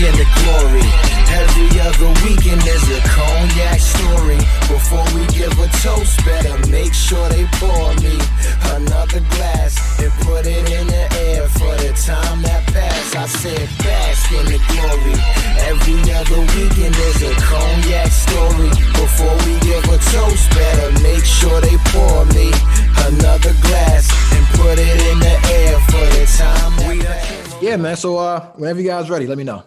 in the glory. Every other weekend there's a cognac story. Before we give a toast, better make sure they pour me another glass and put it in the air for the time that passed. I said bask in the glory. Every other weekend there's a cognac story. Before we give a toast, better make sure they pour me another glass and put it in the air for the time that passed. Yeah, man. So whenever you guys ready, let me know.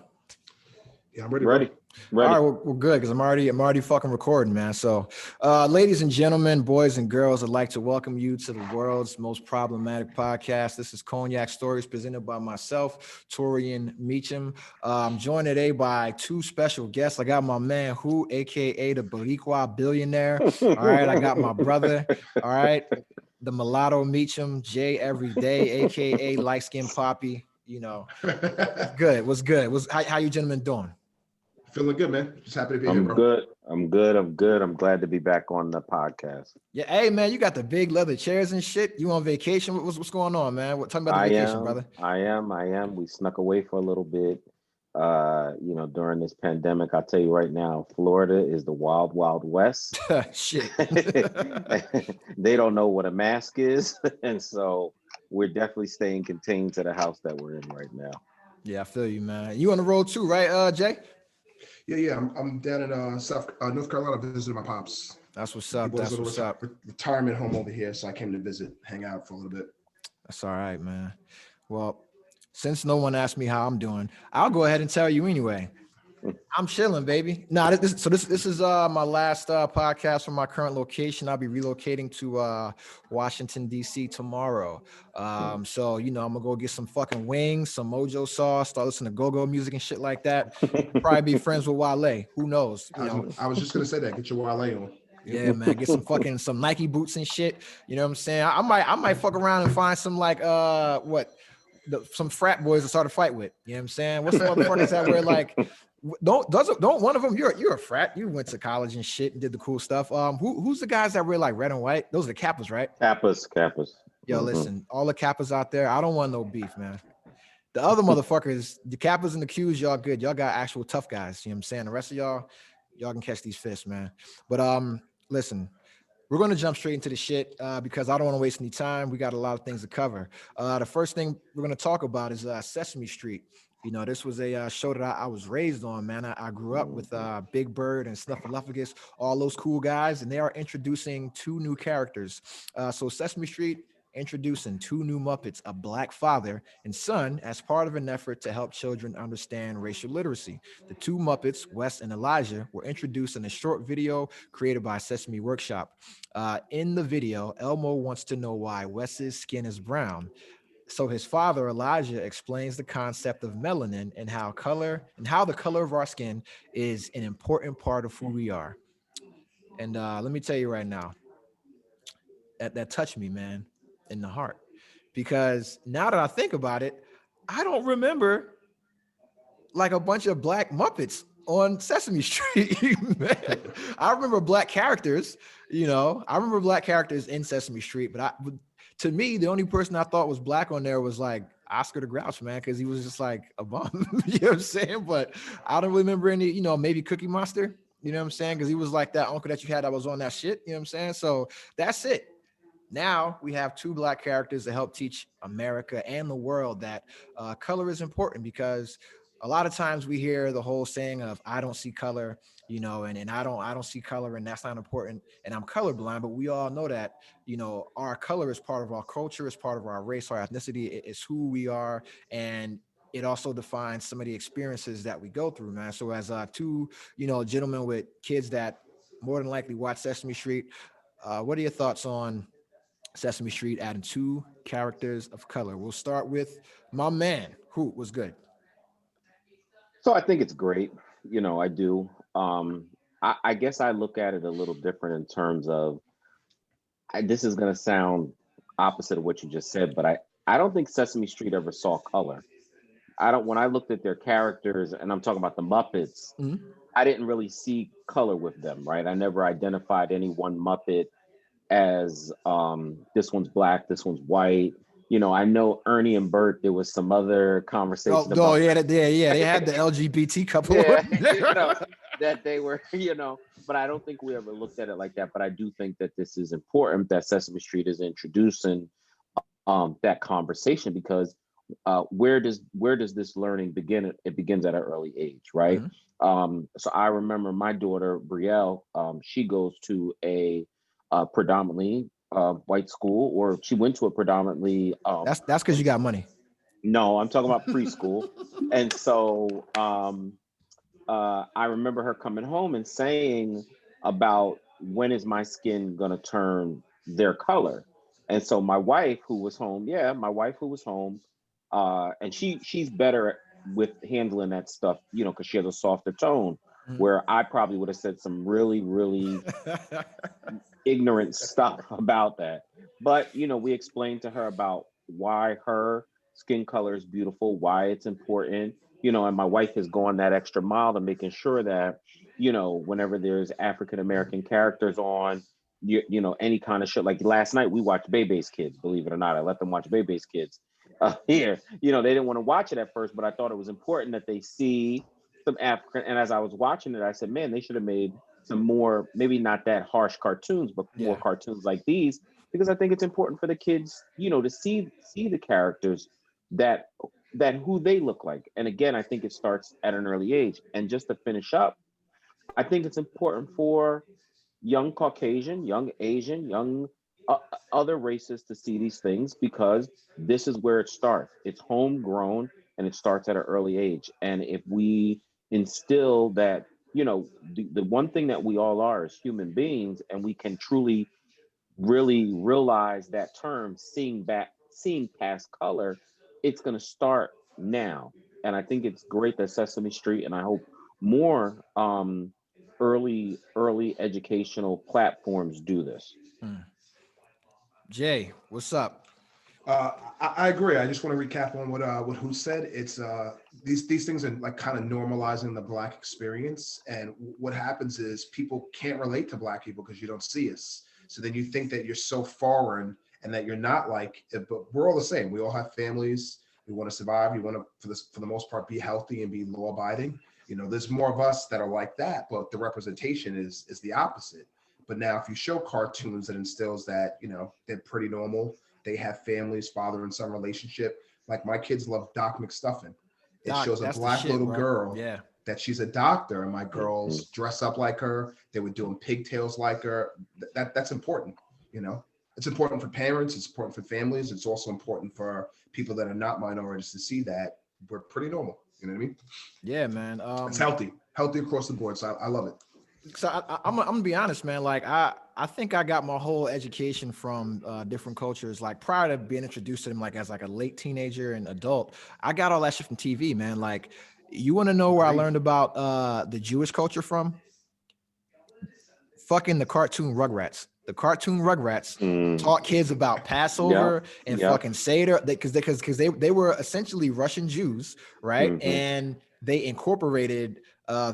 Yeah, I'm ready. Ready. All right, we're good because I'm already fucking recording, man. So, ladies and gentlemen, boys and girls, I'd like to welcome you to the world's most problematic podcast. This is Cognac Stories, presented by myself, Torian Meacham. I'm joined today by two special guests. I got my man Who, aka the Boricua billionaire. All right, I got my brother. All right, the mulatto Meacham, Jay Everyday, aka light skin Poppy. You know, what's good? How you gentlemen doing? Feeling good, man. Just happy to be here, bro. I'm good. I'm glad to be back on the podcast. Yeah, hey man, you got the big leather chairs and shit. You on vacation? What's going on, man? Tell me about the vacation, brother. I am. We snuck away for a little bit. During this pandemic, I'll tell you right now, Florida is the wild, wild west. Shit. They don't know what a mask is, and so we're definitely staying contained to the house that we're in right now. Yeah, I feel you, man. You on the road too, right, Jay? Yeah. I'm down in North Carolina visiting my pops. That's what's up. That's what's up. Retirement home over here, so I came to visit, hang out for a little bit. That's all right, man. Well, since no one asked me how I'm doing, I'll go ahead and tell you anyway. I'm chilling, baby. This is my last podcast from my current location. I'll be relocating to Washington, D.C. tomorrow. So, I'm going to go get some fucking wings, some mojo sauce, start listening to go-go music and shit like that. Probably be friends with Wale. Who knows? I was just going to say that. Get your Wale on. Yeah, man. Get some Nike boots and shit. You know what I'm saying? I might fuck around and find some some frat boys to start a fight with. You know what I'm saying? What's the motherfuckers that wear like... Don't one of them, you're a frat, you went to college and shit and did the cool stuff. Who's the guys that wear like red and white? Those are the Kappas, right? Kappas. Yo, listen, all the Kappas out there, I don't want no beef, man. The other motherfuckers, the Kappas and the Qs, y'all good. Y'all got actual tough guys. You know what I'm saying? The rest of y'all can catch these fists, man. But listen, we're going to jump straight into the shit because I don't want to waste any time. We got a lot of things to cover. The first thing we're going to talk about is Sesame Street. This was a show that I was raised on, man. I grew up with Big Bird and Snuffleupagus, all those cool guys, and they are introducing two new characters. So Sesame Street introducing two new Muppets, a black father and son, as part of an effort to help children understand racial literacy. The two Muppets, Wes and Elijah, were introduced in a short video created by Sesame Workshop. In the video, Elmo wants to know why Wes's skin is brown. So his father, Elijah, explains the concept of melanin and how the color of our skin is an important part of who we are. And let me tell you right now, that touched me, man, in the heart. Because now that I think about it, I don't remember like a bunch of black Muppets on Sesame Street. Man. I remember black characters, I remember black characters in Sesame Street, but to me, the only person I thought was black on there was like Oscar the Grouch, man, because he was just like a bum. You know what I'm saying? But I don't remember any, maybe Cookie Monster, you know what I'm saying? Because he was like that uncle that you had that was on that shit, you know what I'm saying? So that's it. Now we have two black characters to help teach America and the world that color is important, because a lot of times we hear the whole saying of I don't see color, and I don't see color, and that's not important, and I'm colorblind. But we all know that, our color is part of our culture, is part of our race, our ethnicity, is who we are, and it also defines some of the experiences that we go through, man. So as two, gentlemen with kids that more than likely watch Sesame Street, what are your thoughts on Sesame Street adding two characters of color? We'll start with my man, Who was good. So I think it's great. I do. I guess I look at it a little different in terms of, this is going to sound opposite of what you just said, but I don't think Sesame Street ever saw color. When I looked at their characters, and I'm talking about the Muppets, I didn't really see color with them, right? I never identified any one Muppet as this one's black, this one's white, You know, I know Ernie and Bert, there was some other conversation about yeah, they had the LGBT couple. yeah, you know, that they were, you know, but I don't think we ever looked at it like that. But I do think that this is important that Sesame Street is introducing that conversation because where does this learning begin? It begins at an early age, right? So I remember my daughter Brielle, she goes to a predominantly white school, or she went to a predominantly That's because you got money. no, I'm talking about preschool. And so I remember her coming home and saying about when is my skin gonna turn their color. And so my wife who was home, and she's better with handling that stuff, you know, because she has a softer tone, where I probably would have said some really, really ignorant stuff about that. But you know, we explained to her about why her skin color is beautiful, why it's important, you know, and my wife has gone that extra mile to making sure that, you know, whenever there's African American characters on, you know, any kind of shit. Like last night we watched Bebe's Kids, believe it or not. I let them watch Bebe's Kids here. You know, they didn't want to watch it at first, but I thought it was important that they see some African. And as I was watching it, I said, man, they should have made some more, maybe not that harsh cartoons, but more cartoons like these, because I think it's important for the kids, you know, to see the characters that who they look like. And again, I think it starts at an early age. And just to finish up, I think it's important for young Caucasian, young Asian, young other races to see these things, because this is where it starts. It's homegrown and it starts at an early age. And if we instill that, you know, the one thing that we all are is human beings, and we can truly really realize that term, seeing past color, it's going to start now. And I think it's great that Sesame Street, and I hope more early educational platforms do this. Jay, what's up? I agree. I just want to recap on what Who said. It's these things are like kind of normalizing the Black experience, and what happens is people can't relate to Black people because you don't see us. So then you think that you're so foreign and that you're not like, but we're all the same. We all have families. We want to survive. We want to, for the most part, be healthy and be law abiding. You know, there's more of us that are like that, but the representation is the opposite. But now, if you show cartoons that instills that, you know, they're pretty normal, they have families, father and son relationship. Like my kids love Doc McStuffin. It shows a Black little girl that she's a doctor, and my girls dress up like her. They were doing pigtails like her. That's important, you know. It's important for parents. It's important for families. It's also important for people that are not minorities to see that we're pretty normal. You know what I mean? Yeah, man. It's healthy across the board. So I love it. So I'm gonna be honest, man. Like I think I got my whole education from different cultures. Like prior to being introduced to them, like as like a late teenager and adult, I got all that shit from TV, man. Like, you want to know where I learned about the Jewish culture from? Fucking the cartoon Rugrats. The cartoon Rugrats taught kids about Passover and fucking Seder, because they were essentially Russian Jews, right? And they incorporated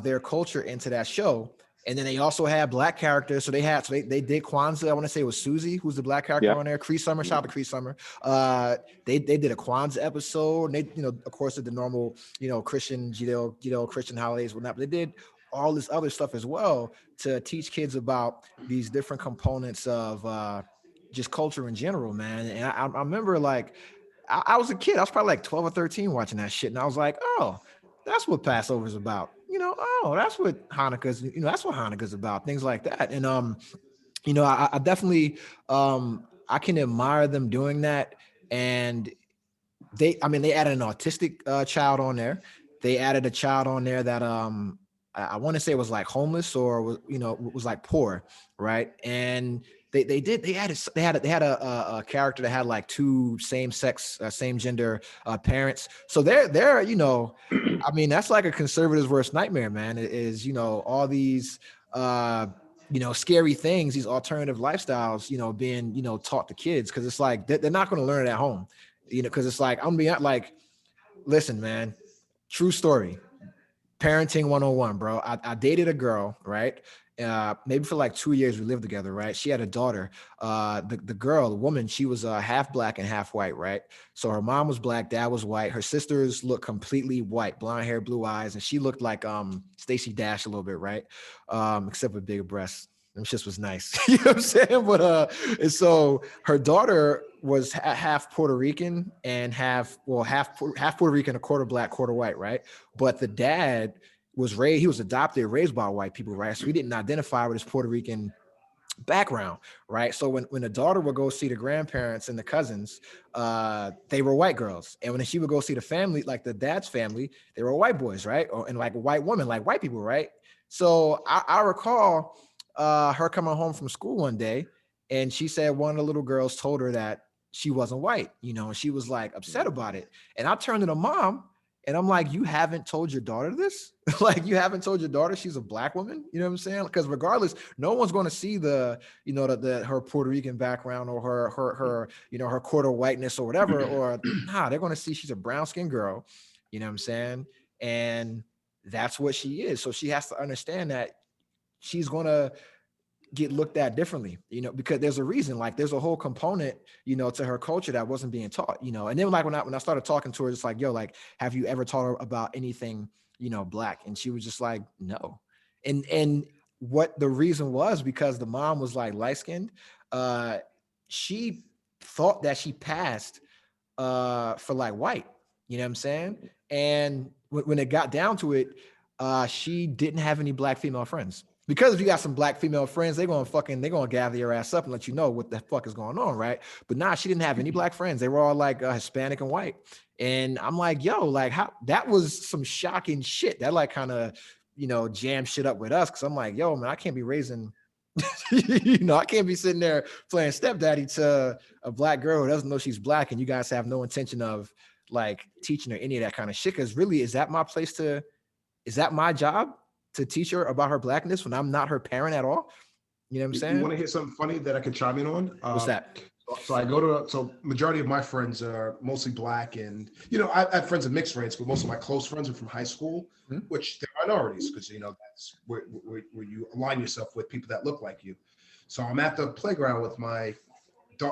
their culture into that show. And then they also had Black characters. So they did Kwanzaa. I want to say it was Susie, who's the Black character on there. Cree Summer, shout out to Cree Summer. They did a Kwanzaa episode. And they, you know, of course, did the normal, you know, Christian, Judeo Christian holidays, whatnot. But they did all this other stuff as well to teach kids about these different components of just culture in general, man. And I remember, like, I was a kid. I was probably like 12 or 13 watching that shit. And I was like, oh, that's what Passover's about. You know, oh, that's what Hanukkah's about. Things like that. And, you know, I definitely, I can admire them doing that. And they added an autistic child on there. They added a child on there that, I want to say it was like homeless or, you know, was like poor, right? And they had a character that had like two same gender parents. So they're you know, I mean, that's like a conservative's worst nightmare, man. It is, you know, all these you know, scary things, these alternative lifestyles, you know, being, you know, taught to kids, because it's like they're not going to learn it at home, you know, because it's like, I'm being like, listen, man, true story. Parenting 101, bro. I dated a girl, right? maybe for like 2 years we lived together, right? She had a daughter. The woman, she was half black and half white, right? So her mom was black, dad was white. Her sisters looked completely white, blonde hair, blue eyes, and she looked like Stacey Dash a little bit, right? Except with bigger breasts. Them shit was nice. You know what I'm saying? But and so her daughter was half Puerto Rican and half Puerto Rican, a quarter black, quarter white, right? But the dad he was adopted, raised by white people, right? So he didn't identify with his Puerto Rican background, right? So when the daughter would go see the grandparents and the cousins, they were white girls. And when she would go see the family, like the dad's family, they were white boys, right? And like a white woman, like white people, right? So I recall her coming home from school one day, and she said one of the little girls told her that she wasn't white, and she was like upset about it. And I turned to the mom, and I'm like, you haven't told your daughter this? Like, you haven't told your daughter she's a black woman? You know what I'm saying? Because regardless, no one's going to see her Puerto Rican background or her quarter whiteness or whatever, or they're going to see she's a brown skinned girl. You know what I'm saying? And that's what she is. So she has to understand that she's going to get looked at differently, because there's a reason, like there's a whole component, to her culture that wasn't being taught, and then like when I started talking to her, it's like, yo, like, have you ever taught her about anything, black? And she was just like, no. And what the reason was, because the mom was like light-skinned, she thought that she passed for like white, you know what I'm saying? And when it got down to it, she didn't have any black female friends. Because if you got some black female friends, they're gonna gather your ass up and let you know what the fuck is going on, right? But she didn't have any black friends. They were all like Hispanic and white. And I'm like, yo, like, how that was some shocking shit. That like kind of, jam shit up with us. Cause I'm like, yo, man, I can't be raising, I can't be sitting there playing stepdaddy to a black girl who doesn't know she's black, and you guys have no intention of like teaching her any of that kind of shit. Cause really, is that my job to teach her about her blackness when I'm not her parent at all? You know what I'm saying? You want to hear something funny that I could chime in on? What's that? So majority of my friends are mostly black, and I have friends of mixed race, but most of my close friends are from high school, which they're minorities, because that's where you align yourself with people that look like you. So I'm at the playground with my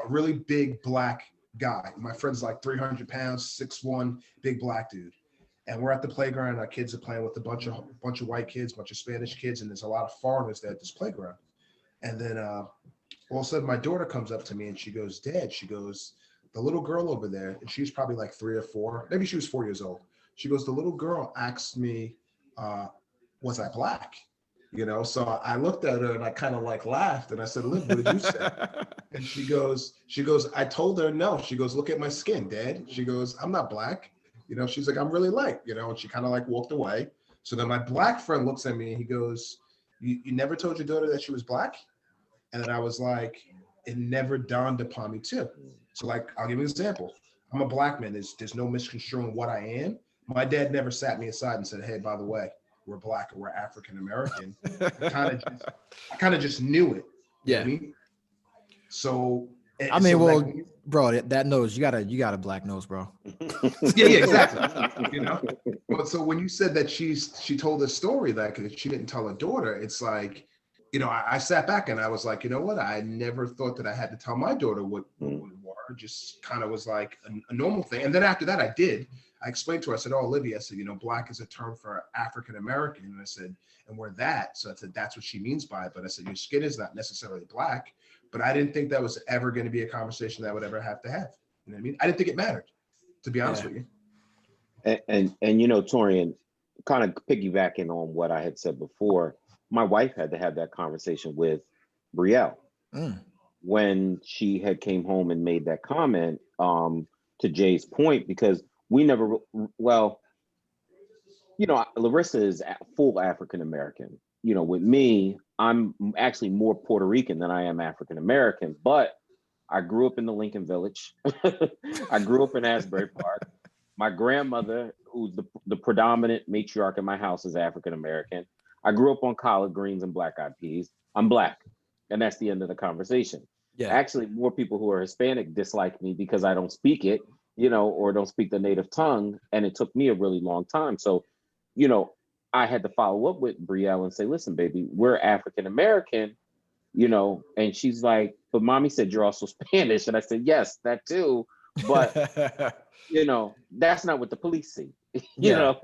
really big black guy. My friend's like 300 pounds, 6'1", big black dude. And we're at the playground. Our kids are playing with a bunch of white kids, bunch of Spanish kids, and there's a lot of foreigners there at this playground. And then all of a sudden, my daughter comes up to me and she goes, "Dad," she goes, "the little girl over there," and she was probably like 3 or 4, maybe she was 4 years old. She goes, "The little girl asked me, was I black?" So I looked at her and I kind of like laughed, and I said, "Liv, what did you say?" And she goes, "I told her no." She goes, "Look at my skin, Dad." She goes, "I'm not black." She's like, "I'm really light," and she kind of like walked away. So then my black friend looks at me and he goes, you never told your daughter that she was black?" And then I was like, it never dawned upon me too. So like, I'll give you an example. I'm a black man. There's no misconstruing what I am. My dad never sat me aside and said, "Hey, by the way, we're black or we're African American." I kind of just knew it. Yeah. So bro, that nose, you got a black nose, bro. Yeah, exactly. But so when you said that she told a story that she didn't tell her daughter, it's like, I sat back and I was like, you know what? I never thought that I had to tell my daughter what we were. Just kind of was like a normal thing. And then after that, I explained to her, I said, "Oh, Olivia," I said, "black is a term for African American." And I said, "And we're that." So I said, "That's what she means by it." But I said, "Your skin is not necessarily black." But I didn't think that was ever going to be a conversation that I would ever have to have. You know what I mean? I didn't think it mattered, to be honest with you. And Torian, kind of piggybacking on what I had said before, my wife had to have that conversation with Brielle when she had came home and made that comment, to Jay's point, because we never, Larissa is full African American. With me, I'm actually more Puerto Rican than I am African American, but I grew up in the Lincoln Village. I grew up in Asbury Park. My grandmother, who's the predominant matriarch in my house, is African American. I grew up on collard greens and black eyed peas. I'm black, and that's the end of the conversation. Yeah. Actually, more people who are Hispanic dislike me because I don't speak it, or don't speak the native tongue, and it took me a really long time. So, I had to follow up with Brielle and say, listen, baby, we're African American, you know, and she's like, but mommy said you're also Spanish. And I said, yes, that too. But, you know, that's not what the police see, you know,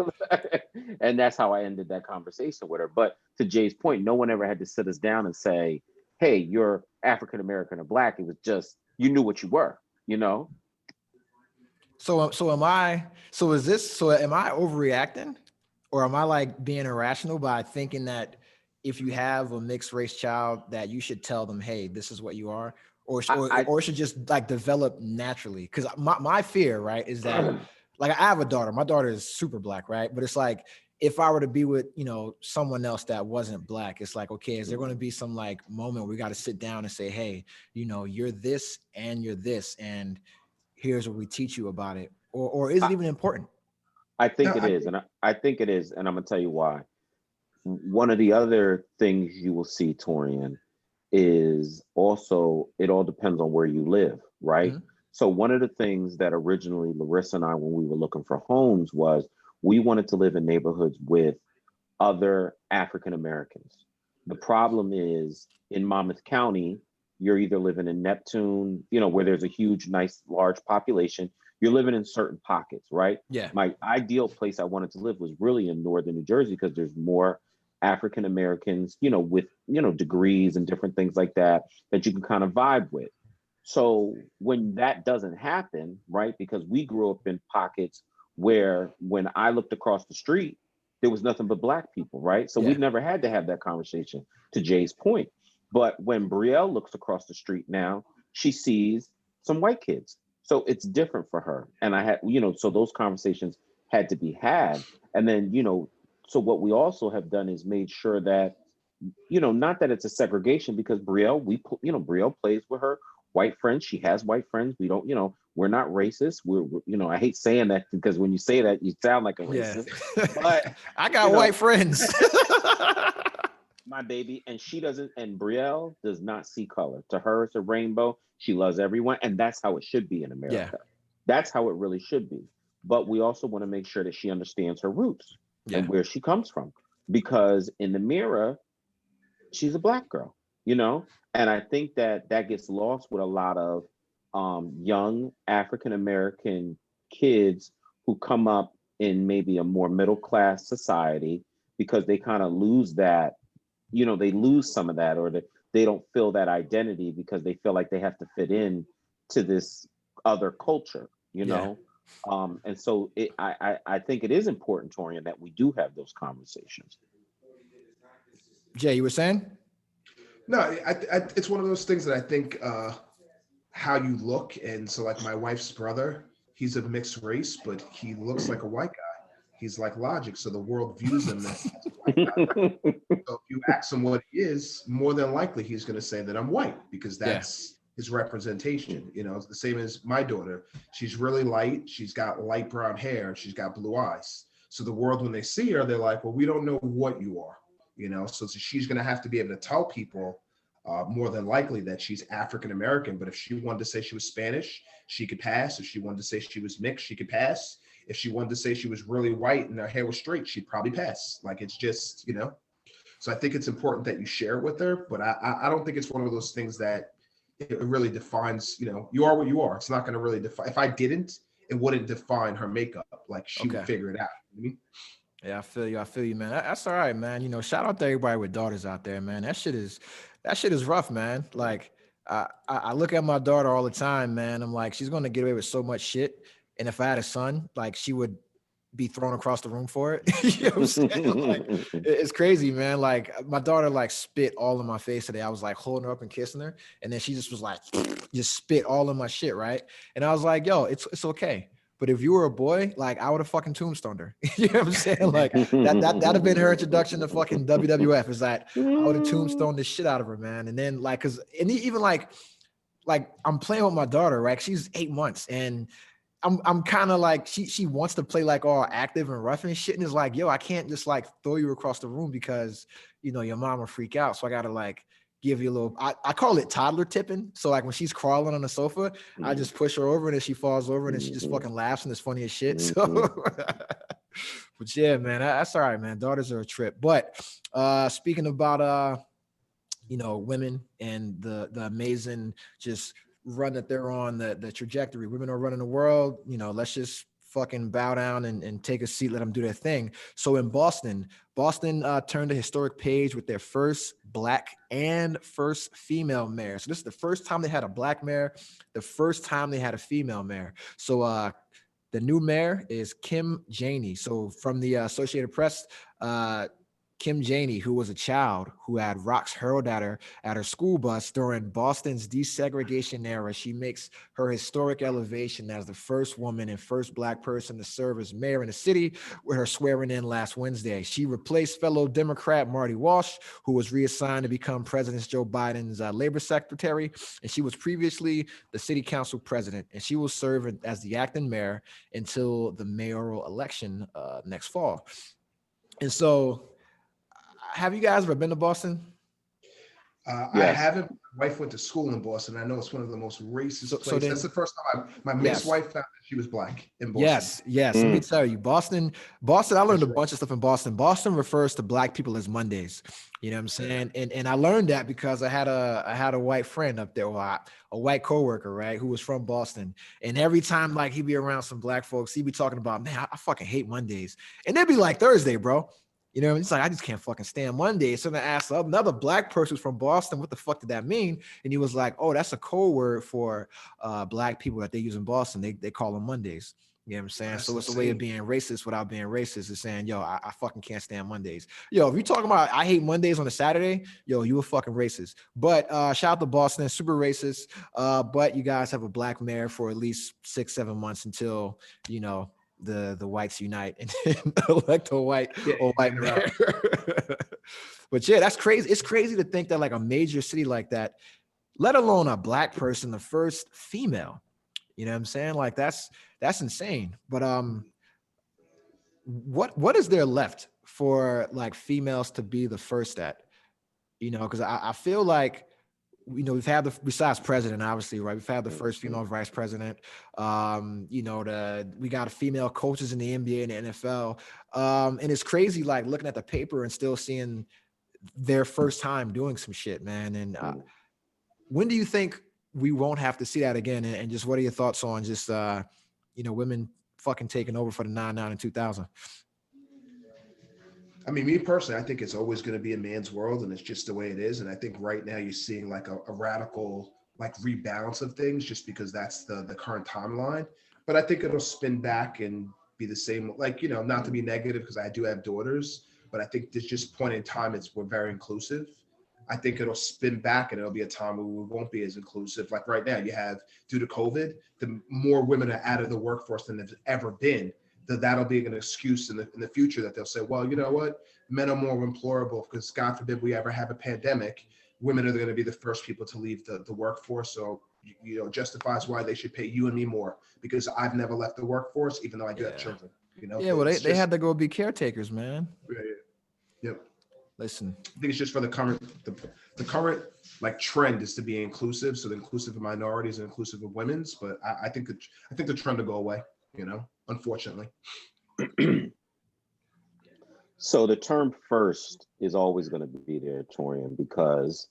and that's how I ended that conversation with her. But to Jay's point, no one ever had to sit us down and say, hey, you're African American or Black. It was just, you knew what you were, you know? So am I, so am I overreacting, or am I like being irrational by thinking that if you have a mixed race child that you should tell them, hey, this is what you are, or it should just like develop naturally? Because my fear, right, is that like I have a daughter. My daughter is super Black, right? But it's like if I were to be with, you know, someone else that wasn't Black, it's like, okay, is there going to be some like moment where we got to sit down and say, hey, you know, you're this and you're this, and here's what we teach you about it, or is it even important? I think it is, and I think it is, and I'm gonna tell you why. One of the other things you will see, Torian, is also it all depends on where you live, right? Mm-hmm. So one of the things that originally Larissa and I, when we were looking for homes, was we wanted to live in neighborhoods with other African Americans. The problem is in Monmouth County, you're either living in Neptune, you know, where there's a huge, nice, large population. You're living in certain pockets, right? Yeah. My ideal place I wanted to live was really in northern New Jersey because there's more African Americans, you know, with, you know, degrees and different things like that you can kind of vibe with. So when that doesn't happen, right, because we grew up in pockets where when I looked across the street, there was nothing but Black people, right? So we never had to have that conversation, to Jay's point. But when Brielle looks across the street now, she sees some white kids. So it's different for her. And I had, you know, so those conversations had to be had. And then, you know, so what we also have done is made sure that, you know, not that it's a segregation, because Brielle, Brielle plays with her white friends. She has white friends. We don't, you know, we're not racist. We're you know, I hate saying that because when you say that, you sound like a racist. But I got white friends. My baby, and she doesn't, and Brielle does not see color. To her, it's a rainbow. She loves everyone, and that's how it should be in America. Yeah. That's how it really should be. But we also want to make sure that she understands her roots and where she comes from, because in the mirror, she's a Black girl, you know? And I think that gets lost with a lot of young African-American kids who come up in maybe a more middle-class society, because they kind of lose that, you know, they lose some of that, or they don't feel that identity because they feel like they have to fit in to this other culture, you know? And so I think it is important, Torian, that we do have those conversations. Jay, you were saying? No, it's one of those things that I think how you look. And so like my wife's brother, he's of mixed race, but he looks like a white guy. He's like Logic, so the world views him as a white guy. So if you ask him what he is, more than likely he's going to say that I'm white, because that's his representation. You know, it's the same as my daughter. She's really light. She's got light brown hair. She's got blue eyes. So the world, when they see her, they're like, well, we don't know what you are. You know, so she's going to have to be able to tell people more than likely that she's African American. But if she wanted to say she was Spanish, she could pass. If she wanted to say she was mixed, she could pass. If she wanted to say she was really white and her hair was straight, she'd probably pass. Like, it's just, you know. So I think it's important that you share it with her, but I don't think it's one of those things that it really defines, you know, you are what you are. It's not going to really define. If I didn't, it wouldn't define her makeup. Like, she would figure it out. You know what I mean? Yeah, I feel you, man. That's all right, man. You know, shout out to everybody with daughters out there, man. That shit is rough, man. Like, I look at my daughter all the time, man. I'm like, she's gonna get away with so much shit. And if I had a son, like, she would be thrown across the room for it. You know what I'm saying? Like, it's crazy, man. Like, my daughter like spit all in my face today. I was like holding her up and kissing her, and then she just was like, just spit all in my shit, right? And I was like, yo, it's okay. But if you were a boy, like, I would have fucking tombstoned her. You know what I'm saying? Like, that'd have been her introduction to fucking WWF. Is that I would have tombstoned the shit out of her, man. And then like, and even like I'm playing with my daughter, right? She's 8 months, and I'm kind of like, she wants to play like all active and rough and shit, and is like, yo, I can't just like throw you across the room because, you know, your mom will freak out. So I gotta like give you a little, I call it toddler tipping. So like when she's crawling on the sofa, I just push her over, and then she falls over, and then she just fucking laughs, and it's funny as shit. So But yeah, man, that's all right, man. Daughters are a trip. But speaking about women and the amazing just run that they're on, the trajectory. Women are running the world. Let's just fucking bow down and take a seat, let them do their thing. So in Boston turned a historic page with their first Black and first female mayor. So this is the first time they had a Black mayor, the first time they had a female mayor. So the new mayor is Kim Janey. So from the Associated Press, Kim Janey, who was a child who had rocks hurled at her school bus during Boston's desegregation era, she makes her historic elevation as the first woman and first Black person to serve as mayor in the city with her swearing in last Wednesday. She replaced fellow Democrat Marty Walsh, who was reassigned to become President Joe Biden's labor secretary, and she was previously the city council president, and she will serve as the acting mayor until the mayoral election next fall. And so, have you guys ever been to Boston? Yes. I haven't. My wife went to school in Boston. I know it's one of the most racist places. That's the first time my mixed wife found that she was Black in Boston. Yes. Let me tell you, Boston. I learned a bunch of stuff in Boston. Boston refers to Black people as Mondays. You know what I'm saying? And I learned that because I had a white friend up there, a white coworker, right, who was from Boston. And every time like he'd be around some Black folks, he'd be talking about, man, I fucking hate Mondays. And they'd be like, Thursday, bro. You know, it's like, I just can't fucking stand Monday. So then I asked another Black person who's from Boston, what the fuck did that mean? And he was like, oh, that's a code word for Black people that they use in Boston. They call them Mondays. You know what I'm saying? That's so it's a way of being racist without being racist. Is saying, yo, I fucking can't stand Mondays. Yo, if you're talking about I hate Mondays on a Saturday, yo, you a fucking racist. But shout out to Boston, super racist. But you guys have a Black mayor for at least 6-7 months until, the whites unite and elect a white mayor. But yeah, that's crazy. It's crazy to think that like a major city like that, let alone a Black person, the first female. You know what I'm saying? Like that's insane. But what is there left for like females to be the first at? Because I feel like we've had besides president, obviously, right? We've had the first female vice president. We got female coaches in the NBA and the NFL. And it's crazy, like looking at the paper and still seeing their first time doing some shit, man. And when do you think we won't have to see that again? And just what are your thoughts on just, women fucking taking over for the 9/9 and 2000? I mean, me personally, I think it's always going to be a man's world, and it's just the way it is. And I think right now you're seeing like a radical like rebalance of things, just because that's the current timeline. But I think it'll spin back and be the same. Like, not to be negative, because I do have daughters, but I think there's just point in time we're very inclusive. I think it'll spin back and it'll be a time where we won't be as inclusive. Like right now, you have, due to COVID, the more women are out of the workforce than there's ever been. That'll be an excuse in the future that they'll say, well, you know what, men are more employable because God forbid we ever have a pandemic. Women are going to be the first people to leave the workforce. So, justifies why they should pay you and me more because I've never left the workforce, even though I do have children. Yeah, well, they had to go be caretakers, man. Yeah. Yep. Listen, I think it's just for the current like trend is to be inclusive. So the inclusive of minorities and inclusive of women's, but I think the trend will go away, unfortunately. So the term first is always going to be there, Torian, because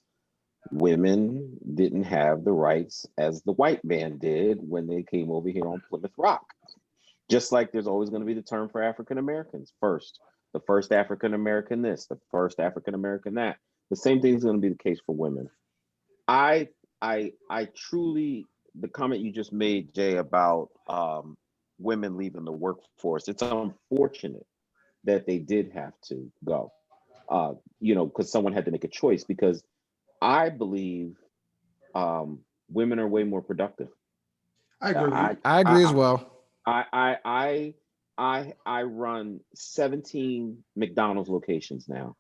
women didn't have the rights as the white man did when they came over here on Plymouth Rock. Just like there's always going to be the term for African Americans first. The first African American this, the first African American that. The same thing is going to be the case for women. I truly, the comment you just made, Jay, about women leaving the workforce, it's unfortunate that they did have to go, because someone had to make a choice, because I believe women are way more productive. I agree. I agree as well. I run 17 McDonald's locations now.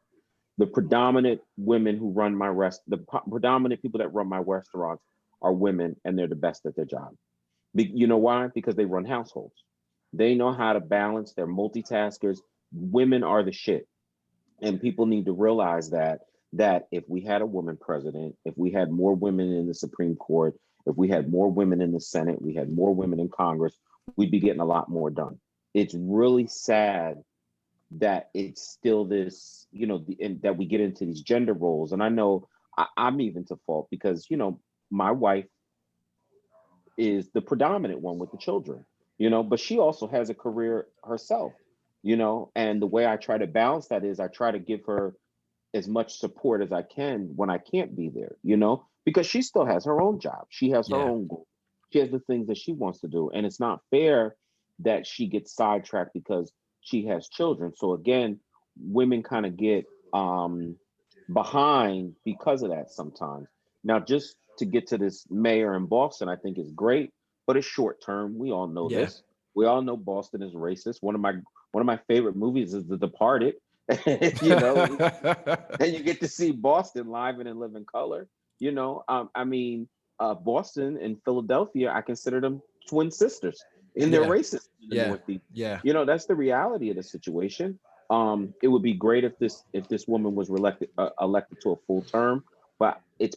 The predominant women who run the predominant people that run my restaurants are women, and they're the best at their job. You know why? Because they run households. They know how to balance. They're multitaskers. Women are the shit. And people need to realize that if we had a woman president, if we had more women in the Supreme Court, if we had more women in the Senate, we had more women in Congress, we'd be getting a lot more done. it's really sad that it's still this, and that we get into these gender roles. And I know I'm even to fault because, my wife is the predominant one with the children, but she also has a career herself, and the way I try to balance that is I try to give her as much support as I can when I can't be there, because she still has her own job. She has her own goal. She has the things that she wants to do. And it's not fair that she gets sidetracked because she has children. So again, women kind of get behind because of that sometimes. Now, just to get to this mayor in Boston, I think is great, but it's short term. We all know this. We all know Boston is racist. One of my favorite movies is The Departed. And you get to see Boston live and in living color. Boston and Philadelphia, I consider them twin sisters in their racist in the Northeast. That's the reality of the situation. It would be great if this woman was elected to a full term, but it's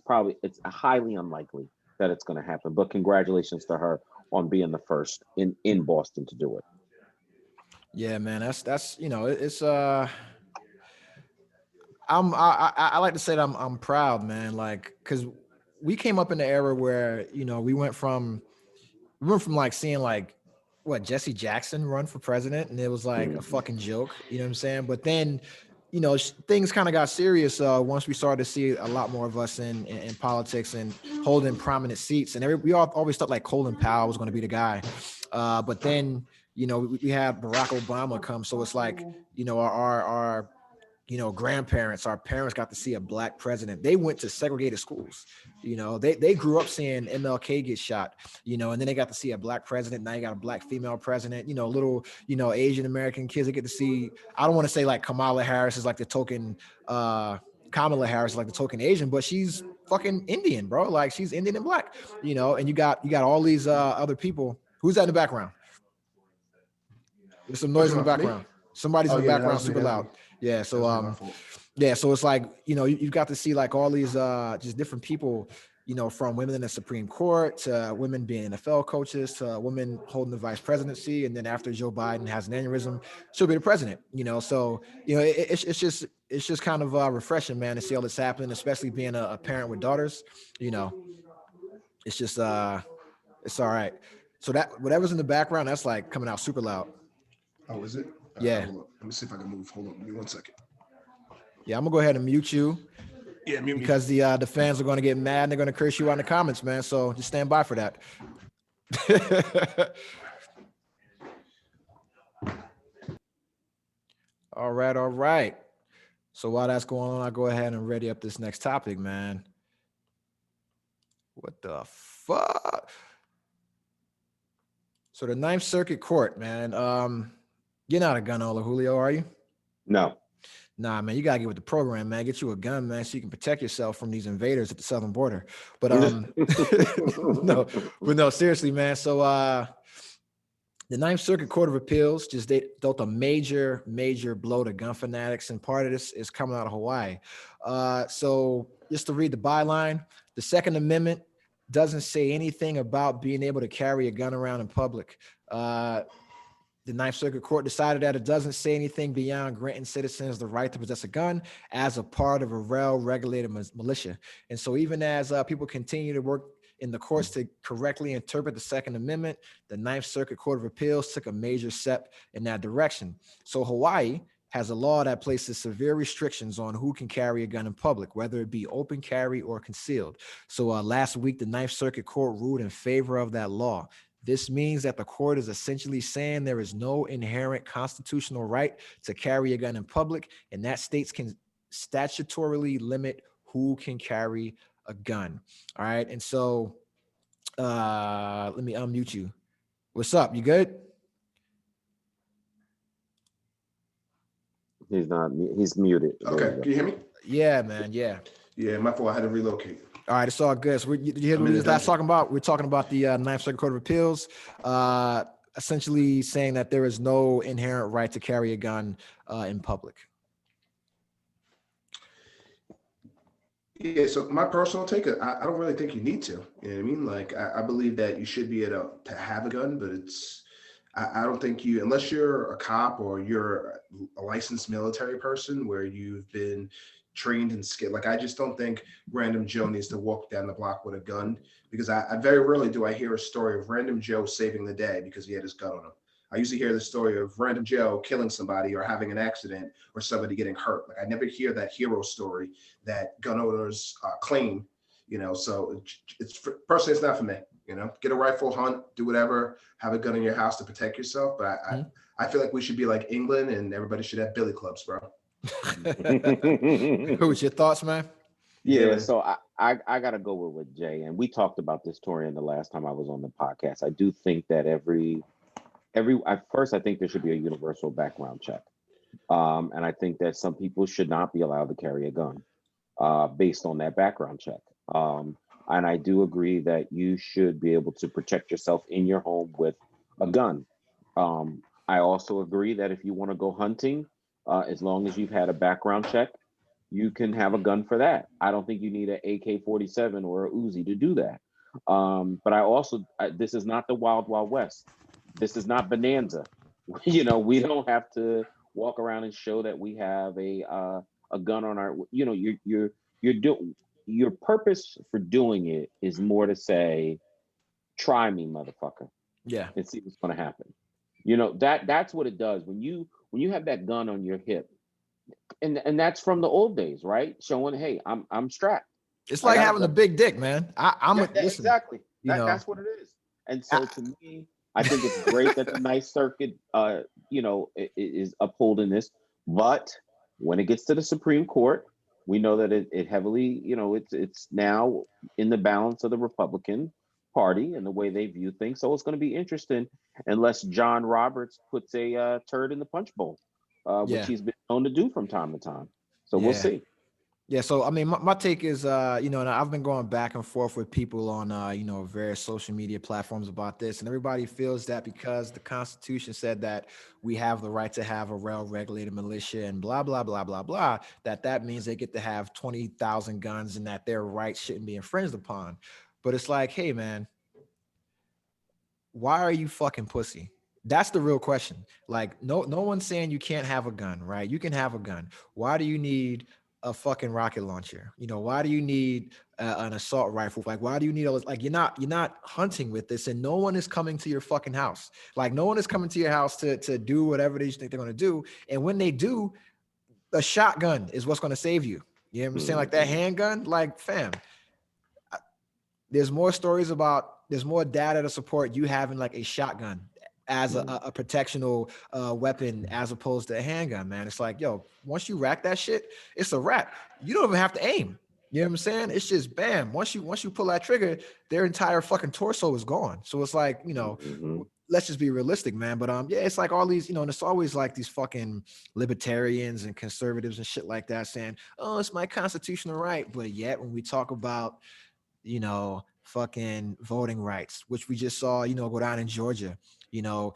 highly unlikely that it's going to happen. But congratulations to her on being the first in Boston to do it. Yeah, man, that's it's I like to say that I'm proud, man, like, because we came up in the era where we went from like seeing like what Jesse Jackson run for president, and it was like a fucking joke, you know what I'm saying? But then things kind of got serious once we started to see a lot more of us in politics and holding prominent seats, and we all always thought like Colin Powell was going to be the guy, but then we had Barack Obama come, so it's like our grandparents, our parents got to see a black president. They went to segregated schools. They grew up seeing MLK get shot, and then they got to see a black president. Now you got a black female president, little, Asian American kids. They get to see, I don't want to say like Kamala Harris is like the token, Kamala Harris is like the token Asian, but she's fucking Indian, bro. Like she's Indian and black, and you got all these other people. Who's that in the background? There's some noise in the background. Somebody's in the background super loud. Yeah. So, so it's like, you've got to see like all these just different people, from women in the Supreme Court to women being NFL coaches to women holding the vice presidency. And then after Joe Biden has an aneurysm, she'll be the president, so, it's just kind of refreshing, man, to see all this happening, especially being a parent with daughters, it's just, it's all right. So that whatever's in the background, that's like coming out super loud. Oh, is it? Yeah. Hold on. Let me see if I can move. Hold on. Give me 1 second. Yeah, I'm gonna go ahead and mute you. Yeah, mute because the fans are gonna get mad and they're gonna curse you out in the comments, man. So just stand by for that. All right. So while that's going on, I'll go ahead and ready up this next topic, man. What the fuck? So the Ninth Circuit Court, man. You're not a gun owner, Julio, are you? No. Nah, man, you gotta get with the program, man. Get you a gun, man, so you can protect yourself from these invaders at the southern border. But no, seriously, man. So the Ninth Circuit Court of Appeals just dealt a major blow to gun fanatics, and part of this is coming out of Hawaii. So just to read the byline, the Second Amendment doesn't say anything about being able to carry a gun around in public. The Ninth Circuit Court decided that it doesn't say anything beyond granting citizens the right to possess a gun as a part of a well-regulated militia. And so even as people continue to work in the courts to correctly interpret the Second Amendment, the Ninth Circuit Court of Appeals took a major step in that direction. So Hawaii has a law that places severe restrictions on who can carry a gun in public, whether it be open carry or concealed. So last week, the Ninth Circuit Court ruled in favor of that law. This means that the court is essentially saying there is no inherent constitutional right to carry a gun in public, and that states can statutorily limit who can carry a gun. All right. And so let me unmute you. What's up? You good? He's muted. Okay. Can you hear me? Yeah, man. Yeah. Yeah, my fault. I had to relocate. All right, it's all good. So did you hear what we just talking about? We're talking about the Ninth Circuit Court of Appeals, essentially saying that there is no inherent right to carry a gun in public. Yeah, so my personal take, I don't really think you need to. You know what I mean? Like, I believe that you should be able to have a gun, but I don't think you, unless you're a cop or you're a licensed military person where you've been trained and skilled. Like, I just don't think random Joe needs to walk down the block with a gun, because I very rarely do I hear a story of random Joe saving the day because he had his gun on him. I usually hear the story of random Joe killing somebody or having an accident or somebody getting hurt. Like, I never hear that hero story that gun owners claim, so it's personally, it's not for me. Get a rifle, hunt, do whatever, have a gun in your house to protect yourself. But I feel like we should be like England and everybody should have billy clubs, bro. Who's your thoughts, man? Yeah, so I gotta go with Jay, and we talked about this, Torian, the last time I was on the podcast. I do think that at first I think there should be a universal background check, and I think that some people should not be allowed to carry a gun based on that background check. And I do agree that you should be able to protect yourself in your home with a gun. I also agree that if you want to go hunting, as long as you've had a background check, you can have a gun for that. I don't think you need an AK-47 or a Uzi to do that. But this is not the Wild Wild West. This is not Bonanza. We don't have to walk around and show that we have a gun on our. Your purpose for doing it is more to say, try me, motherfucker. Yeah. And see what's going to happen. That's what it does when you have that gun on your hip, and that's from the old days, right? Showing, hey, I'm strapped. It's like having a big dick, man. Listen, exactly. That's what it is. And so to me, I think it's great that the Ninth Circuit, is upholding this. But when it gets to the Supreme Court, we know that it heavily, it's now in the balance of the Republican Party and the way they view things. So it's going to be interesting unless John Roberts puts a turd in the punch bowl, which he's been known to do from time to time. So we'll see. Yeah, so I mean, my take is, and I've been going back and forth with people on, various social media platforms about this, and everybody feels that because the Constitution said that we have the right to have a well-regulated militia and blah, blah, blah, blah, blah, that means they get to have 20,000 guns and that their rights shouldn't be infringed upon. But it's like, hey, man, why are you fucking pussy? That's the real question. Like, no one's saying you can't have a gun, right? You can have a gun. Why do you need a fucking rocket launcher? Why do you need an assault rifle? Like, why do you need all this? Like, you're not hunting with this, and no one is coming to your fucking house. Like, no one is coming to your house to do whatever they think they're going to do. And when they do, a shotgun is what's going to save you. You know what I'm saying? Like, that handgun, like, fam, there's more data to support you having like a shotgun as a protectional weapon as opposed to a handgun, man. It's like, yo, once you rack that shit, it's a wrap. You don't even have to aim. You know what I'm saying? It's just bam. Once you pull that trigger, their entire fucking torso is gone. So it's like, let's just be realistic, man. But it's like all these, and it's always like these fucking libertarians and conservatives and shit like that saying, oh, it's my constitutional right. But yet when we talk about, fucking voting rights, which we just saw, go down in Georgia, when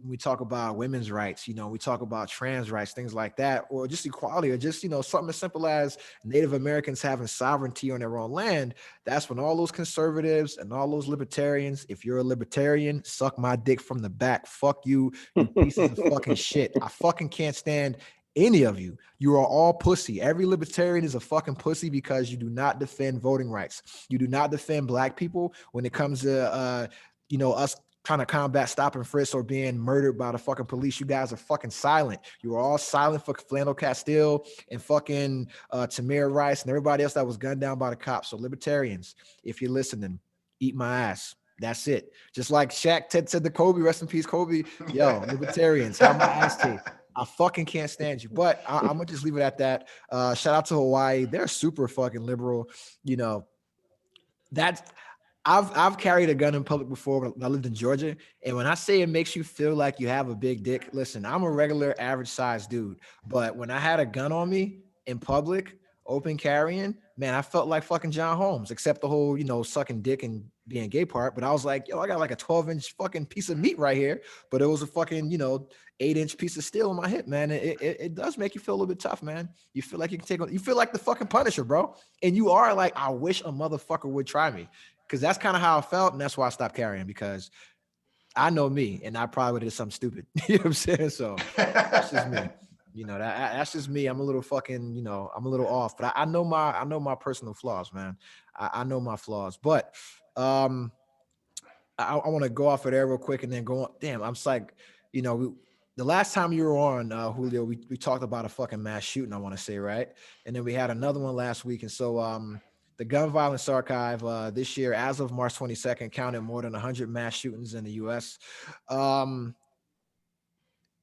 we talk about women's rights, we talk about trans rights, things like that, or just equality, or just, something as simple as Native Americans having sovereignty on their own land. That's when all those conservatives and all those libertarians, if you're a libertarian, suck my dick from the back. Fuck you, you pieces of fucking shit. I fucking can't stand any of you. You are all pussy. Every libertarian is a fucking pussy because you do not defend voting rights. You do not defend black people when it comes to us trying to combat stop and frisk or being murdered by the fucking police. You guys are fucking silent. You are all silent for Flannel Castile and fucking Tamir Rice and everybody else that was gunned down by the cops. So libertarians, if you're listening, eat my ass. That's it. Just like Shaq said to Kobe, rest in peace, Kobe. Yo, libertarians, have my ass tape. I fucking can't stand you, but I'm gonna just leave it at that. Shout out to Hawaii. They're super fucking liberal. That's I've carried a gun in public before when I lived in Georgia. And when I say it makes you feel like you have a big dick, listen, I'm a regular average size dude. But when I had a gun on me in public, open carrying, man, I felt like fucking John Holmes, except the whole, sucking dick and being gay part. But I was like, yo, I got like a 12-inch fucking piece of meat right here. But it was a fucking, 8-inch piece of steel on my hip, man. It does make you feel a little bit tough, man. You feel like you can take on, you feel like the fucking Punisher, bro. And you are like, I wish a motherfucker would try me. Because that's kind of how I felt. And that's why I stopped carrying, because I know me, and I probably would have did something stupid. You know what I'm saying? So that's just me. You know, that's just me. I'm a little fucking, you know, I'm a little off, but I know my personal flaws, man. I know my flaws, but um, I want to go off of there real quick and then go on. Damn, I'm like, you know, the last time you were on, Julio, we talked about a fucking mass shooting, I want to say, right? And then we had another one last week. And so the Gun Violence Archive this year, as of March 22nd, counted more than 100 mass shootings in the U.S. Um,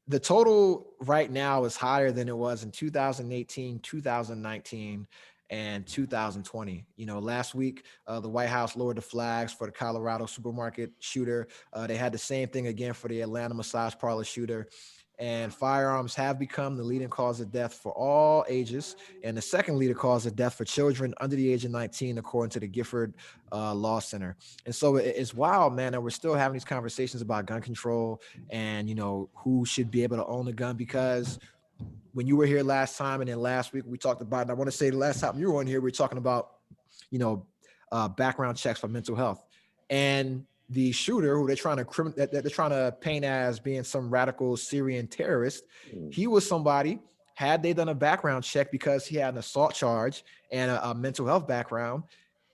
the total right now is higher than it was in 2018, 2019, and 2020. You know, last week, the White House lowered the flags for the Colorado supermarket shooter. They had the same thing again for the Atlanta massage parlor shooter. And firearms have become the leading cause of death for all ages, and the second leading cause of death for children under the age of 19, according to the Gifford Law Center. And so it's wild, man, that we're still having these conversations about gun control and, you know, who should be able to own a gun, because when you were here last time and then last week we talked about, and I want to say the last time you were on here, we were talking about, you know, background checks for mental health. And the shooter who they're trying to paint as being some radical Syrian terrorist, he was somebody, had they done a background check because he had an assault charge and a mental health background,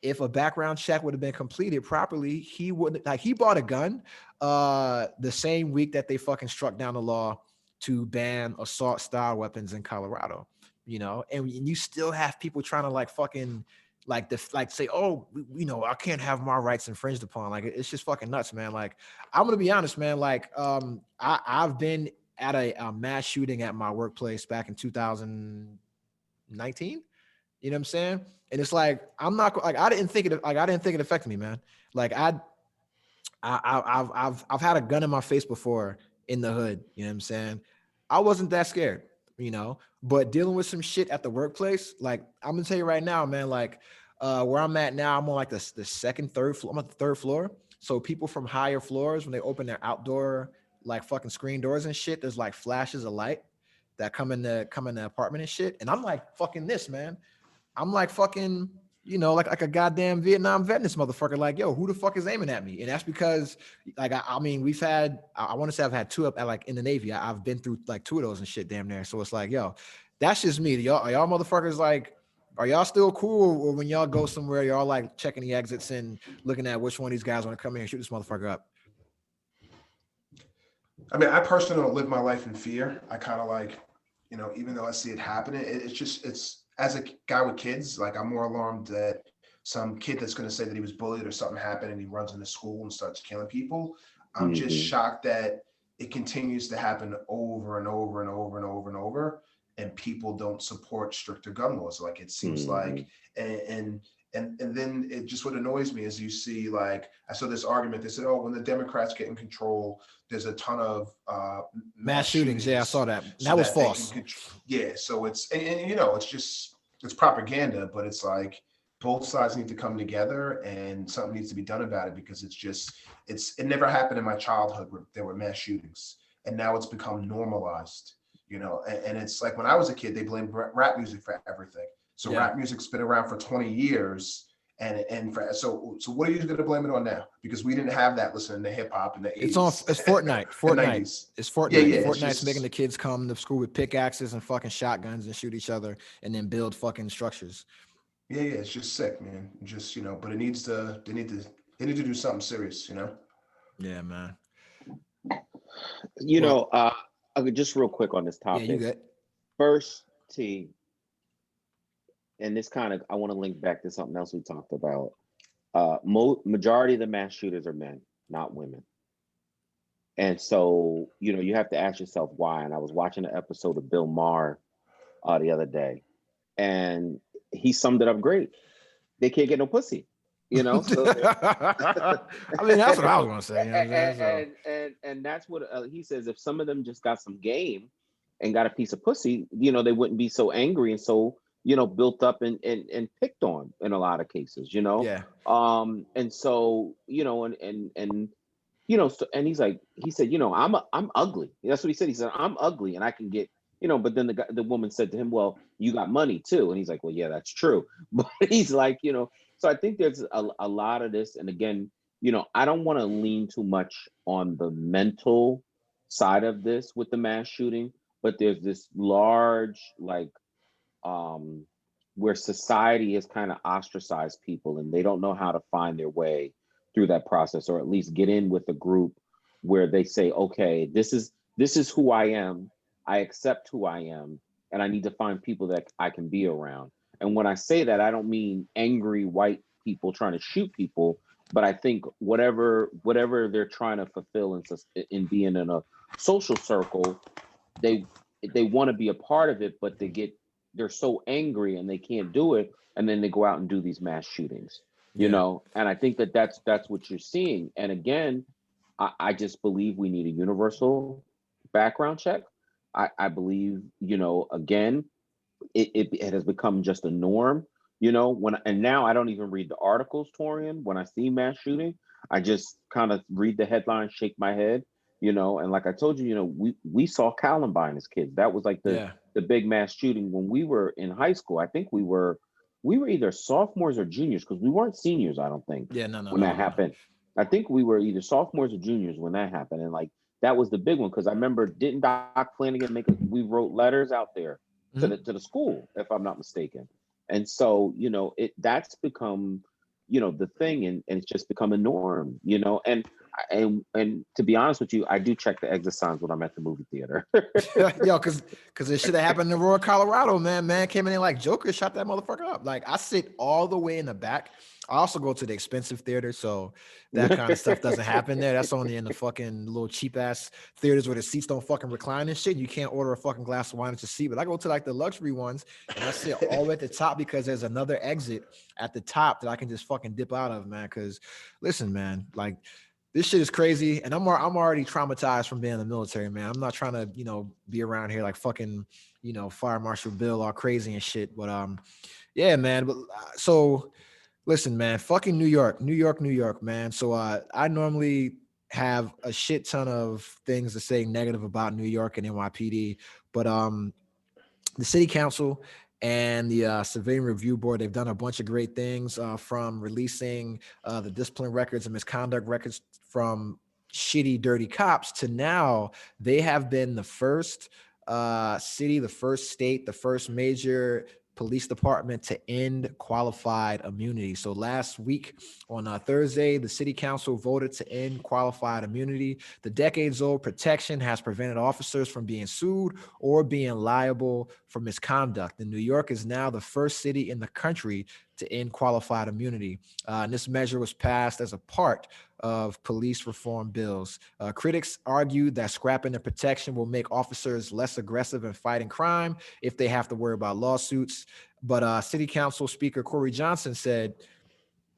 if a background check would have been completed properly, he wouldn't, like, he bought a gun the same week that they fucking struck down the law to ban assault style weapons in Colorado, you know, and you still have people trying to like fucking like say, oh, you know, I can't have my rights infringed upon. Like, it's just fucking nuts, man. Like, I'm gonna be honest, man. Like, I've been at a mass shooting at my workplace back in 2019. You know what I'm saying? And it's like, I'm not like, I didn't think it affected me, man. Like, I've had a gun in my face before in the hood. You know what I'm saying? I wasn't that scared, you know, but dealing with some shit at the workplace, like, I'm gonna tell you right now, man, like, where I'm at now, I'm on like the second, third floor. I'm at the third floor. So people from higher floors, when they open their outdoor, like, fucking screen doors and shit, there's like flashes of light that come in the apartment and shit. And I'm like, fucking this, man. I'm like fucking, you know, like a goddamn Vietnam vet in this motherfucker. Like, yo, who the fuck is aiming at me? And that's because, like, I mean, we've had, I want to say I've had two up at, like, in the Navy. I've been through like two of those and shit damn near. So it's like, yo, that's just me. Are y'all motherfuckers like, are y'all still cool? Or when y'all go somewhere, y'all like checking the exits and looking at which one of these guys want to come here and shoot this motherfucker up? I mean, I personally don't live my life in fear. I kind of like, you know, even though I see it happening, it's as a guy with kids, like, I'm more alarmed that some kid that's going to say that he was bullied or something happened and he runs into school and starts killing people. I'm just shocked that it continues to happen over and over and over and over and over, and people don't support stricter gun laws. Like, it seems like, and then it just, what annoys me is you see, like, I saw this argument. They said, oh, when the Democrats get in control, there's a ton of mass shootings. Yeah, I saw that. So that was false. Yeah, so it's, and you know, it's propaganda, but it's like both sides need to come together and something needs to be done about it, because it never happened in my childhood where there were mass shootings, and now it's become normalized, you know, and it's like, when I was a kid, they blamed rap music for everything. So rap music's been around for 20 years. So what are you going to blame it on now? Because we didn't have that listening to hip hop in the 80s. It's Fortnite. It's Fortnite. Yeah, Fortnite's making the kids come to school with pickaxes and fucking shotguns and shoot each other and then build fucking structures. Yeah, it's just sick, man. Just, you know, but they need to do something serious, you know? Yeah, man. You know, just real quick on this topic. Yeah, you good. First, and this kind of, I want to link back to something else we talked about. Majority of the mass shooters are men, not women. And so, you know, you have to ask yourself why. And I was watching an episode of Bill Maher the other day, and he summed it up great. They can't get no pussy, you know? So, I mean, that's what I was going to say. You know, and that's what he says. If some of them just got some game and got a piece of pussy, you know, they wouldn't be so angry and so, you know, built up and picked on in a lot of cases, you know? Yeah. And so, you know, and you know, so, and he said, you know, I'm ugly. That's what he said. He said, I'm ugly and I can get, you know, but then the woman said to him, well, you got money too. And he's like, well, yeah, that's true. But he's like, you know, so I think there's a lot of this. And again, I don't want to lean too much on the mental side of this with the mass shooting, but there's this large, like, um, where society has kind of ostracized people and they don't know how to find their way through that process, or at least get in with a group where they say, okay, this is who I am. I accept who I am, and I need to find people that I can be around. And when I say that, I don't mean angry white people trying to shoot people, but I think whatever they're trying to fulfill in being in a social circle, they they want to be a part of it, but they're so angry and they can't do it, and then they go out and do these mass shootings. Yeah. And I think that that's what you're seeing. And again, I just believe we need a universal background check. I believe, again, it has become just a norm. And now I don't even read the articles, Torian. When I see mass shooting, I just kind of read the headline, shake my head. And like I told you, we saw Columbine as kids. That was like Yeah. the big mass shooting when we were in high school. I think we were either sophomores or juniors, because we weren't seniors, I don't think, Yeah. No. No. when No. that No. No. happened. I think we were either sophomores or juniors when that happened. And like that was the big one, because I remember, didn't Doc Flanagan we wrote letters out there to Mhm. the school, if I'm not mistaken. And so, that's become, the thing, and it's just become a norm, and to be honest with you, I do check the exit signs when I'm at the movie theater. Yo, because it should have happened in Aurora, Colorado, man. Man came in there like Joker, shot that motherfucker up. Like, I sit all the way in the back. I also go to the expensive theater, so that kind of stuff doesn't happen there. That's only in the fucking little cheap ass theaters where the seats don't fucking recline and shit. You can't order a fucking glass of wine at your seat. But I go to like the luxury ones and I sit all the way at the top, because there's another exit at the top that I can just fucking dip out of, man. Because listen, man, like, this shit is crazy, and I'm already traumatized from being in the military, man. I'm not trying to, be around here like fucking, Fire Marshal Bill all crazy and shit. But yeah, man. But so listen, man, fucking New York, New York, New York, man. So I normally have a shit ton of things to say negative about New York and NYPD, but the city council and the civilian review board, they've done a bunch of great things, from releasing the discipline records and misconduct records from shitty, dirty cops, to now they have been the first city, the first state, the first major police department to end qualified immunity. So last week on Thursday, the city council voted to end qualified immunity. The decades-old protection has prevented officers from being sued or being liable for misconduct. And New York is now the first city in the country to end qualified immunity. And this measure was passed as a part of police reform bills. Critics argued that scrapping the protection will make officers less aggressive in fighting crime if they have to worry about lawsuits. But City Council Speaker Corey Johnson said,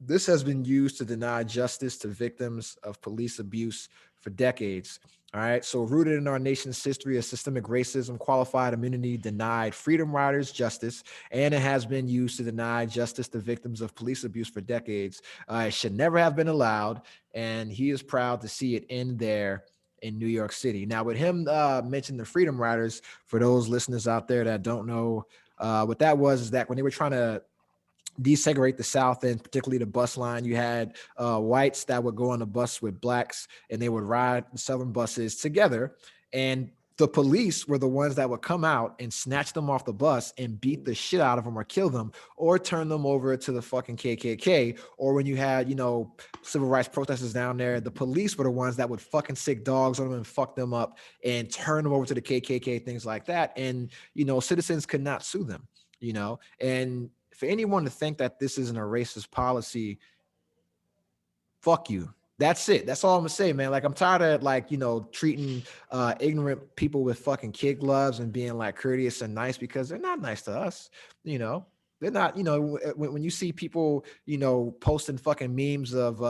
this has been used to deny justice to victims of police abuse for decades. All right. So, rooted in our nation's history of systemic racism, qualified immunity denied freedom riders justice, and it has been used to deny justice to victims of police abuse for decades. It should never have been allowed. And he is proud to see it end there in New York City. Now, with him mentioning the freedom riders, for those listeners out there that don't know, what that was is that when they were trying to desegregate the South, and particularly the bus line, you had whites that would go on the bus with blacks, and they would ride the Southern buses together. And the police were the ones that would come out and snatch them off the bus and beat the shit out of them or kill them or turn them over to the fucking KKK. Or when you had, civil rights protesters down there, the police were the ones that would fucking sick dogs on them and fuck them up and turn them over to the KKK, things like that. And, citizens could not sue them, and for anyone to think that this isn't a racist policy, fuck you. That's it. That's all I'm gonna say, man. Like, I'm tired of treating ignorant people with fucking kid gloves and being like courteous and nice, because they're not nice to us. They're not. When you see people, posting fucking memes of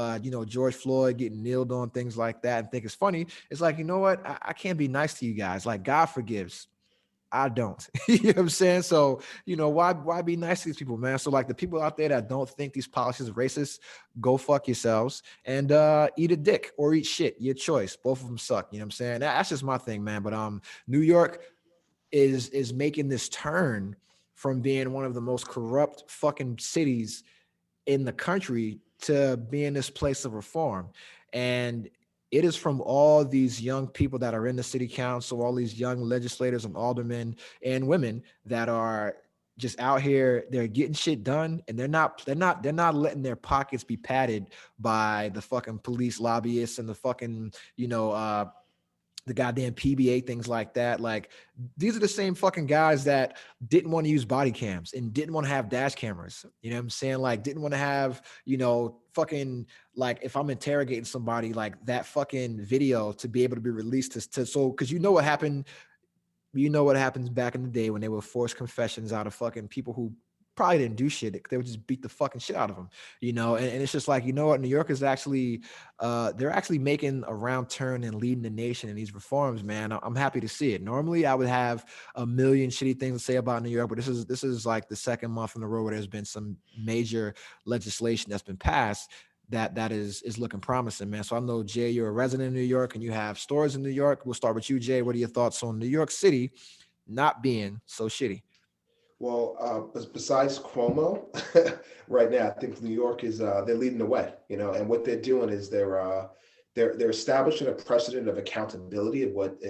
George Floyd getting kneeled on, things like that, and think it's funny, it's like, you know what? I can't be nice to you guys. Like, God forgives. I don't. You know what I'm saying? So, why be nice to these people, man? So, like, the people out there that don't think these policies are racist, go fuck yourselves and eat a dick or eat shit. Your choice. Both of them suck. You know what I'm saying? That's just my thing, man. But New York is making this turn from being one of the most corrupt fucking cities in the country to be in this place of reform. And it is from all these young people that are in the city council, all these young legislators and aldermen and women that are just out here. They're getting shit done, and they're not letting their pockets be padded by the fucking police lobbyists and the fucking, the goddamn PBA, things like that. Like, these are the same fucking guys that didn't want to use body cams and didn't want to have dash cameras. You know what I'm saying? Like, didn't want to have, fucking, like, if I'm interrogating somebody, like that fucking video to be able to be released because what happened. You know what happens back in the day when they would force confessions out of fucking people who probably didn't do shit. They would just beat the fucking shit out of them, and it's just like, New York is actually, they're actually making a round turn and leading the nation in these reforms, man. I'm happy to see it. Normally I would have a million shitty things to say about New York, but this is like the second month in a row where there's been some major legislation that's been passed that is looking promising, man. So I know, Jay, you're a resident in New York and you have stores in New York. We'll start with you, Jay. What are your thoughts on New York City not being so shitty? Well, besides Cuomo, right now, I think New York is they're leading the way, and what they're doing is they're establishing a precedent of accountability of what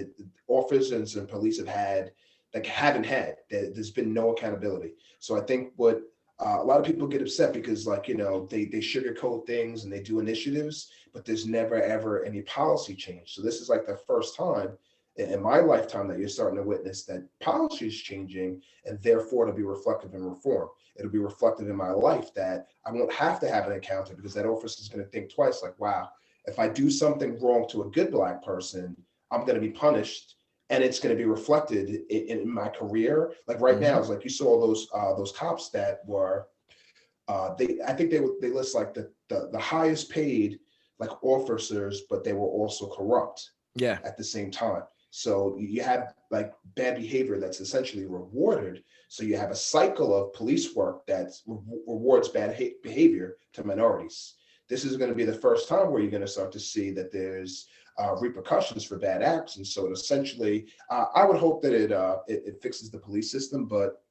officers and police haven't had. There's been no accountability. So I think what a lot of people get upset because, like, they sugarcoat things and they do initiatives, but there's never ever any policy change. So this is like the first time in my lifetime that you're starting to witness that policy is changing, and therefore it'll be reflective in reform. It'll be reflective in my life that I won't have to have an accountant because that officer is going to think twice, like, wow, if I do something wrong to a good Black person, I'm going to be punished, and it's going to be reflected in my career. Like right now, it's like you saw those cops that were, I think they list like the highest paid like officers, but they were also corrupt. Yeah. At the same time. So you have like bad behavior that's essentially rewarded. So you have a cycle of police work that rewards bad behavior to minorities. This is going to be the first time where you're going to start to see that there's repercussions for bad acts. And so essentially, I would hope that it fixes the police system, but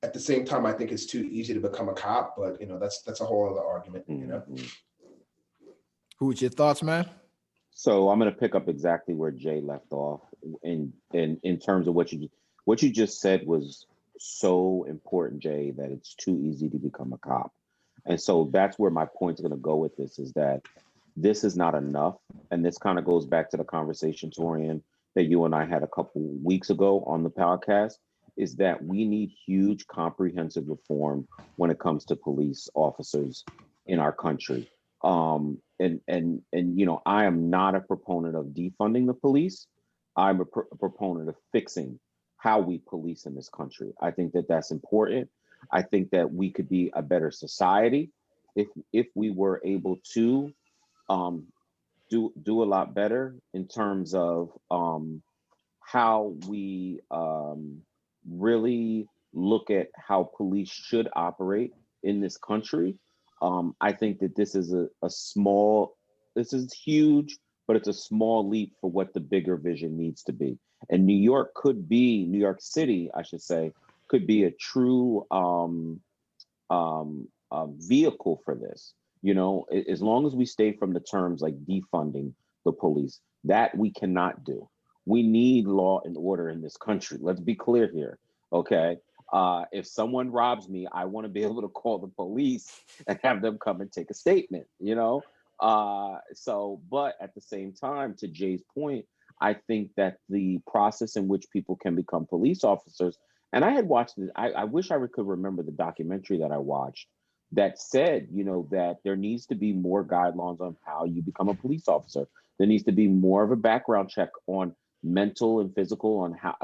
at the same time, I think it's too easy to become a cop. But that's a whole other argument. Who's your thoughts, man? So I'm going to pick up exactly where Jay left off in terms of what you just said was so important, Jay, that it's too easy to become a cop. And so that's where my point is going to go with this, is that this is not enough. And this kind of goes back to the conversation, Torian, that you and I had a couple weeks ago on the podcast, is that we need huge comprehensive reform when it comes to police officers in our country. I am not a proponent of defunding the police. I'm a proponent of fixing how we police in this country. I think that that's important. I think that we could be a better society if we were able to do a lot better in terms of how we really look at how police should operate in this country. I think that this is this is huge, but it's a small leap for what the bigger vision needs to be. And New York City, I should say, could be a true vehicle for this. As long as we stay from the terms like defunding the police, that we cannot do. We need law and order in this country. Let's be clear here, okay? If someone robs me, I want to be able to call the police and have them come and take a statement, but at the same time, to Jay's point, I think that the process in which people can become police officers, and I had watched it, I wish I could remember the documentary that I watched that said, that there needs to be more guidelines on how you become a police officer. There needs to be more of a background check on mental and physical, on how,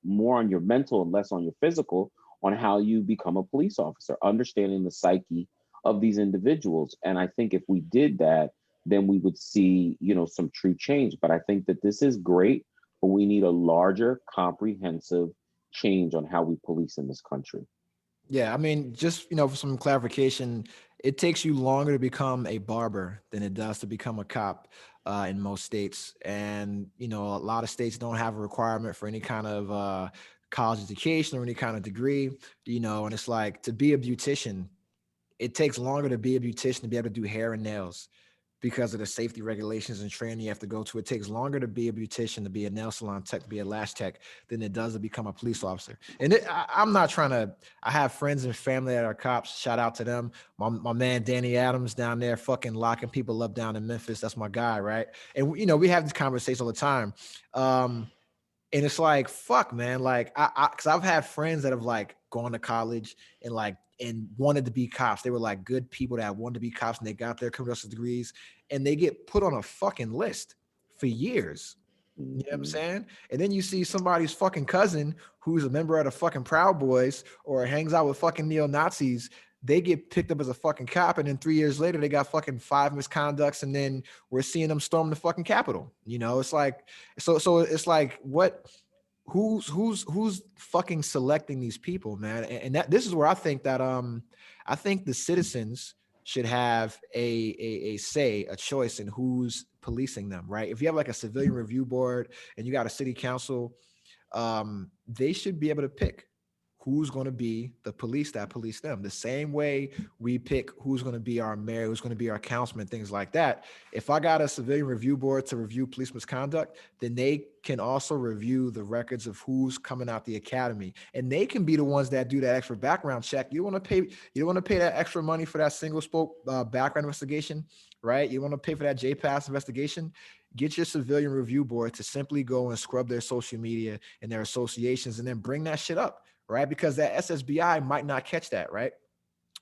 more on your mental and less on your physical, on how you become a police officer, understanding the psyche of these individuals. And I think if we did that, then we would see, some true change. But I think that this is great, but we need a larger, comprehensive change on how we police in this country. Yeah, I mean, just, for some clarification, it takes you longer to become a barber than it does to become a cop in most states. And, a lot of states don't have a requirement for any kind of college education or any kind of degree, and it's like, to be a beautician, it takes longer to be a beautician to be able to do hair and nails because of the safety regulations and training you have to go to. It takes longer to be a beautician, to be a nail salon tech, to be a lash tech than it does to become a police officer. And I'm not trying to, I have friends and family that are cops. Shout out to them. My man, Danny Adams down there fucking locking people up down in Memphis. That's my guy, right? And, you know, we have this conversation all the time. And it's like, fuck, man. Like, cause I've had friends that have like gone to college and like, and wanted to be cops. They were like good people that wanted to be cops and they got their criminal justice degrees and they get put on a fucking list for years. You know what I'm saying? And then you see somebody's fucking cousin who's a member of the fucking Proud Boys or hangs out with fucking neo-Nazis. They get picked up as a fucking cop, and then 3 years later, they got fucking 5 misconducts, and then we're seeing them storm the fucking Capitol. You know, it's like, so it's like, what? Who's fucking selecting these people, man? And that this is where I think that I think the citizens should have a say, a choice in who's policing them, right? If you have like a civilian review board and you got a city council, they should be able to pick who's going to be the police that police them. The same way we pick who's going to be our mayor, who's going to be our councilman, things like that. If I got a civilian review board to review police misconduct, then they can also review the records of who's coming out the academy. And they can be the ones that do that extra background check. You don't want to pay that extra money for that single spoke background investigation, right? You want to pay for that JPass investigation. Get your civilian review board to simply go and scrub their social media and their associations and then bring that shit up. Right? Because that SSBI might not catch that, right?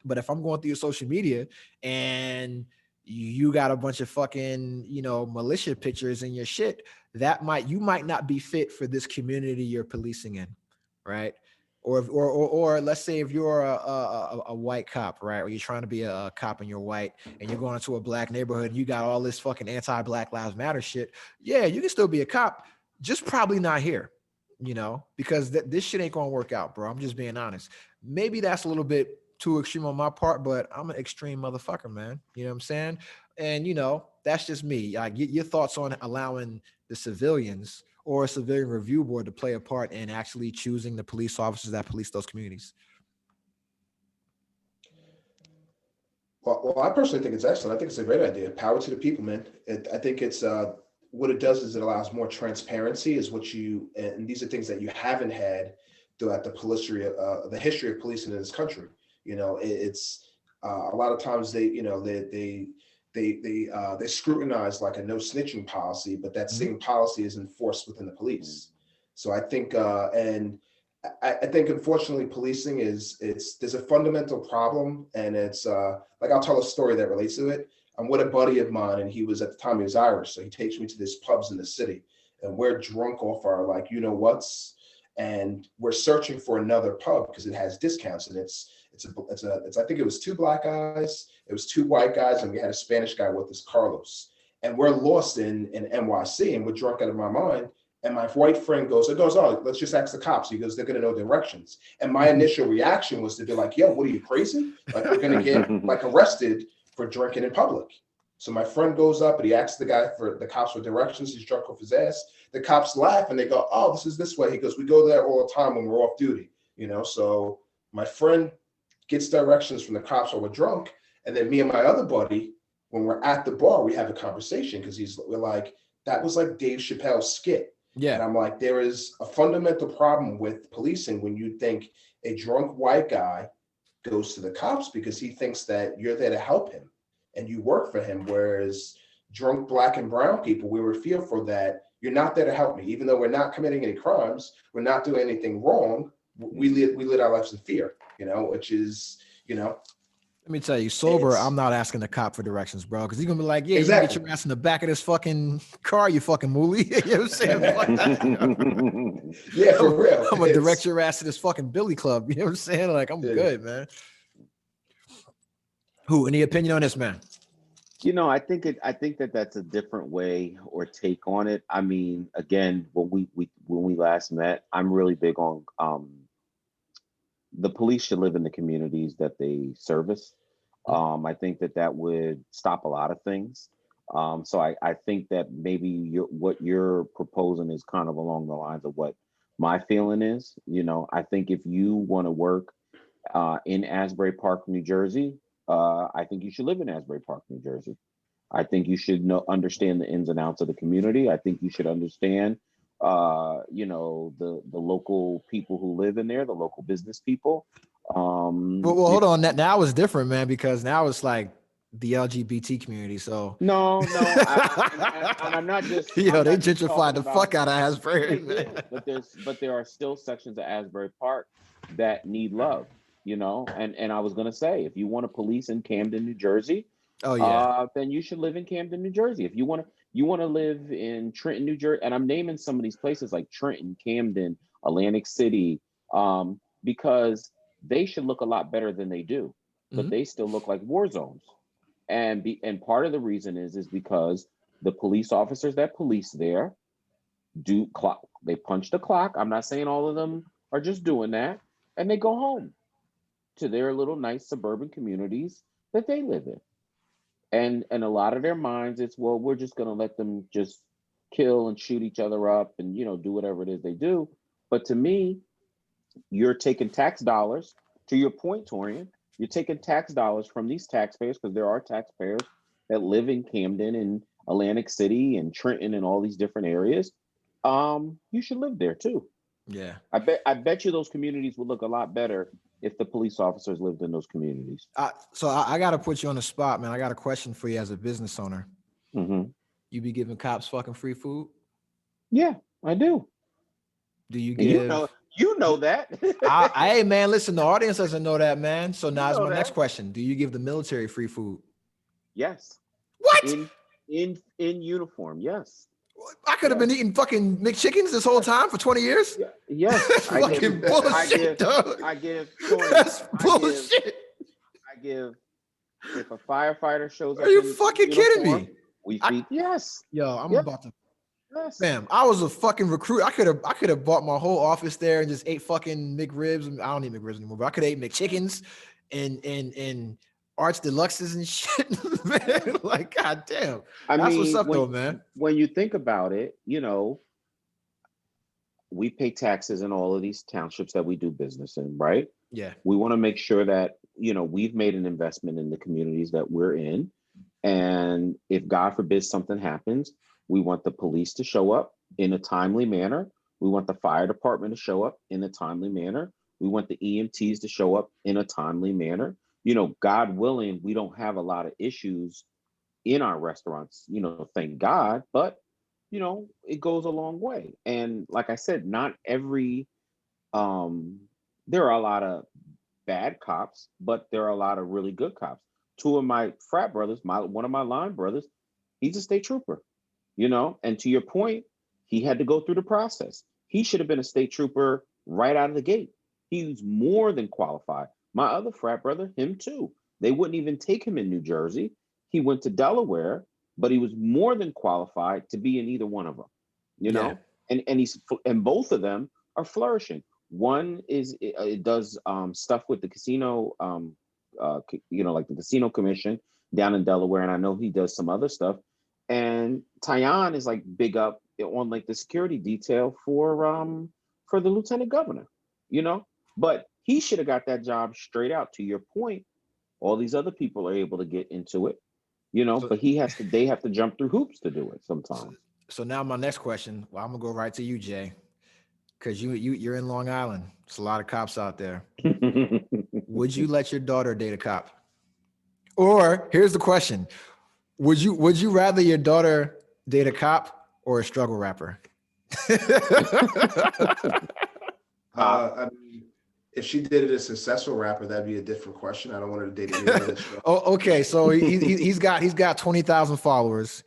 But if I'm going through your social media and you got a bunch of fucking, you know, militia pictures in your shit, you might not be fit for this community you're policing in, right? Or let's say if you're a white cop, right? Or you're trying to be a cop and you're white and you're going into a black neighborhood and you got all this fucking anti-Black Lives Matter shit. Yeah, you can still be a cop, just probably not here. You know, because this shit ain't gonna work out, bro. I'm just being honest. Maybe that's a little bit too extreme on my part, but I'm an extreme motherfucker, man. You know what I'm saying? And you know, that's just me. I get your thoughts on allowing the civilians or a civilian review board to play a part in actually choosing the police officers that police those communities. Well, I personally think it's excellent. I think it's a great idea. Power to the people, man. I think it's what it does is it allows more transparency, is what and these are things that you haven't had throughout the history of policing in this country. You know, it's a lot of times they scrutinize like a no snitching policy, but that same policy is enforced within the police. So I think, and I think unfortunately policing there's a fundamental problem, and it's like, I'll tell a story that relates to it. I'm with a buddy of mine, and he was, at the time he was Irish, so he takes me to this pubs in the city, and we're drunk off our like you-know-whats, and we're searching for another pub because it has discounts, and it's I think it was 2 black guys, it was 2 white guys, and we had a Spanish guy with us, Carlos, and we're lost in NYC, and we're drunk out of my mind. And my white friend goes, oh, let's just ask the cops. He goes, they're going to know directions. And my initial reaction was to be like, yo, what are you, crazy? Like, we're going to get like arrested for drinking in public. So my friend goes up and he asks the cops for directions. He's drunk off his ass. The cops laugh and they go, oh, this is this way. He goes, we go there all the time when we're off duty, you know? So my friend gets directions from the cops while we're drunk. And then me and my other buddy, when we're at the bar, we have a conversation because we're like, that was like Dave Chappelle's skit. Yeah. And I'm like, there is a fundamental problem with policing when you think a drunk white guy goes to the cops because he thinks that you're there to help him and you work for him. Whereas drunk black and brown people, we were fearful that you're not there to help me. Even though we're not committing any crimes, we're not doing anything wrong. We live our lives in fear, you know, which is, you know. Let me tell you, sober, I'm not asking the cop for directions, bro, because he's gonna be like, yeah, exactly. You can get your ass in the back of this fucking car, you fucking moolie. You know what I'm saying? Fuck that, you know? Yeah, for real. I'm gonna direct your ass to this fucking Billy Club. You know what I'm saying? Like, I'm good, man. Any opinion on this, man? You know, I think that that's a different way or take on it. I mean, again, when we last met, I'm really big on the police should live in the communities that they service. I think that would stop a lot of things. So I think that maybe what you're proposing is kind of along the lines of what my feeling is. You know, I think if you want to work in Asbury Park, New Jersey, I think you should live in Asbury Park, New Jersey. I think you should understand the ins and outs of the community. I think you should understand, the local people who live in there, the local business people. Well, hold on. Now it's different, man, because now it's like the LGBT community. So no, and I'm not just. they I'm not just gentrified the talking fuck out of about- Asbury. They Man. did, but there are still sections of Asbury Park that need love, And I was gonna say, if you want to police in Camden, New Jersey, Oh yeah. then you should live in Camden, New Jersey. If you want to live in Trenton, New Jersey, and I'm naming some of these places like Trenton, Camden, Atlantic City, because they should look a lot better than they do, but they still look like war zones. And part of the reason is because the police officers that police there do clock. They punch the clock. I'm not saying all of them are just doing that, and they go home to their little nice suburban communities that they live in. And a lot of their minds, it's, well, we're just gonna let them just kill and shoot each other up and do whatever it is they do. But to me, you're taking tax dollars. To your point, Torian, you're taking tax dollars from these taxpayers, because there are taxpayers that live in Camden and Atlantic City and Trenton and all these different areas. You should live there too. Yeah. I bet you those communities would look a lot better if the police officers lived in those communities. So I got to put you on the spot, man. I got a question for you as a business owner. Mm-hmm. You be giving cops fucking free food? Yeah, I do. Do you give? You know that. Hey, man, listen, the audience doesn't know that, man. So now is my next that. question. Do you give the military free food? Yes. What? In uniform, yes. I could have been eating fucking McChickens this whole time for 20 years. Yeah. Yes. That's fucking bullshit, dog. That's bullshit. I give. If a firefighter shows up, are you fucking kidding me? We feed. Yes. Yo, I'm about to. Yes. Fam, I was a fucking recruit. I could have bought my whole office there and just ate fucking McRibs. I don't eat McRibs anymore, but I could have ate McChickens and Arch Deluxes and shit, man. Like, goddamn. That's what's up, though, man. When you think about it, we pay taxes in all of these townships that we do business in, right? Yeah. We want to make sure that, we've made an investment in the communities that we're in. And if God forbid something happens, we want the police to show up in a timely manner. We want the fire department to show up in a timely manner. We want the EMTs to show up in a timely manner. God willing, we don't have a lot of issues in our restaurants, thank God, but, it goes a long way. And like I said, not every, there are a lot of bad cops, but there are a lot of really good cops. Two of my frat brothers, one of my line brothers, he's a state trooper, and to your point, he had to go through the process. He should have been a state trooper right out of the gate. He's more than qualified. My other frat brother, him too. They wouldn't even take him in New Jersey. He went to Delaware, but he was more than qualified to be in either one of them, Yeah. and both of them are flourishing. One it does stuff with the casino, like the casino commission down in Delaware, and I know he does some other stuff. And Tyon is like big up on like the security detail for the lieutenant governor, but he should have got that job straight out. To your point, all these other people are able to get into it, but they have to jump through hoops to do it sometimes. So now my next question, well, I'm gonna go right to you, Jay, because you're in Long Island. There's a lot of cops out there. Would you let your daughter date a cop? Or here's the question: Would you rather your daughter date a cop or a struggle rapper? I mean, if she dated a successful rapper, that'd be a different question. I don't want her to date anybody. Oh, okay. So he's got 20,000 followers.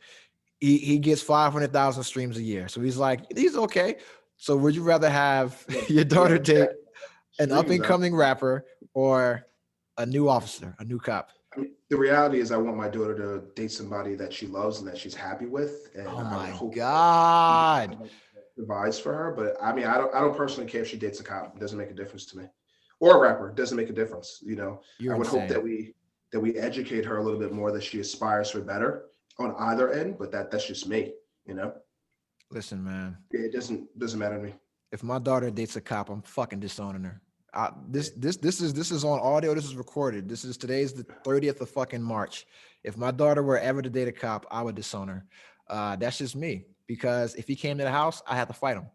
He gets 500,000 streams a year. So he's okay. So would you rather have your daughter date an up and coming rapper or a new officer, a new cop? I mean, the reality is, I want my daughter to date somebody that she loves and that she's happy with. And Oh I my hope God. provides for her. But I mean, I don't personally care if she dates a cop. It doesn't make a difference to me. Or a rapper. It doesn't make a difference. You're I would hope insane. that we educate her a little bit more, that she aspires for better on either end. But that's just me. Listen, man. It doesn't matter to me. If my daughter dates a cop, I'm fucking disowning her. This is on audio. This is recorded. Today's the 30th of fucking March. If my daughter were ever to date a cop, I would disown her. That's just me. Because if he came to the house, I had to fight him.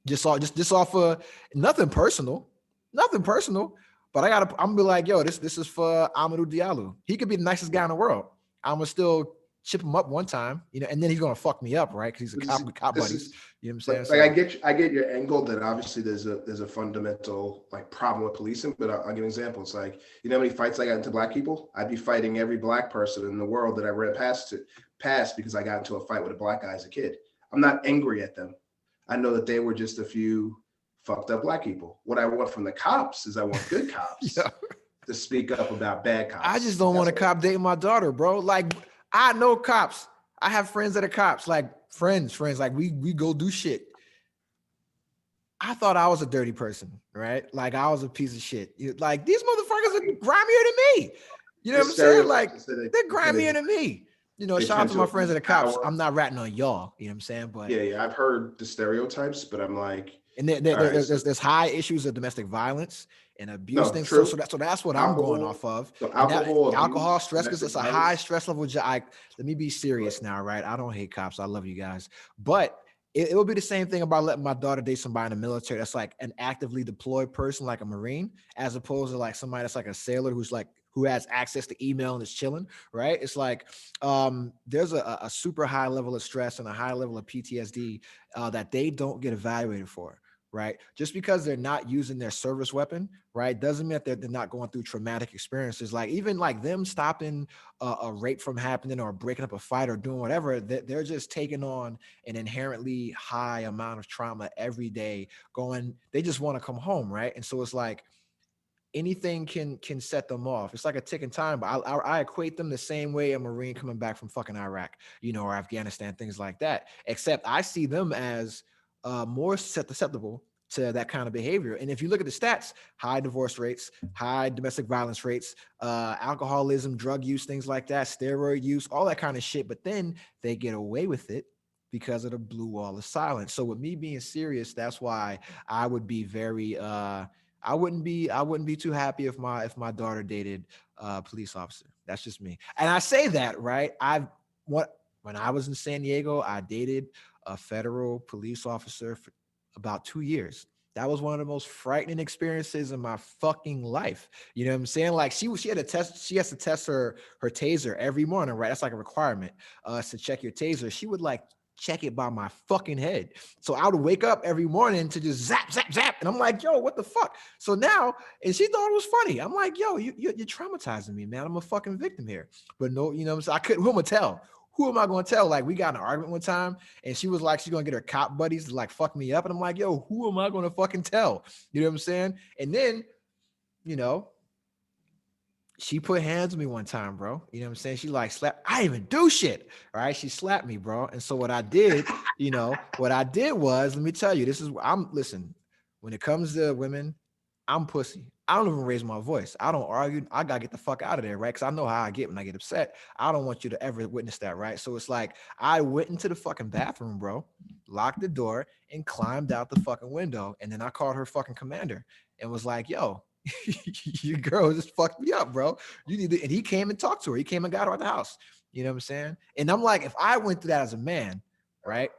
Just off of nothing personal. But I'm gonna be like, yo, this is for Amadou Diallo. He could be the nicest guy in the world. I'm gonna still chip him up one time, and then he's gonna fuck me up, right? Because he's a cop with cop buddies. You know what I'm saying? Like, I get your angle that obviously there's a fundamental like problem with policing, but I'll give an example. It's like, you know how many fights I got into black people? I'd be fighting every black person in the world that I ran past because I got into a fight with a black guy as a kid. I'm not angry at them. I know that they were just a few fucked up black people. What I want from the cops is I want good cops to speak up about bad cops. I just don't want a cop dating my daughter, bro. Like, I know cops. I have friends that are cops, like friends. Like we go do shit. I thought I was a dirty person, right? Like I was a piece of shit. Like these motherfuckers are grimier than me. You know what I'm saying? Like they're grimier than me. Shout out to my friends that are cops. I'm not ratting on y'all. You know what I'm saying? But yeah, I've heard the stereotypes, but I'm like, and there's high issues of domestic violence and abuse things. So that's what I'm going off of. So alcohol, stress, because it's a high stress level. Let me be serious now, right? I don't hate cops. I love you guys, but it will be the same thing about letting my daughter date somebody in the military that's like an actively deployed person, like a Marine, as opposed to like somebody that's like a sailor who has access to email and is chilling, right? It's like there's a super high level of stress and a high level of PTSD that they don't get evaluated for, right? Just because they're not using their service weapon, right, doesn't mean that they're not going through traumatic experiences. Like even like them stopping a rape from happening or breaking up a fight or doing whatever, they're just taking on an inherently high amount of trauma every day they just want to come home, right? And so it's like, anything can set them off. It's like a ticking time, but I equate them the same way a Marine coming back from fucking Iraq, or Afghanistan, things like that. Except I see them as more susceptible to that kind of behavior. And if you look at the stats, high divorce rates, high domestic violence rates, alcoholism, drug use, things like that, steroid use, all that kind of shit. But then they get away with it because of the blue wall of silence. So with me being serious, that's why I would be very I wouldn't be too happy if my daughter dated a police officer. That's just me. And I say that, right? When I was in San Diego, I dated a federal police officer for about 2 years. That was one of the most frightening experiences in my fucking life. You know what I'm saying? Like she has to test her taser every morning, right? That's like a requirement to check your taser. She would like check it by my fucking head. So I would wake up every morning to just zap, zap, zap. And I'm like, yo, what the fuck? So now, and she thought it was funny. I'm like, yo, you're traumatizing me, man. I'm a fucking victim here. But no, you know what I'm saying? I couldn't, who am I tell? Who am I going to tell? Like we got in an argument one time and she was like, she's going to get her cop buddies to like fuck me up. And I'm like, yo, who am I going to fucking tell? You know what I'm saying? And then, she put hands on me one time, bro. You know what I'm saying? She like slapped. I didn't even do shit. All right. She slapped me, bro. And so what I did, was, let me tell you, listen, when it comes to women, I'm pussy. I don't even raise my voice. I don't argue. I got to get the fuck out of there, right? Because I know how I get when I get upset. I don't want you to ever witness that, right? So it's like I went into the fucking bathroom, bro, locked the door and climbed out the fucking window. And then I called her fucking commander and was like, yo, your girl just fucked me up, bro. You need to, and he came and talked to her. He came and got her out the house. You know what I'm saying? And I'm like, if I went through that as a man, right?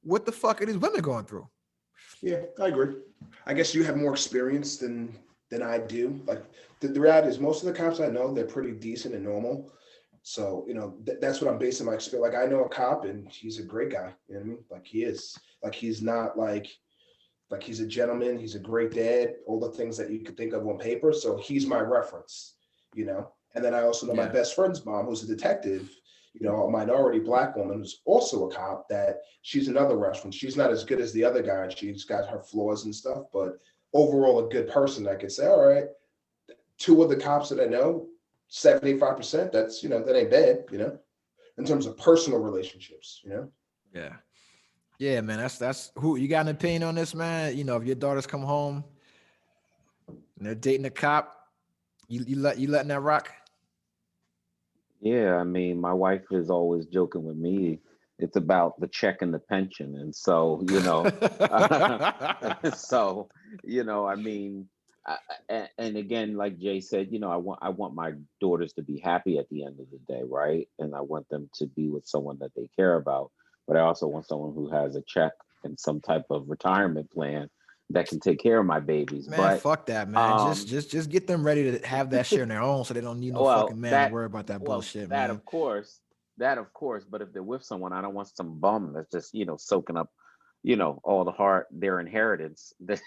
What the fuck are these women going through? Yeah, I agree. I guess you have more experience than I do. Like the reality is most of the cops I know, they're pretty decent and normal. So, that's what I'm basing my experience. Like I know a cop and he's a great guy. You know what I mean? Like he is. Like he's not like he's a gentleman, he's a great dad, all the things that you could think of on paper. So he's my reference, And then I also know my best friend's mom, who's a detective, a minority Black woman who's also a cop, that she's another reference. She's not as good as the other guy, and she's got her flaws and stuff, but overall a good person. I could say, all right, 2 of the cops that I know, 75%, that's, that ain't bad, in terms of personal relationships, Yeah. Yeah, man, that's who you got an opinion on this, man. If your daughters come home and they're dating a cop, you letting that rock? Yeah, I mean, my wife is always joking with me. It's about the check and the pension. And so, I mean, And again, like Jay said, I want my daughters to be happy at the end of the day, right? And I want them to be with someone that they care about. But I also want someone who has a check and some type of retirement plan that can take care of my babies. Man, But fuck that, man. Just um, just just get them ready to have that shit on their own, so they don't need no well, fucking man to worry about that bullshit, that man. of course, But if they're with someone, I don't want some bum that's just soaking up, all the heart their inheritance. That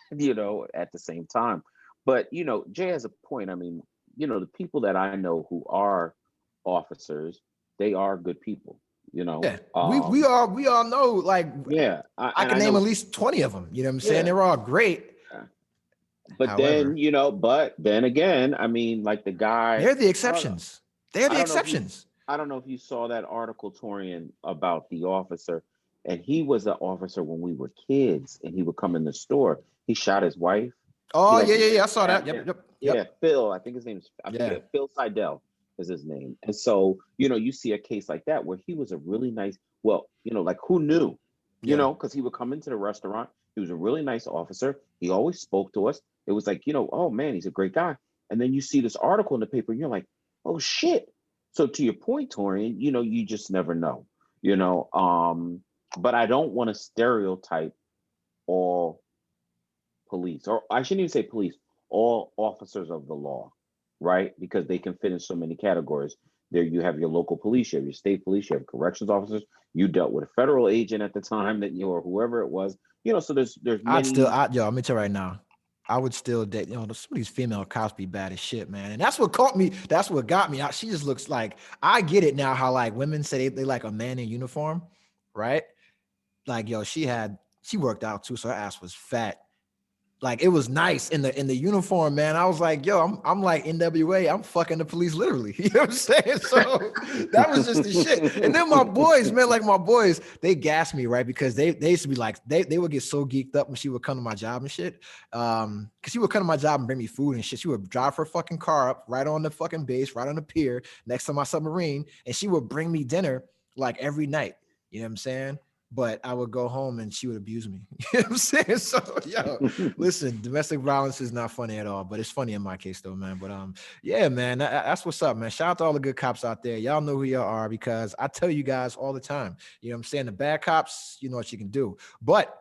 at the same time. But Jay has a point. I mean, the people that I know who are officers, they are good people. You know, Yeah, we all know. Like, yeah, I and can I name at know, least 20 of them. You know what I'm saying? yeah. They're all great. But then, However, but then again, I mean, like the guy, they're the I don't know. exceptions. They're I the don't know if you exceptions. I don't know if you saw that article, Torian, about the officer. And he was an officer when we were kids, and he would come in the store. He shot his wife, Oh yeah, he yeah, ran yeah. I saw that. stabbed Yep, him. yep, Yeah, yep. Phil, I think his name's I Yeah, forget, Phil Seidel is his name. And so, you see a case like that where he was a really nice, well, like who knew? yeah. Because he would come into the restaurant. He was a really nice officer. He always spoke to us. It was like, oh man, he's a great guy. And then you see this article in the paper, and you're like, oh shit. So to your point, Torian, you just never know. You know, but I don't want to stereotype all police, or I shouldn't even say police, all officers of the law, right? Because they can fit in so many categories. There you have your local police, you have your state police, you have corrections officers. You dealt with a federal agent at the time that or whoever it was. So there's many. Yo, let me tell you right now, I would still date. Some of these female cops be bad as shit, man. And that's what caught me. That's what got me. She just looks like, I get it now. How like women say they like a man in uniform, right? Like, yo, she worked out too, so her ass was fat. Like, it was nice in the uniform, man. I was like, yo, I'm like NWA. I'm fucking the police literally. You know what I'm saying? So that was just the shit. And then my boys, man, like my boys, they gassed me, right? Because they used to be like, they would get so geeked up when she would come to my job and shit. Because she would come to my job and bring me food and shit. She would drive her fucking car up right on the fucking base, right on the pier, next to my submarine, and she would bring me dinner like every night. You know what I'm saying? But I would go home and she would abuse me. You know what I'm saying? So, yo, listen, domestic violence is not funny at all, but it's funny in my case though, man. But yeah, man, that's what's up, man. Shout out to all the good cops out there. Y'all know who y'all are, because I tell you guys all the time. You know what I'm saying? The bad cops, you know what you can do. But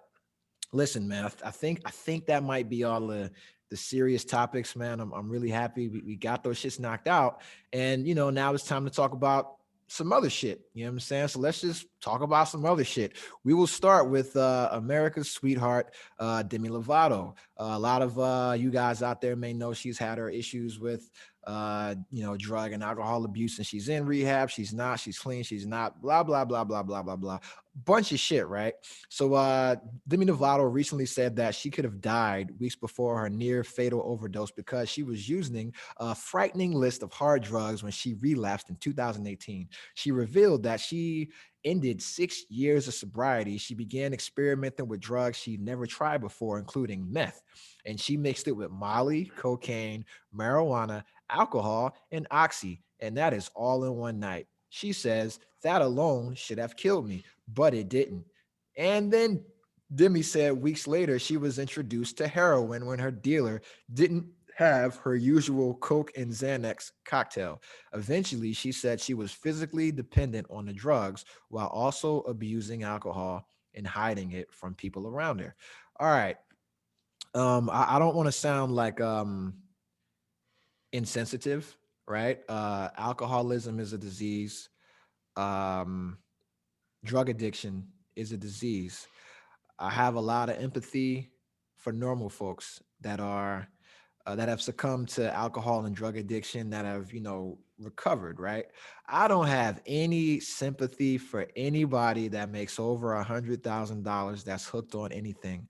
listen, man, I think that might be all the serious topics, man. I'm really happy we got those shits knocked out, and now it's time to talk about some other shit. You know what I'm saying? So let's just talk about some other shit. We will start with America's sweetheart, Demi Lovato. A lot of you guys out there may know she's had her issues with drug and alcohol abuse, and she's in rehab. She's not, she's clean, she's not, blah, blah, blah, blah, blah, blah, blah. Bunch of shit, right? So Demi Lovato recently said that she could have died weeks before her near fatal overdose because she was using a frightening list of hard drugs when she relapsed in 2018. She revealed that she ended 6 years of sobriety. She began experimenting with drugs she'd never tried before, including meth. And she mixed it with Molly, cocaine, marijuana, alcohol, and oxy. And that is all in one night. She says that alone should have killed me, but it didn't. And then Demi said weeks later she was introduced to heroin when her dealer didn't have her usual Coke and Xanax cocktail. Eventually, she said she was physically dependent on the drugs while also abusing alcohol and hiding it from people around her. All right. I don't want to sound like insensitive, right? Alcoholism is a disease. Um, Drug addiction is a disease. I have a lot of empathy for normal folks that have succumbed to alcohol and drug addiction, that have recovered, right? I don't have any sympathy for anybody that makes over $100,000 that's hooked on anything.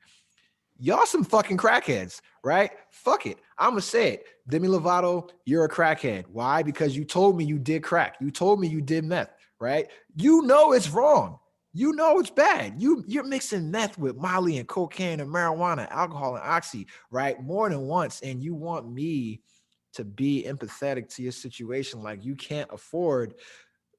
Y'all some fucking crackheads, right? Fuck it. I'ma say it. Demi Lovato, you're a crackhead. Why? Because you told me you did crack. You told me you did meth, right? You know it's wrong. You know it's bad. You're mixing meth with Molly and cocaine and marijuana, alcohol and oxy, right? More than once. And you want me to be empathetic to your situation. Like, you can't afford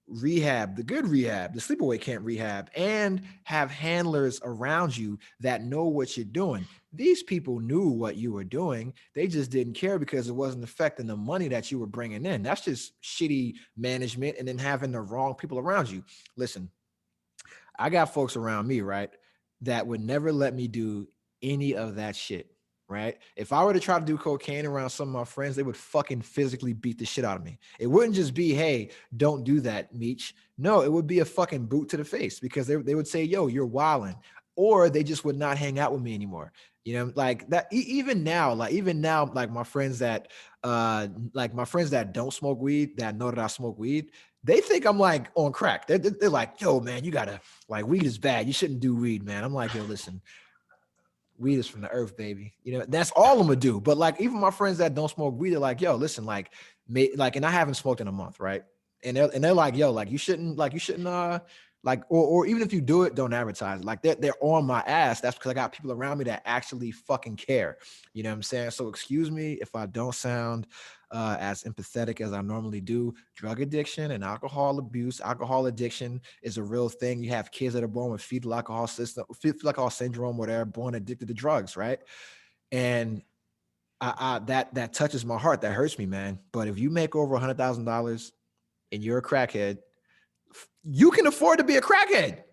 rehab, the good rehab, the sleepaway camp rehab, and have handlers around you that know what you're doing. These people knew what you were doing. They just didn't care because it wasn't affecting the money that you were bringing in. That's just shitty management and then having the wrong people around you. Listen, I got folks around me, right, that would never let me do any of that shit, right? If I were to try to do cocaine around some of my friends, they would fucking physically beat the shit out of me. It wouldn't just be, hey, don't do that, Meech. No, it would be a fucking boot to the face because they would say, yo, you're wilding. Or they just would not hang out with me anymore. You know, like that, even now, like my friends that don't smoke weed, that know that I smoke weed, they think I'm like on crack. They're like, yo, man, you gotta, like, weed is bad. You shouldn't do weed, man. I'm like, yo, listen, weed is from the earth, baby. You know, that's all I'm gonna do. But like, even my friends that don't smoke weed, they're like, yo, listen, like, and I haven't smoked in a month, right? And they're like, yo, like, you shouldn't, like, or even if you do it, don't advertise. Like, they're on my ass. That's because I got people around me that actually fucking care. You know what I'm saying? So excuse me if I don't sound as empathetic as I normally do. Drug addiction and alcohol abuse, alcohol addiction is a real thing. You have kids that are born with fetal alcohol syndrome, where they're born addicted to drugs, right? And that touches my heart. That hurts me, man. But if you make over $100,000 and you're a crackhead, you can afford to be a crackhead.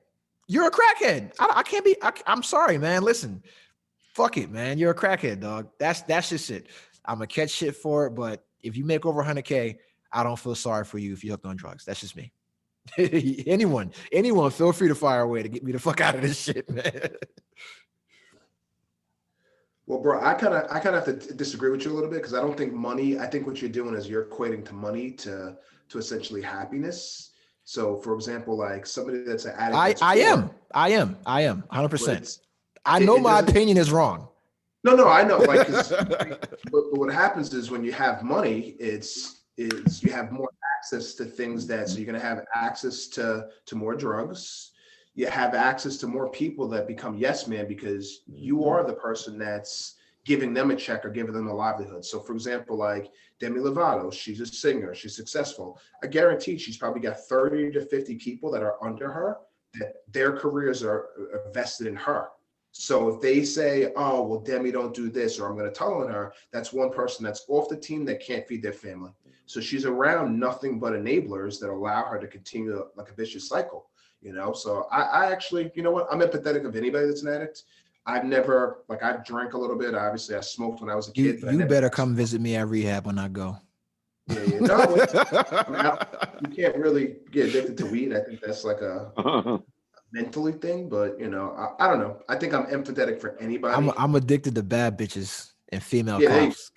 You're a crackhead. I can't be. I'm sorry, man. Listen, fuck it, man. You're a crackhead, dog. That's just it. I'm gonna catch shit for it, but if you make over 100K, I don't feel sorry for you if you're hooked on drugs. That's just me. anyone, feel free to fire away to get me the fuck out of this shit, man. Well, bro, I kind of have to disagree with you a little bit because I don't think money. I think what you're doing is you're equating to money to essentially happiness. So, for example, like somebody that's an addict. I am 100%. I know my opinion is wrong. No, I know. Like, but what happens is when you have money, is you have more access to things so you're going to have access to more drugs. You have access to more people that become yes man because you are the person that's giving them a check or giving them a livelihood. So, for example, like Demi Lovato, she's a singer, she's successful. I guarantee she's probably got 30 to 50 people that are under her that their careers are vested in her. So if they say, oh, well, Demi, don't do this, or I'm going to tell on her, that's one person that's off the team that can't feed their family. So she's around nothing but enablers that allow her to continue like a vicious cycle, you know? So I actually, you know what? I'm empathetic of anybody that's an addict. I've never, like, I drank a little bit. Obviously, I smoked when I was a kid. You better come visit me at rehab when I go. Yeah. No, you can't really get addicted to weed. I think that's like a mentally thing, but you know, I don't know. I think I'm empathetic for anybody. I'm addicted to bad bitches and female cops.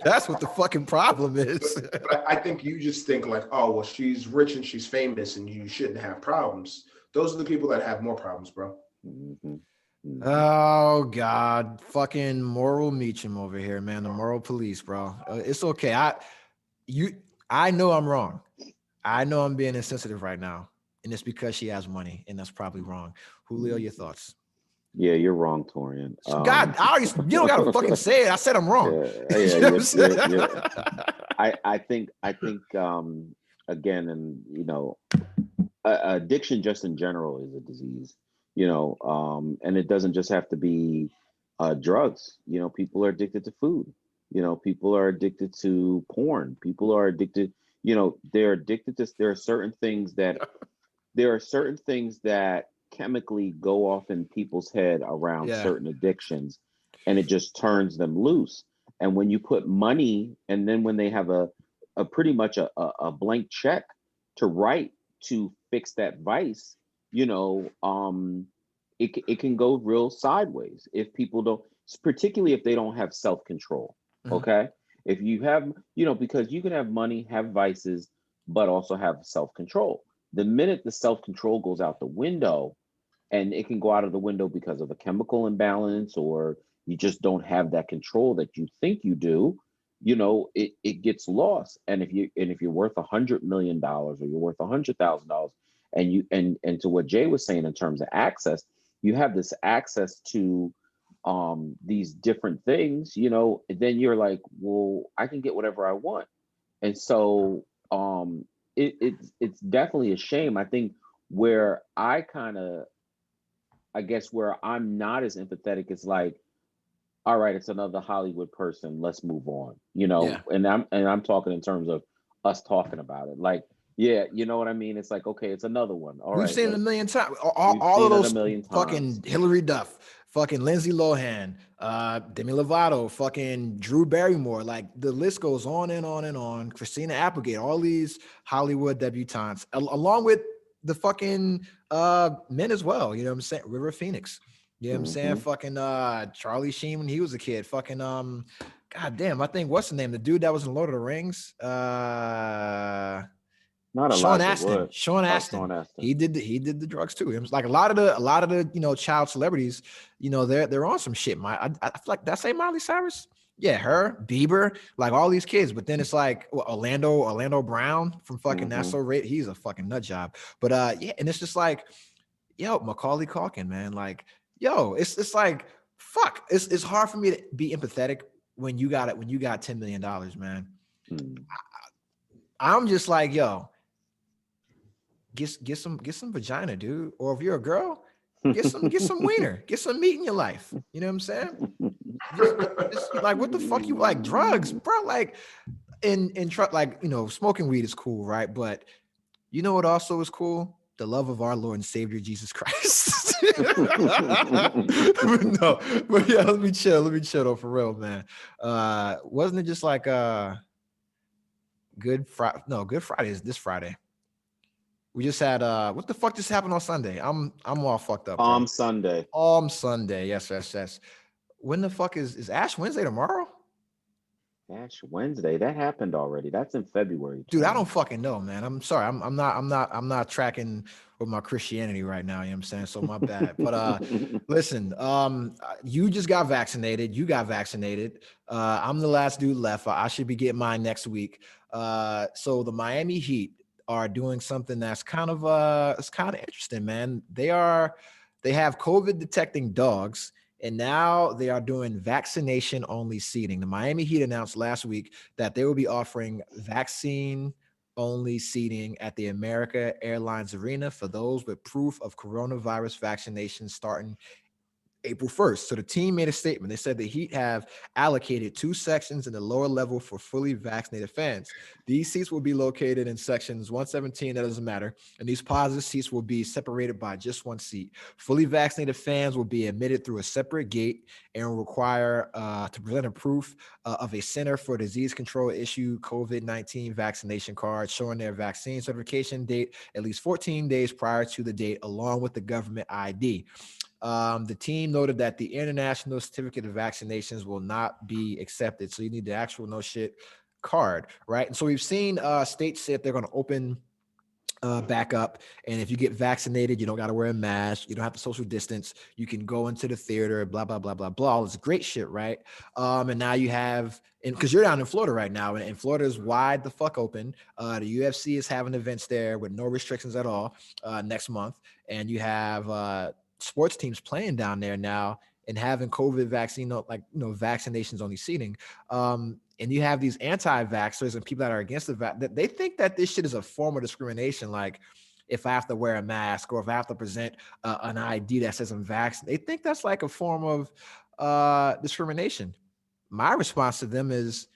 That's what the fucking problem is. But I think you just think like, oh, well, she's rich and she's famous and you shouldn't have problems. Those are the people that have more problems, bro. Oh God, fucking moral Meacham over here, man. The moral police, bro. It's okay. I know I'm wrong. I know I'm being insensitive right now, and it's because she has money, and that's probably wrong. Julio, your thoughts? Yeah, you're wrong, Torian. God, you don't gotta fucking say it. I said I'm wrong. I think again, and you know, addiction just in general is a disease. You know, and it doesn't just have to be drugs. You know, people are addicted to food. You know, people are addicted to porn. People are addicted. You know, they're addicted to. There are certain things that chemically go off in people's head around certain addictions, and it just turns them loose. And when you put money, and then when they have a pretty much a blank check to write to fix that vice, you know, it can go real sideways if people don't, particularly if they don't have self-control. Okay. If you have, you know, because you can have money, have vices, but also have self-control. The minute the self-control goes out the window, and it can go out of the window because of a chemical imbalance, or you just don't have that control that you think you do, you know, it gets lost. And if you're worth $100 million or you're worth $100,000, and you and to what Jay was saying in terms of access, you have this access to these different things, you know, then you're like, well, I can get whatever I want. And so it's definitely a shame. I think where I guess where I'm not as empathetic is like, all right, it's another Hollywood person. Let's move on. Yeah. And I'm talking in terms of us talking about it. Like, yeah, you know what I mean? It's like, okay, it's another one. All We've right, seen it a million times. we've All of seen it a those million times. fucking Hillary Duff, fucking Lindsay Lohan, Demi Lovato, fucking Drew Barrymore. Like the list goes on and on and on. Christina Applegate, all these Hollywood debutantes, along with the fucking men as well. You know what I'm saying? River Phoenix. You know what I'm saying? Fucking Charlie Sheen when he was a kid. Fucking God damn, I think what's the name? The dude that was in Lord of the Rings. Not Sean Elijah Astin. Wood. Sean Oh, Astin. Sean Astin. He did the drugs too. It was like a lot of the child celebrities, they're on some shit. I feel like that's Miley Cyrus. Yeah, her, Bieber, like all these kids. But then it's like Orlando Brown from fucking That's So Rape. He's a fucking nut job. But yeah, and it's just like, yo, Macaulay Culkin, man. Like, yo, it's like, fuck. It's hard for me to be empathetic when you got $10 million, man. I'm just like, yo, get some vagina, dude. Or if you're a girl, get some wiener, get some meat in your life. You know what I'm saying? Just like, what the fuck you like? Drugs, bro. Like like, smoking weed is cool, right? But you know what also is cool? The love of our Lord and Savior Jesus Christ. No, but yeah, let me chill though, for real, man. Wasn't it just like Good Friday? No, Good Friday is this Friday. We just had what the fuck just happened on Sunday? I'm all fucked up. Palm Sunday. Yes. When the fuck is Ash Wednesday tomorrow? Ash Wednesday. That happened already. That's in February. Dude, I don't fucking know, man. I'm sorry. I'm not tracking with my Christianity right now. You know what I'm saying? So my bad. But listen, you just got vaccinated. You got vaccinated. I'm the last dude left. I should be getting mine next week. So the Miami Heat are doing something that's kind of it's kind of interesting, man. They have COVID detecting dogs, and now they are doing vaccination only seating. The Miami Heat announced last week that they will be offering vaccine only seating at the America Airlines Arena for those with proof of coronavirus vaccination starting April 1st. So the team made a statement. They said the Heat have allocated 2 sections in the lower level for fully vaccinated fans. These seats will be located in sections 117, that doesn't matter, and these positive seats will be separated by just 1 seat. Fully vaccinated fans will be admitted through a separate gate and will require to present a proof of a Center for Disease Control issue COVID-19 vaccination card showing their vaccine certification date at least 14 days prior to the date, along with the government ID. The team noted that the international certificate of vaccinations will not be accepted. So you need the actual no shit card, right? And so we've seen states say they're going to open back up. And if you get vaccinated, you don't got to wear a mask. You don't have to social distance. You can go into the theater, blah, blah, blah, blah, blah. All this great shit, right? And now you have, and because you're down in Florida right now, and Florida is wide the fuck open. The UFC is having events there with no restrictions at all next month. And you have sports teams playing down there now and having COVID vaccine, vaccinations only seating. And you have these anti-vaxxers and people that are against the that they think that this shit is a form of discrimination. Like if I have to wear a mask or if I have to present an ID that says I'm vaccinated, they think that's like a form of discrimination. My response to them is,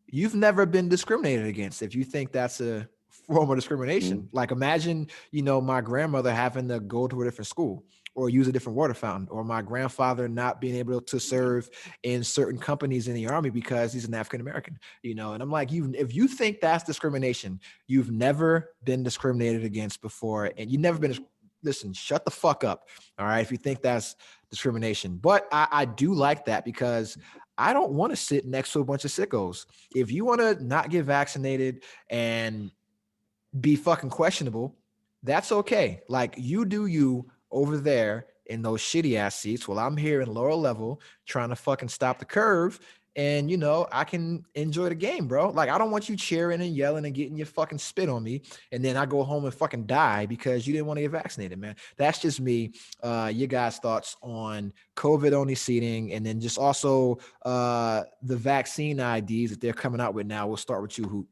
you've never been discriminated against if you think that's a form of discrimination. Like imagine, my grandmother having to go to a different school or use a different water fountain, or my grandfather not being able to serve in certain companies in the army because he's an African-American, and I'm like, if you think that's discrimination, you've never been discriminated against before, and you've never been, listen, shut the fuck up. All right. If you think that's discrimination, but I do like that because I don't want to sit next to a bunch of sickos. If you want to not get vaccinated and be fucking questionable, that's okay. Like you do you over there in those shitty ass seats while I'm here in lower level trying to fucking stop the curve, and I can enjoy the game, bro. Like I don't want you cheering and yelling and getting your fucking spit on me and then I go home and fucking die because you didn't want to get vaccinated, man. That's just me. Your guys' thoughts on COVID only seating, and then just also the vaccine IDs that they're coming out with now. We'll start with you, Hoot.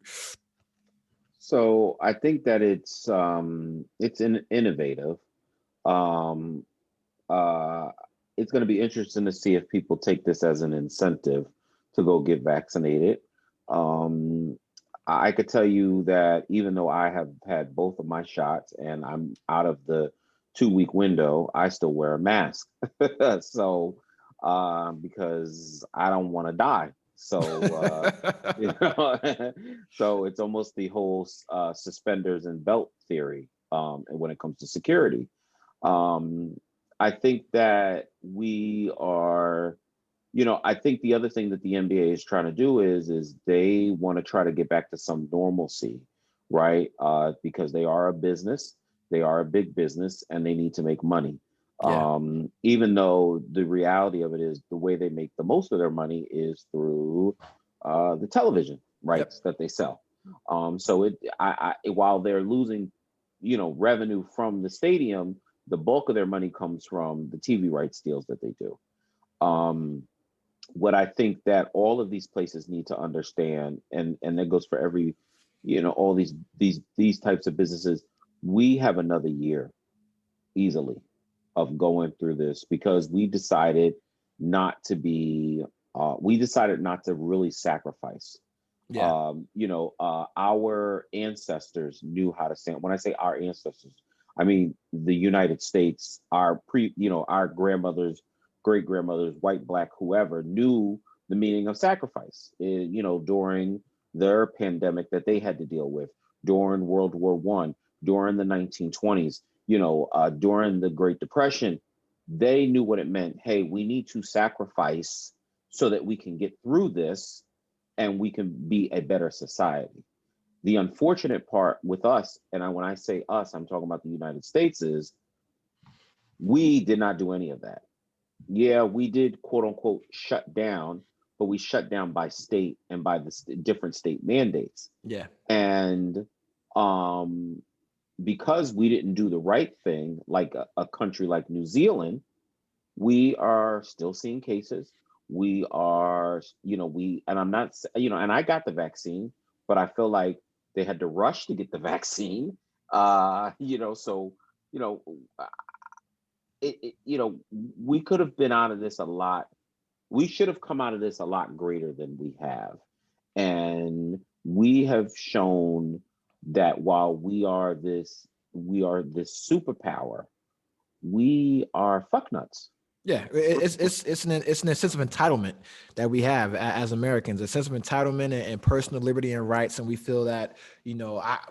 So I think that it's innovative. Um, uh, it's going to be interesting to see if people take this as an incentive to go get vaccinated. Um, I could tell you that even though I have had both of my shots and I'm out of the 2 week window, I still wear a mask. So, because I don't want to die. So, you know, so it's almost the whole suspenders and belt theory, and when it comes to security. Um, I think that we are, I think the other thing that the NBA is trying to do is they want to try to get back to some normalcy, right? Because they are a business, they are a big business, and they need to make money. Yeah. Even though the reality of it is the way they make the most of their money is through the television rights that they sell. So while they're losing, revenue from the stadium, the bulk of their money comes from the TV rights deals that they do. What I think that all of these places need to understand, and that goes for every, all these types of businesses, we have another year easily of going through this because we decided not to really sacrifice. Yeah. Our ancestors knew how to stand. When I say our ancestors, I mean the United States, our grandmothers, great grandmothers, white, black, whoever, knew the meaning of sacrifice. During their pandemic that they had to deal with, during World War I, during the 1920s, during the Great Depression, they knew what it meant. Hey, we need to sacrifice so that we can get through this and we can be a better society. The unfortunate part with us, and when I say us, I'm talking about the United States, is we did not do any of that. Yeah, we did, quote unquote, shut down, but we shut down by state and by the different state mandates. Yeah. And because we didn't do the right thing, like a country like New Zealand, we are still seeing cases. We are, and I'm not, and I got the vaccine, but I feel like they had to rush to get the vaccine. So, we could have been out of this a lot. We should have come out of this a lot greater than we have. And we have shown that while we are this superpower, we are fucknuts. Yeah, it's an sense of entitlement that we have as Americans, a sense of entitlement and personal liberty and rights, and we feel that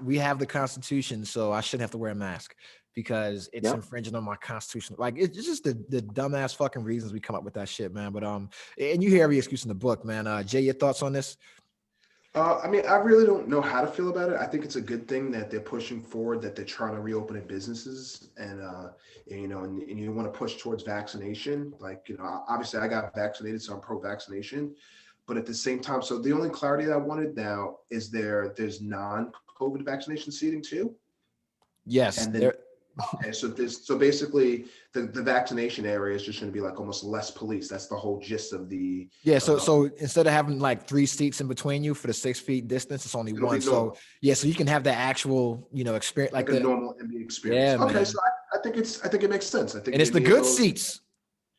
we have the Constitution, so I shouldn't have to wear a mask because it's infringing on my Constitution. Like it's just the dumbass fucking reasons we come up with that shit, man. But and you hear every excuse in the book, man. Jay, your thoughts on this? I mean, I really don't know how to feel about it. I think it's a good thing that they're pushing forward, that they're trying to reopen businesses, and you want to push towards vaccination. Like, obviously I got vaccinated, so I'm pro-vaccination. But at the same time, so the only clarity that I wanted now is there's non-COVID vaccination seating too. Yes. And then okay, so basically the vaccination area is just going to be like almost less police. That's the whole gist of the So instead of having like 3 seats in between you for the 6 feet distance, it's only one. So so you can have the actual experience like a normal NBA experience. Yeah, okay, man. so I think it makes sense. I think, and it's the good seats.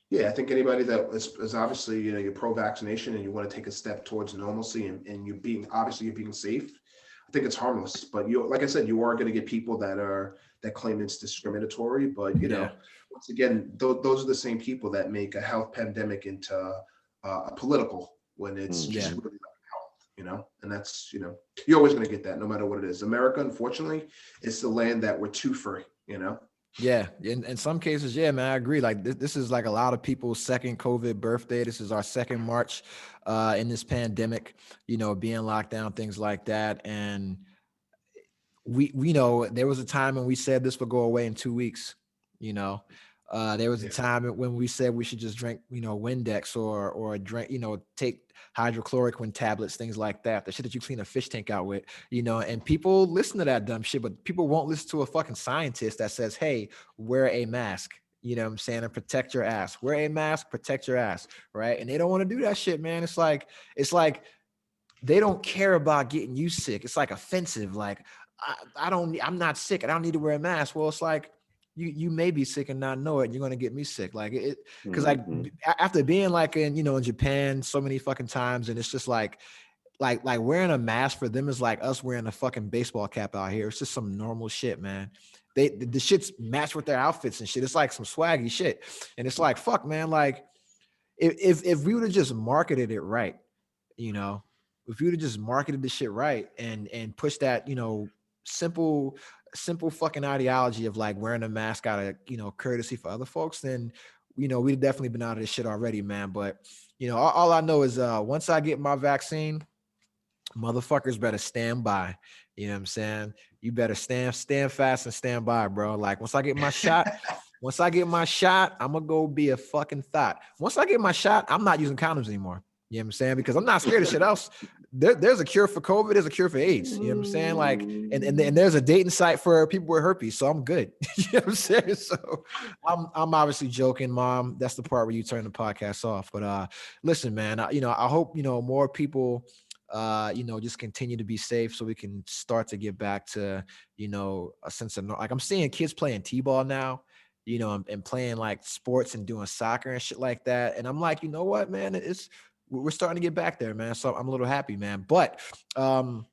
Yeah, I think anybody that is obviously you're pro-vaccination and you want to take a step towards normalcy and you're being safe, I think it's harmless. But like I said, you are going to get people that claim it's discriminatory. But once again, those are the same people that make a health pandemic into a political when it's just really about health. And that's you're always going to get that no matter what it is. America, unfortunately, it's the land that we're too free. Yeah, in some cases, yeah, man, I agree. Like this is like a lot of people's second COVID birthday. This is our second March in this pandemic, being locked down, things like that. And we know there was a time when we said this would go away in 2 weeks. There was a time when we said we should just drink, Windex or drink, take hydrochloroquine tablets, things like that. The shit that you clean a fish tank out with, and people listen to that dumb shit, but people won't listen to a fucking scientist that says, hey, wear a mask. You know what I'm saying? And protect your ass. Wear a mask, protect your ass. Right. And they don't want to do that shit, man. It's like they don't care about getting you sick. It's like offensive. Like, I'm not sick. I don't need to wear a mask. Well, it's like you may be sick and not know it. And you're gonna get me sick. Like it, because after being like in Japan so many fucking times, and it's just like wearing a mask for them is like us wearing a fucking baseball cap out here. It's just some normal shit, man. The shits match with their outfits and shit. It's like some swaggy shit, and it's like fuck, man. Like if we would have just marketed it right, you know, if you would have just marketed the shit right and push that, simple fucking ideology of like wearing a mask out of, courtesy for other folks, then, we'd definitely been out of this shit already, man. But, all I know is once I get my vaccine, motherfuckers better stand by. You know what I'm saying? You better stand fast and stand by, bro. Like once I get my shot, I'm gonna go be a fucking thought. Once I get my shot, I'm not using condoms anymore. You know what I'm saying? Because I'm not scared of shit else. There's a cure for COVID. There's a cure for AIDS. You know what I'm saying? Like, and there's a dating site for people with herpes. So I'm good. You know what I'm saying? So I'm obviously joking, Mom. That's the part where you turn the podcast off. But listen, man, I hope, more people, just continue to be safe so we can start to get back to, a sense of, like I'm seeing kids playing T-ball now, and playing like sports and doing soccer and shit like that. And I'm like, you know what, man, we're starting to get back there, man. So I'm a little happy, man. But I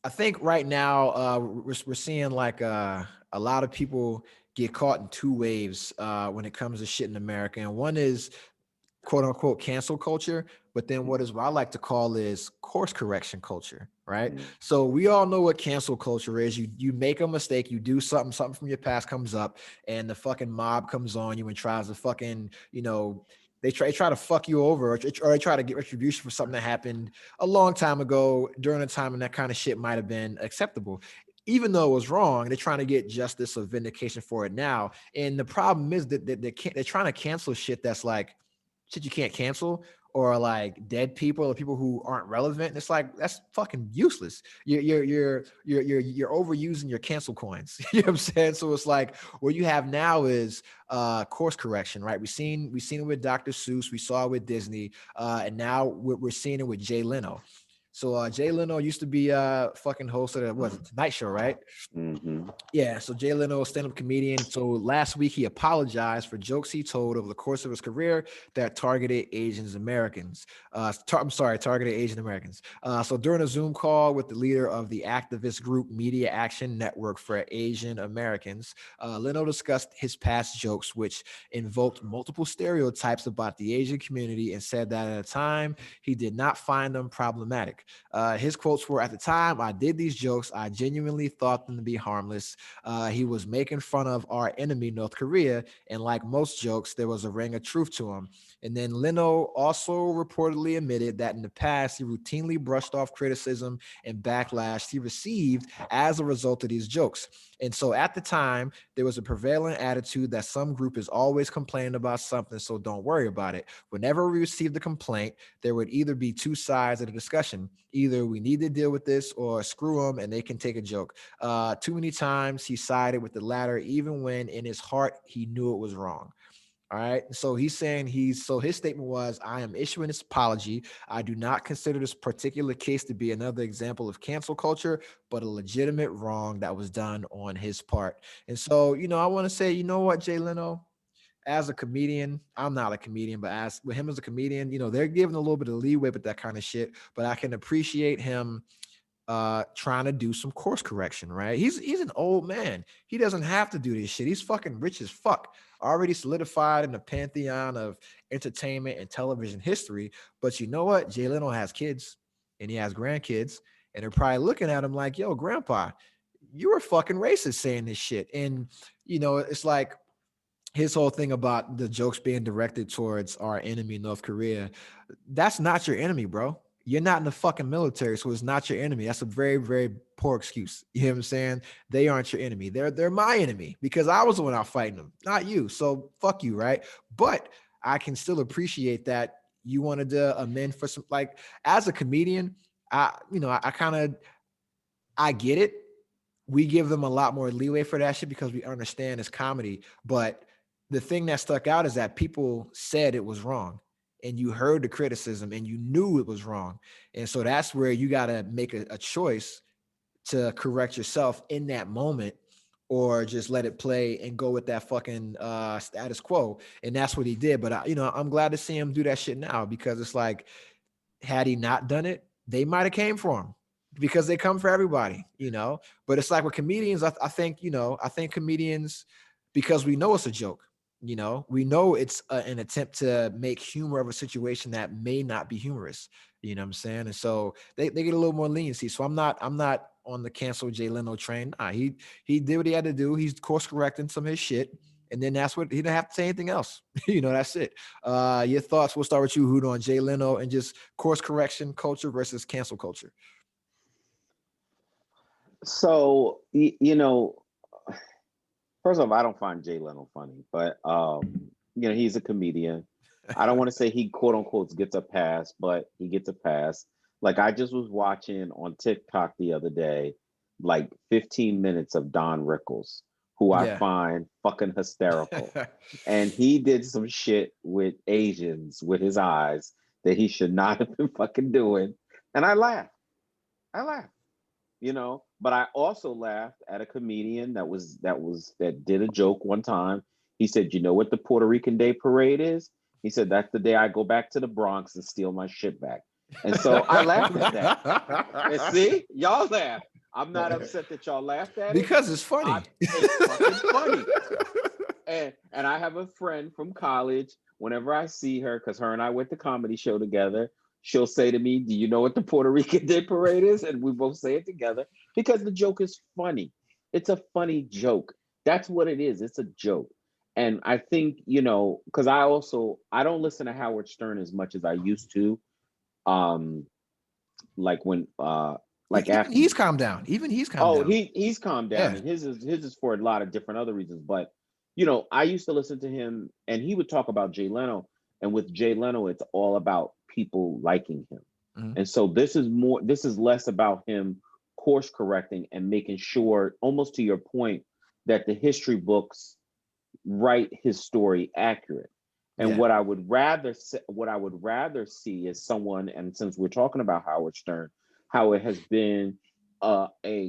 think right now we're seeing like a lot of people get caught in two waves when it comes to shit in America. And one is quote unquote cancel culture, but then what I like to call is course correction culture, right? So we all know what cancel culture is. You make a mistake, you do something from your past comes up, and the fucking mob comes on you and tries to fucking, they try to fuck you over, or they try to get retribution for something that happened a long time ago during a time when that kind of shit might have been acceptable. Even though it was wrong, they're trying to get justice or vindication for it now. And the problem is that they're trying to cancel shit that's like shit you can't cancel, or like dead people or people who aren't relevant. And it's like, that's fucking useless. You're overusing your cancel coins. You know what I'm saying? So it's like what you have now is course correction, right? We've seen it with Dr. Seuss, we saw it with Disney, and now we're seeing it with Jay Leno. So Jay Leno used to be fucking host of the Tonight Show, right? Yeah, so Jay Leno, stand-up comedian. So last week he apologized for jokes he told over the course of his career that targeted Asian Americans. Targeted Asian Americans. So during a Zoom call with the leader of the activist group Media Action Network for Asian Americans, Leno discussed his past jokes, which invoked multiple stereotypes about the Asian community, and said that at a time he did not find them problematic. His quotes were, "At the time I did these jokes, I genuinely thought them to be harmless. He was making fun of our enemy, North Korea, and like most jokes, there was a ring of truth to him." And then Leno also reportedly admitted that in the past, he routinely brushed off criticism and backlash he received as a result of these jokes. And so at the time, there was a prevalent attitude that some group is always complaining about something, so don't worry about it. Whenever we received a complaint, there would either be two sides of the discussion. Either we need to deal with this, or screw them and they can take a joke. Too many times he sided with the latter, even when in his heart he knew it was wrong. All right. So he's saying his statement was, "I am issuing this apology. I do not consider this particular case to be another example of cancel culture, but a legitimate wrong that was done on his part." And so, I want to say, you know what, Jay Leno, as a comedian, I'm not a comedian, but as with him as a comedian, they're giving a little bit of leeway with that kind of shit, but I can appreciate him trying to do some course correction, right? He's an old man. He doesn't have to do this shit. He's fucking rich as fuck, already solidified in the pantheon of entertainment and television history. But you know what? Jay Leno has kids and he has grandkids, and they're probably looking at him like, "Yo, grandpa, you were fucking racist saying this shit." And it's like his whole thing about the jokes being directed towards our enemy, North Korea. That's not your enemy, bro. You're not in the fucking military, so it's not your enemy. That's a very, very poor excuse. You know what I'm saying? They aren't your enemy. They're my enemy because I was the one out fighting them, not you. So fuck you, right? But I can still appreciate that you wanted to amend for some, like, as a comedian, I get it. We give them a lot more leeway for that shit because we understand it's comedy. But the thing that stuck out is that people said it was wrong, and you heard the criticism and you knew it was wrong. And so that's where you got to make a choice. to correct yourself in that moment, or just let it play and go with that fucking status quo. And that's what he did. But I'm glad to see him do that shit now, because it's like, had he not done it, they might have came for him, because they come for everybody, But it's like with comedians, I think comedians, because we know it's a joke, we know it's an attempt to make humor of a situation that may not be humorous. You know what I'm saying? And so they get a little more leniency. So I'm not on the cancel Jay Leno train. Nah, he did what he had to do. He's course correcting some of his shit. And then that's what he didn't have to say anything else. That's it. Your thoughts, we'll start with you, Hoot, on Jay Leno and just course correction culture versus cancel culture. So, first off, I don't find Jay Leno funny, but, he's a comedian. I don't want to say he quote unquote gets a pass, but he gets a pass. Like, I just was watching on TikTok the other day, like 15 minutes of Don Rickles, who I find fucking hysterical. And he did some shit with Asians with his eyes that he should not have been fucking doing. And I laughed. But I also laughed at a comedian that did a joke one time. He said, "You know what the Puerto Rican Day Parade is?" He said, "That's the day I go back to the Bronx and steal my shit back." And so I laughed at that. And see, y'all laugh. I'm not upset that y'all laughed at it. Because it's funny. It's fucking funny. And I have a friend from college. Whenever I see her, because her and I went to comedy show together, she'll say to me, "Do you know what the Puerto Rican Day Parade is?" And we both say it together, because the joke is funny. It's a funny joke. That's what it is. It's a joke. And I think, because I don't listen to Howard Stern as much as I used to. He's calmed down. Even he's calmed down. He's calmed down. Yeah. And his is for a lot of different other reasons. But, I used to listen to him, and he would talk about Jay Leno. And with Jay Leno, it's all about people liking him. Mm-hmm. And so this is less about him course correcting and making sure, almost to your point, that the history books write his story accurate. And what I would rather see is someone, and since we're talking about Howard Stern, how it has been he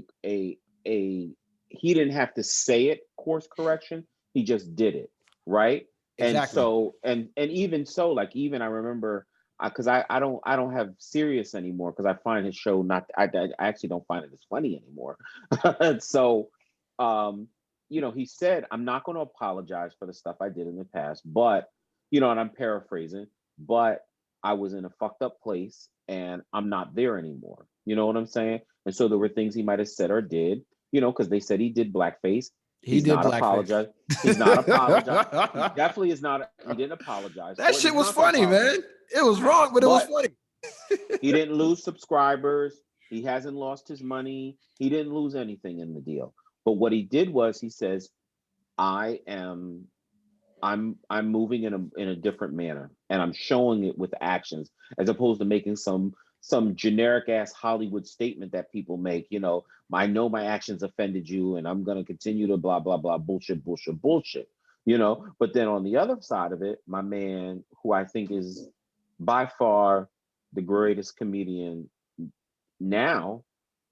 didn't have to say it, course correction, he just did it, right? Exactly. And so and even so, like, even I remember, because I don't have Sirius anymore, because I find his show I actually don't find it as funny anymore. So he said, "I'm not going to apologize for the stuff I did in the past, but," and I'm paraphrasing, "but I was in a fucked up place and I'm not there anymore." You know what I'm saying? And so there were things he might have said or did, because they said he did blackface. He did not apologize. He's not apologized. He definitely is not. He didn't apologize. That shit was funny, man. It was wrong, but it was funny. He didn't lose subscribers. He hasn't lost his money. He didn't lose anything in the deal. But what he did was, he says, I'm moving in a different manner, and I'm showing it with actions, as opposed to making some generic ass Hollywood statement that people make. I know my actions offended you, and I'm going to continue to blah blah blah bullshit. But then on the other side of it, my man, who I think is by far the greatest comedian now,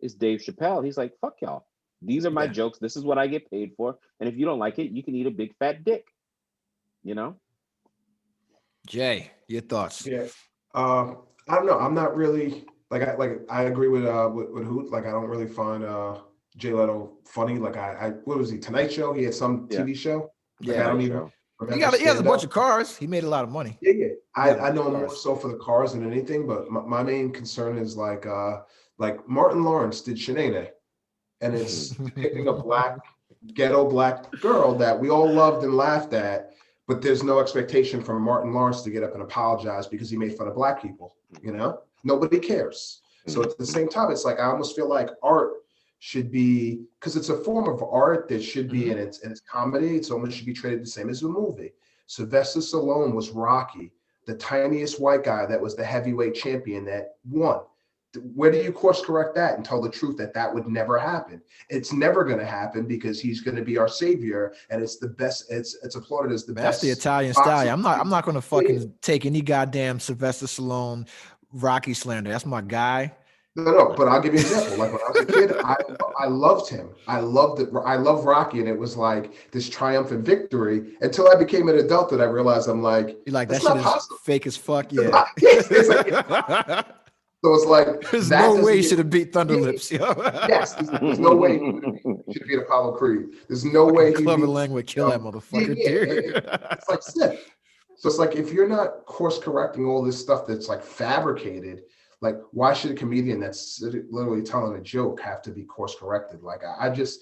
is Dave Chappelle. He's like, "Fuck y'all. These are my jokes. This is what I get paid for. And if you don't like it, you can eat a big fat dick." Jay, your thoughts? Yeah. I don't know. I'm not really I agree with Hoot. Like, I don't really find Jay Leno funny. Like, what was he? Tonight Show? He had some TV show. Like, I don't even remember. He has a bunch of cars. He made a lot of money. Yeah. I know him more so for the cars than anything. But my main concern is like Martin Lawrence did Shanae, and it's depicting a ghetto black girl that we all loved and laughed at. But there's no expectation from Martin Lawrence to get up and apologize because he made fun of black people. Nobody cares. So at the same time, it's like, I almost feel like art should be, because it's a form of art that should be in its comedy. It's almost should be treated the same as a movie. Sylvester Stallone was Rocky, the tiniest white guy that was the heavyweight champion that won. Where do you course correct that and tell the truth that would never happen? It's never going to happen, because he's going to be our savior, and it's the best. It's applauded as the best. That's the Italian style. I'm not going to fucking take any goddamn Sylvester Stallone Rocky slander. That's my guy. No, but I'll give you an example. Like when I was a kid, I loved him. I loved it. I loved Rocky, and it was like this triumphant victory until I became an adult that I realized I'm like, You're like, that that's shit not is possible. fake as fuck. It's Yeah. not- it's like, so it's like There's that no doesn't way you get- should have beat Thunder Lips, yo. Yes, there's no way he should be Apollo Creed. There's no way he Clubber beat, Lang would kill that motherfucker, yeah, dude. it's like sick. So it's like if you're not course correcting all this stuff that's like fabricated, like why should a comedian that's literally telling a joke have to be course corrected? Like I'm just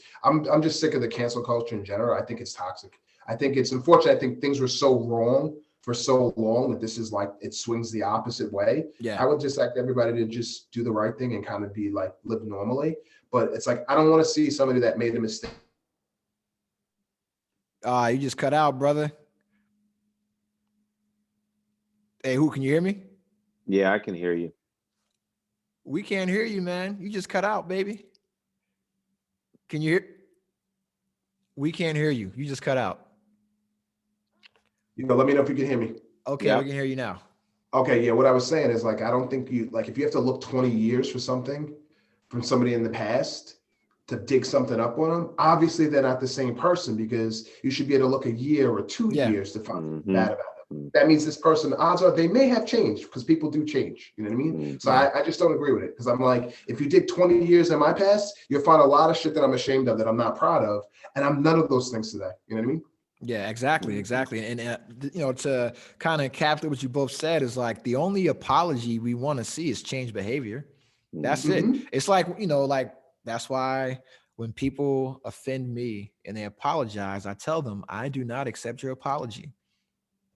sick of the cancel culture in general. I think it's toxic. I think it's unfortunate. I think things were so wrong for so long that this is like it swings the opposite way. Yeah. I would just like everybody to just do the right thing and kind of be like live normally. But it's like I don't want to see somebody that made a mistake. You just cut out, brother. Hey, who, can you hear me? Yeah, I can hear you. We can't hear you, man. You just cut out, baby. Can you hear? We can't hear you. You just cut out. Let me know if you can hear me. Okay, Yeah. we can hear you now. Okay, yeah. What I was saying is like I don't think you like if you have to look 20 years for something from somebody in the past to dig something up on them, obviously they're not the same person because you should be able to look a year or 2 years to find something bad about them. That means this person, odds are they may have changed because people do change. You know what I mean? So I just don't agree with it because I'm like, if you dig 20 years in my past, you'll find a lot of shit that I'm ashamed of that I'm not proud of. And I'm none of those things today. You know what I mean? Yeah, exactly. And to kind of capture what you both said is like the only apology we want to see is change behavior. That's it. It's like, like that's why when people offend me and they apologize, I tell them I do not accept your apology.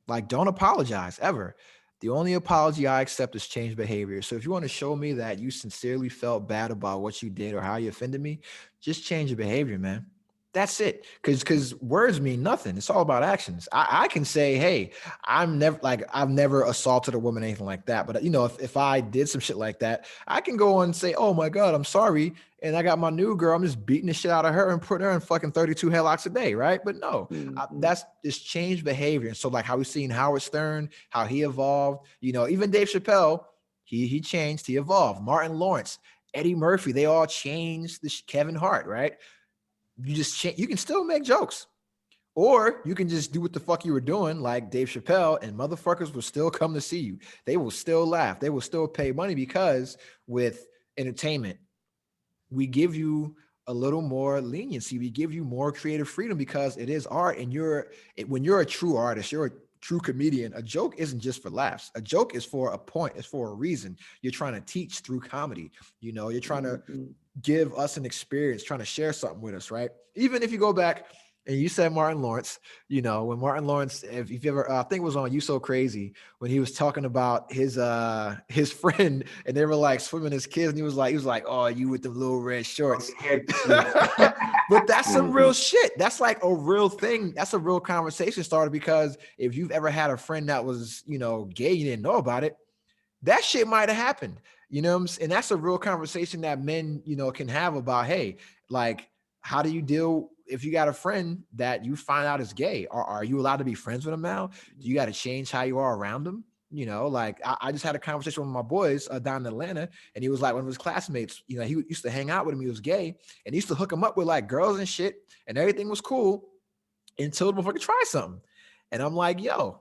Like, don't apologize ever. The only apology I accept is change behavior. So if you want to show me that you sincerely felt bad about what you did or how you offended me, just change your behavior, man. That's it. Because words mean nothing. It's all about actions. I can say, hey, I've never assaulted a woman, anything like that. But if I did some shit like that, I can go and say, oh my God, I'm sorry. And I got my new girl. I'm just beating the shit out of her and putting her in fucking 32 headlocks a day, right? But no, that's just change behavior. And so like how we've seen Howard Stern, how he evolved, even Dave Chappelle, he changed, he evolved. Martin Lawrence, Eddie Murphy, they all changed. Kevin Hart, right? You just change. You can still make jokes, or you can just do what the fuck you were doing, like Dave Chappelle, and motherfuckers will still come to see you. They will still laugh. They will still pay money because with entertainment, we give you a little more leniency. We give you more creative freedom because it is art. And when you're a true artist, you're a true comedian. A joke isn't just for laughs. A joke is for a point. It's for a reason. You're trying to teach through comedy. You're trying to give us an experience, trying to share something with us, right? Even if you go back and you said Martin Lawrence, when Martin Lawrence, if you've ever, I think it was on You So Crazy, when he was talking about his friend and they were like swimming his kids and he was like, oh, you with the little red shorts. But that's some real shit. That's like a real thing. That's a real conversation starter because if you've ever had a friend that was, gay, you didn't know about it, that shit might have happened. And that's a real conversation that men, can have about, hey, like, how do you deal if you got a friend that you find out is gay? Are you allowed to be friends with him now? Do you got to change how you are around him? Like I just had a conversation with my boys down in Atlanta, and he was like one of his classmates, he used to hang out with him. He was gay, and he used to hook him up with like girls and shit, and everything was cool until the motherfucker tried something. And I'm like, yo,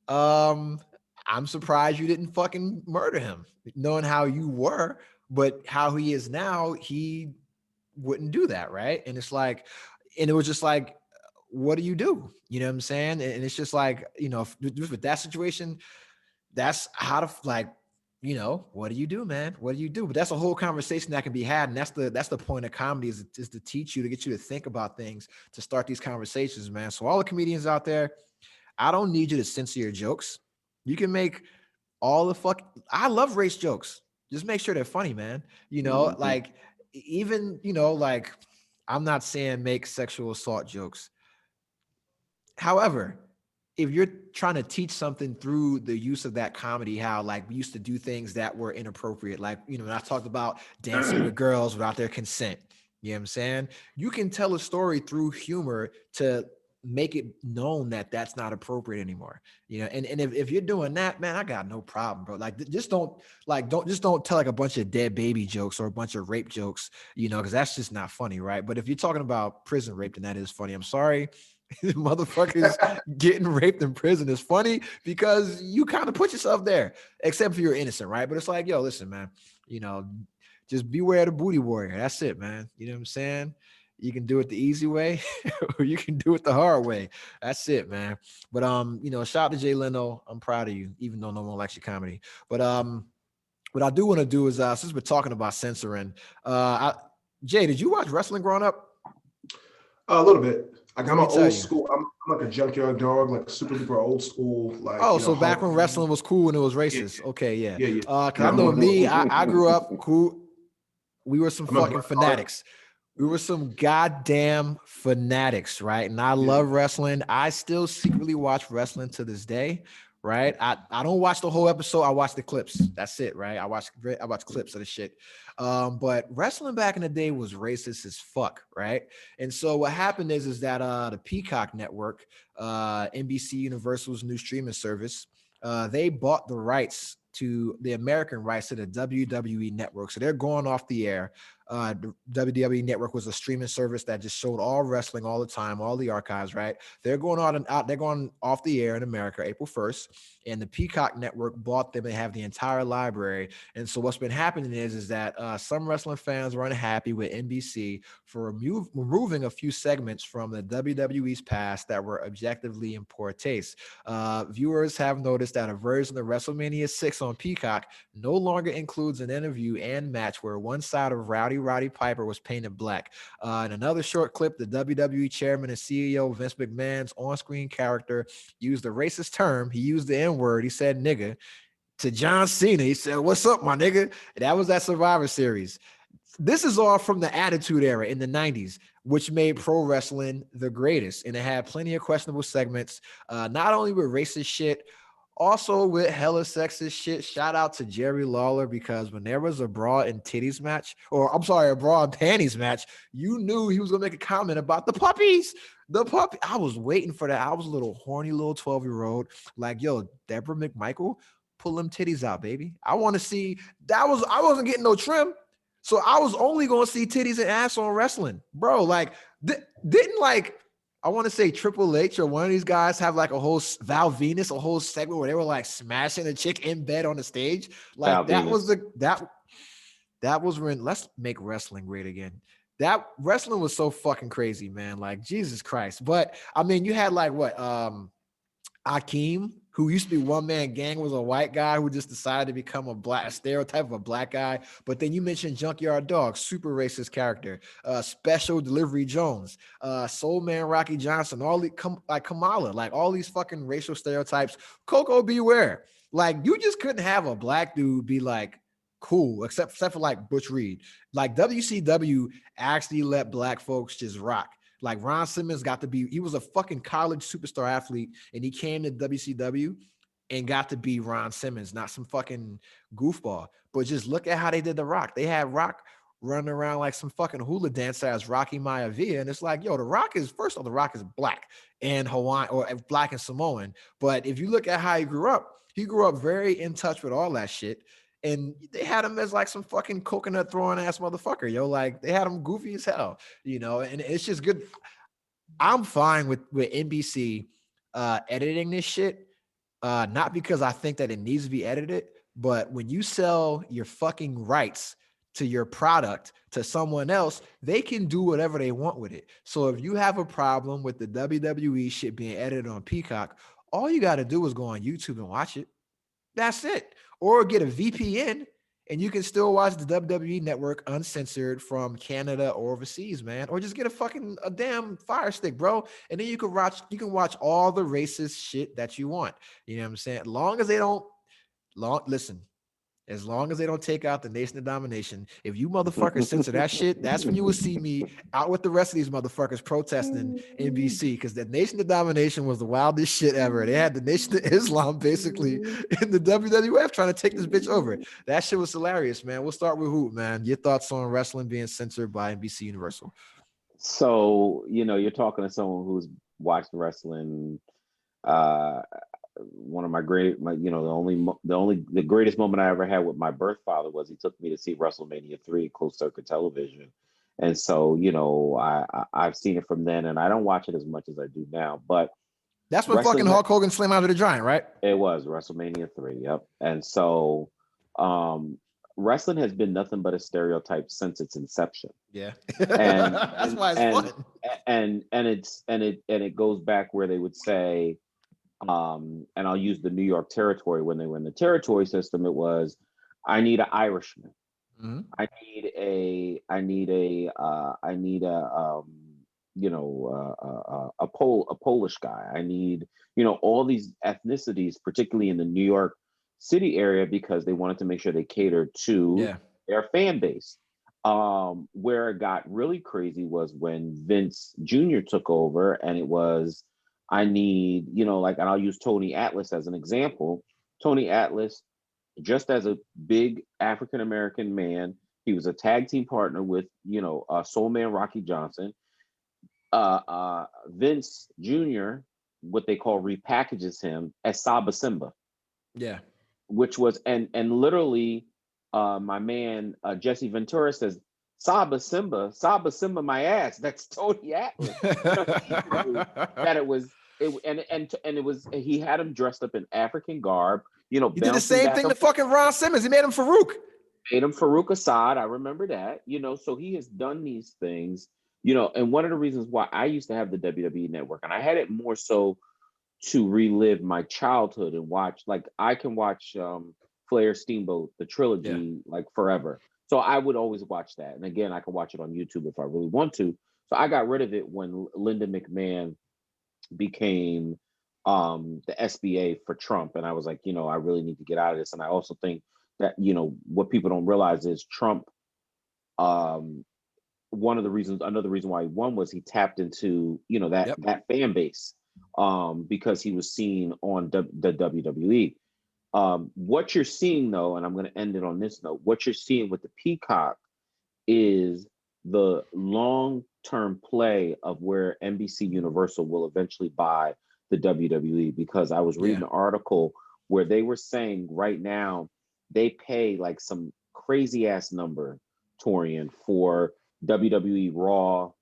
I'm surprised you didn't fucking murder him, knowing how you were, but how he is now, he wouldn't do that, right? And it's like, and it was just like, what do you do? You know what I'm saying? And it's just like, with that situation, that's how to like, what do you do, man? What do you do? But that's a whole conversation that can be had. And that's the point of comedy is to teach you, to get you to think about things, to start these conversations, man. So all the comedians out there, I don't need you to censor your jokes. You can make all the I love race jokes. Just make sure they're funny, man. Like even, like I'm not saying make sexual assault jokes. However, if you're trying to teach something through the use of that comedy, how like we used to do things that were inappropriate, like, when I talked about dancing with girls without their consent, you know what I'm saying? You can tell a story through humor to make it known that that's not appropriate anymore, you know. And if you're doing that, man, I got no problem, bro. Like just don't tell like a bunch of dead baby jokes or a bunch of rape jokes, you know, because that's just not funny, right? But if you're talking about prison rape, then that is funny. I'm sorry. Motherfuckers getting raped in prison is funny because you kind of put yourself there, except for you're innocent, right? But it's like, yo, listen, man, you know, just beware the booty warrior. That's it, man. You know what I'm saying? You can do it the easy way or you can do it the hard way. That's it, man. But you know, shout out to Jay Leno. I'm proud of you, even though no one likes your comedy. But what I do want to do is since we're talking about censoring, Jay, did you watch wrestling growing up? A little bit. Like Let I'm me an tell old you. school. I'm like a junkyard dog, like super duper old school. Like Oh, you know, so back when wrestling was cool and it was Yeah, racist. Okay, yeah. yeah, yeah. Cause Yeah, I I'm know a, me, I grew up cool. We were some I'm a fucking black card. fanatics. We were some goddamn fanatics, right? And I Yeah. love wrestling. I still secretly watch wrestling to this day, right? I don't watch the whole episode. I watch the clips. That's it, right? I watch clips of the shit. But wrestling back in the day was racist as fuck, right? And so what happened is that the Peacock Network, NBC Universal's new streaming service, they bought the rights to the American rights to the WWE network. So they're going off the air. The WWE Network was a streaming service that just showed all wrestling all the time, all the archives, right? They're going on and out, they're going off the air in America April 1st, and the Peacock Network bought them and have the entire library. And so what's been happening is that some wrestling fans were unhappy with NBC for removing a few segments from the WWE's past that were objectively in poor taste. Viewers have noticed that a version of WrestleMania 6 on Peacock no longer includes an interview and match where one side of Roddy Piper was painted black. In another short clip, the WWE chairman and CEO Vince McMahon's on-screen character used a racist term. He used the N-word. He said nigga to John Cena. He said, "What's up, my nigga?" That was that Survivor Series. This is all from the Attitude Era in the 90s, which made pro wrestling the greatest. And it had plenty of questionable segments, not only with racist shit, also with hella sexist shit. Shout out to Jerry Lawler, because when there was a bra and titties match, or I'm sorry, a bra and panties match, you knew he was gonna make a comment about the puppies. The puppy. I was waiting for that. I was a little horny little 12-year-old, like, yo, Deborah McMichael, pull them titties out, baby. I want to see that. I wasn't getting no trim. So I was only going to see titties and ass on wrestling, bro. Like, didn't like, I want to say Triple H or one of these guys have like a whole Val Venus, a whole segment where they were like smashing a chick in bed on the stage. Like Val that Venus. was that was when, let's make wrestling great again. That wrestling was so fucking crazy, man. Like Jesus Christ. But I mean, you had like what, Akeem, who used to be one man gang, was a white guy who just decided to become a stereotype of a black guy. But then you mentioned Junkyard Dog, super racist character, Special Delivery Jones, Soul Man Rocky Johnson, all the like Kamala, like all these fucking racial stereotypes. Coco Beware. Like you just couldn't have a black dude be like cool, except for like Butch Reed. Like WCW actually let black folks just rock. Like Ron Simmons he was a fucking college superstar athlete, and he came to WCW and got to be Ron Simmons, not some fucking goofball. But just look at how they did The Rock. They had Rock running around like some fucking hula dancer as Rocky Maivia. And it's like, yo, The Rock is black and Hawaiian, or black and Samoan. But if you look at how he grew up very in touch with all that shit. And they had him as like some fucking coconut throwing ass motherfucker, yo. Like they had him goofy as hell, you know. And it's just good. I'm fine with NBC editing this shit, not because I think that it needs to be edited, but when you sell your fucking rights to your product to someone else, they can do whatever they want with it. So if you have a problem with the WWE shit being edited on Peacock, all you got to do is go on YouTube and watch it. That's it. Or get a VPN and you can still watch the WWE network uncensored from Canada or overseas, man. Or just get a damn Fire Stick, bro. And then you can watch all the racist shit that you want. You know what I'm saying? As long as they don't take out the Nation of Domination, if you motherfuckers censor that shit, that's when you will see me out with the rest of these motherfuckers protesting NBC, because the Nation of Domination was the wildest shit ever. They had the Nation of Islam basically in the WWF trying to take this bitch over. That shit was hilarious, man. We'll start with Hoop, man. Your thoughts on wrestling being censored by NBC Universal? So, you're talking to someone who's watched wrestling. One of my the greatest moment I ever had with my birth father was he took me to see WrestleMania 3 closed circuit television. And so, I've seen it from then, and I don't watch it as much as I do now, but that's when fucking Hulk Hogan slammed out of the Giant, right? It was WrestleMania 3. Yep. And so, wrestling has been nothing but a stereotype since its inception. Yeah. That's why it's fun. And it goes back where they would say, and I'll use the New York territory. When they were in the territory system, it was, I need an Irishman. Mm-hmm. I need a Polish guy. I need, all these ethnicities, particularly in the New York City area, because they wanted to make sure they catered to their fan base. Where it got really crazy was when Vince Jr. took over, and it was, I need, and I'll use Tony Atlas as an example. Tony Atlas, just as a big African-American man, he was a tag team partner with, Soul Man Rocky Johnson. Vince Jr., what they call repackages him as Saba Simba. Yeah. Which was, and literally, my man, Jesse Ventura says, Saba Simba, my ass. That's Tony Atlas. That it was, he had him dressed up in African garb, he did the same thing to fucking Ron Simmons. He made him Farouk. Assad. I remember that, so he has done these things, and one of the reasons why I used to have the WWE network, and I had it more so to relive my childhood and watch, like I can watch Flair Steamboat, the trilogy, like forever. So I would always watch that. And again, I can watch it on YouTube if I really want to. So I got rid of it when Linda McMahon became the SBA for Trump. And I was like, I really need to get out of this. And I also think that, what people don't realize is Trump, another reason why he won was he tapped into, that fan base, because he was seen on the WWE. What you're seeing, though, and I'm going to end it on this note, what you're seeing with the Peacock is the long-term play of where NBC Universal will eventually buy the WWE, because I was reading an article where they were saying right now they pay like some crazy-ass number, Torian, for WWE Raw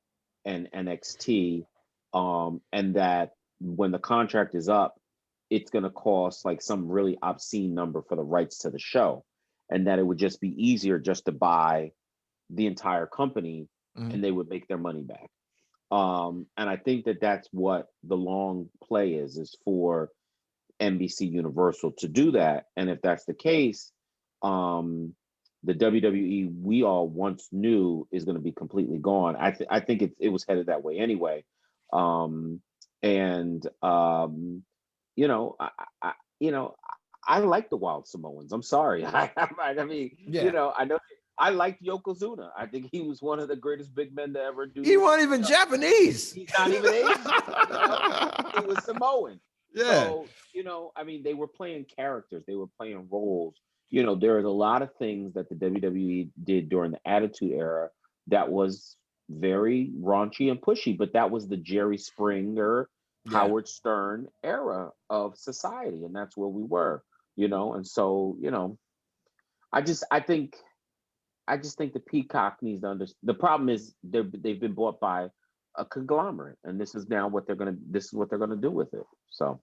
and NXT, and that when the contract is up, it's going to cost like some really obscene number for the rights to the show, and that it would just be easier just to buy the entire company, and they would make their money back. And I think that that's what the long play is for NBC Universal to do that. And if that's the case, the WWE we all once knew is going to be completely gone. I think it was headed that way anyway. I like the Wild Samoans. I'm sorry. I know I liked Yokozuna. I think he was one of the greatest big men to ever do. He wasn't even Japanese. He's not even Asian. He was Samoan. Yeah. So, they were playing characters. They were playing roles. There is a lot of things that the WWE did during the Attitude Era that was very raunchy and pushy, but that was the Jerry Springer, Howard Stern era of society, and that's where we were, and so, I just think the Peacock needs to understand. The problem is they've been bought by a conglomerate, and this is what they're gonna do with it. So,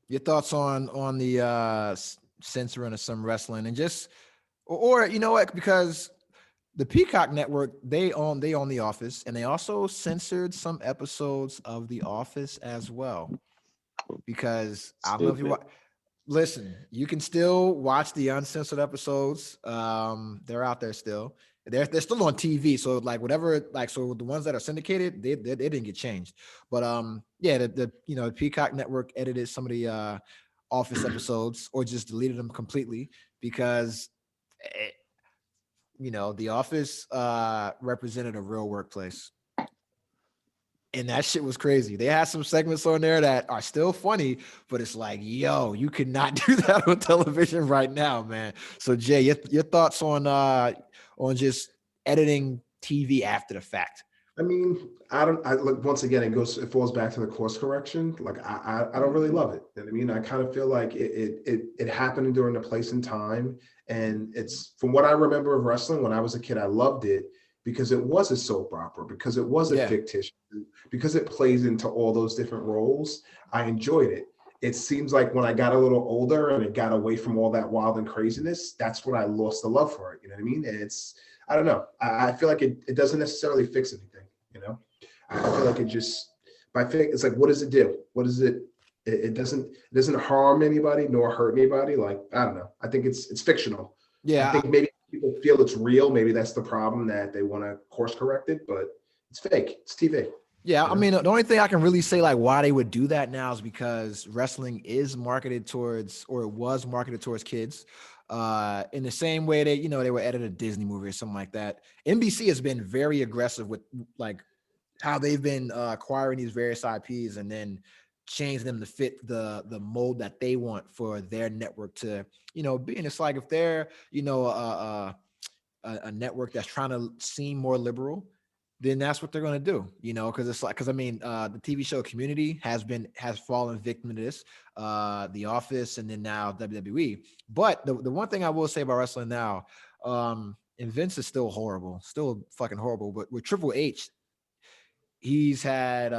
your thoughts on the censoring of some wrestling, and just, or you know what, because the Peacock network, they own The Office, and they also censored some episodes of The Office as well, because I don't know if you listen, you can still watch the uncensored episodes. They're out there still. They're still on TV. So like whatever, like, so the ones that are syndicated, they didn't get changed. But the Peacock network edited some of the Office episodes, or just deleted them completely, because The Office represented a real workplace. And that shit was crazy. They had some segments on there that are still funny, but it's like, yo, you could not do that on television right now, man. So Jay, your thoughts on just editing TV after the fact? I mean, I don't. I look once again. It falls back to the course correction. Like I don't really love it. You know what I mean, I kind of feel like it happened during a place and time, and it's from what I remember of wrestling when I was a kid. I loved it because it was a soap opera, because it was a Yeah. fictitious, because it plays into all those different roles. I enjoyed it. It seems like when I got a little older and it got away from all that wild and craziness, that's when I lost the love for it. You know what I mean? And it's I don't know. I feel like it doesn't necessarily fix anything. You know, I feel like it just by thing. It's like, what does it do? What is it? It doesn't harm anybody nor hurt anybody. Like I don't know. I think it's fictional. I Yeah, think maybe people feel it's real. Maybe that's the problem that they want to course correct it, but it's fake. It's TV. yeah. You I know? mean, the only thing I can really say like why they would do that now is because wrestling is marketed towards, or it was marketed towards kids. In the same way that, they were edited a Disney movie or something like that. NBC has been very aggressive with like how they've been acquiring these various IPs and then change them to fit the mold that they want for their network to, be. And it's like if they're, a network that's trying to seem more liberal, then that's what they're going to do, because it's like, because I mean, the TV show Community has fallen victim to this, The Office, and then now WWE. But the one thing I will say about wrestling now, and Vince is still fucking horrible. But with Triple H, he's had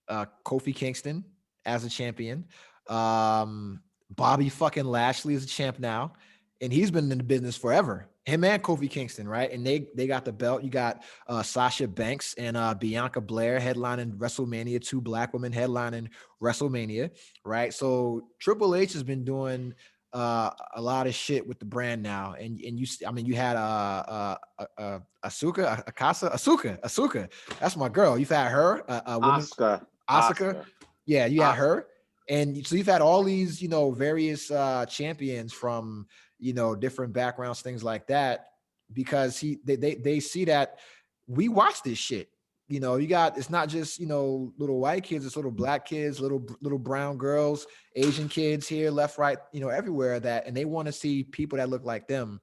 Kofi Kingston as a champion. Bobby fucking Lashley is a champ now, and he's been in the business forever. Him and Kofi Kingston, right? And they got the belt. You got Sasha Banks and Bianca Blair headlining WrestleMania. Two black women headlining WrestleMania, right? So Triple H has been doing a lot of shit with the brand now, and I mean, you had Asuka. That's my girl. You've had her, a woman, Asuka. Yeah, you had her, and so you've had all these, various champions from, different backgrounds, things like that, because they see that we watch this shit. You got, it's not just, little white kids, it's little black kids, little brown girls, Asian kids here, left, right, everywhere, that, and they want to see people that look like them,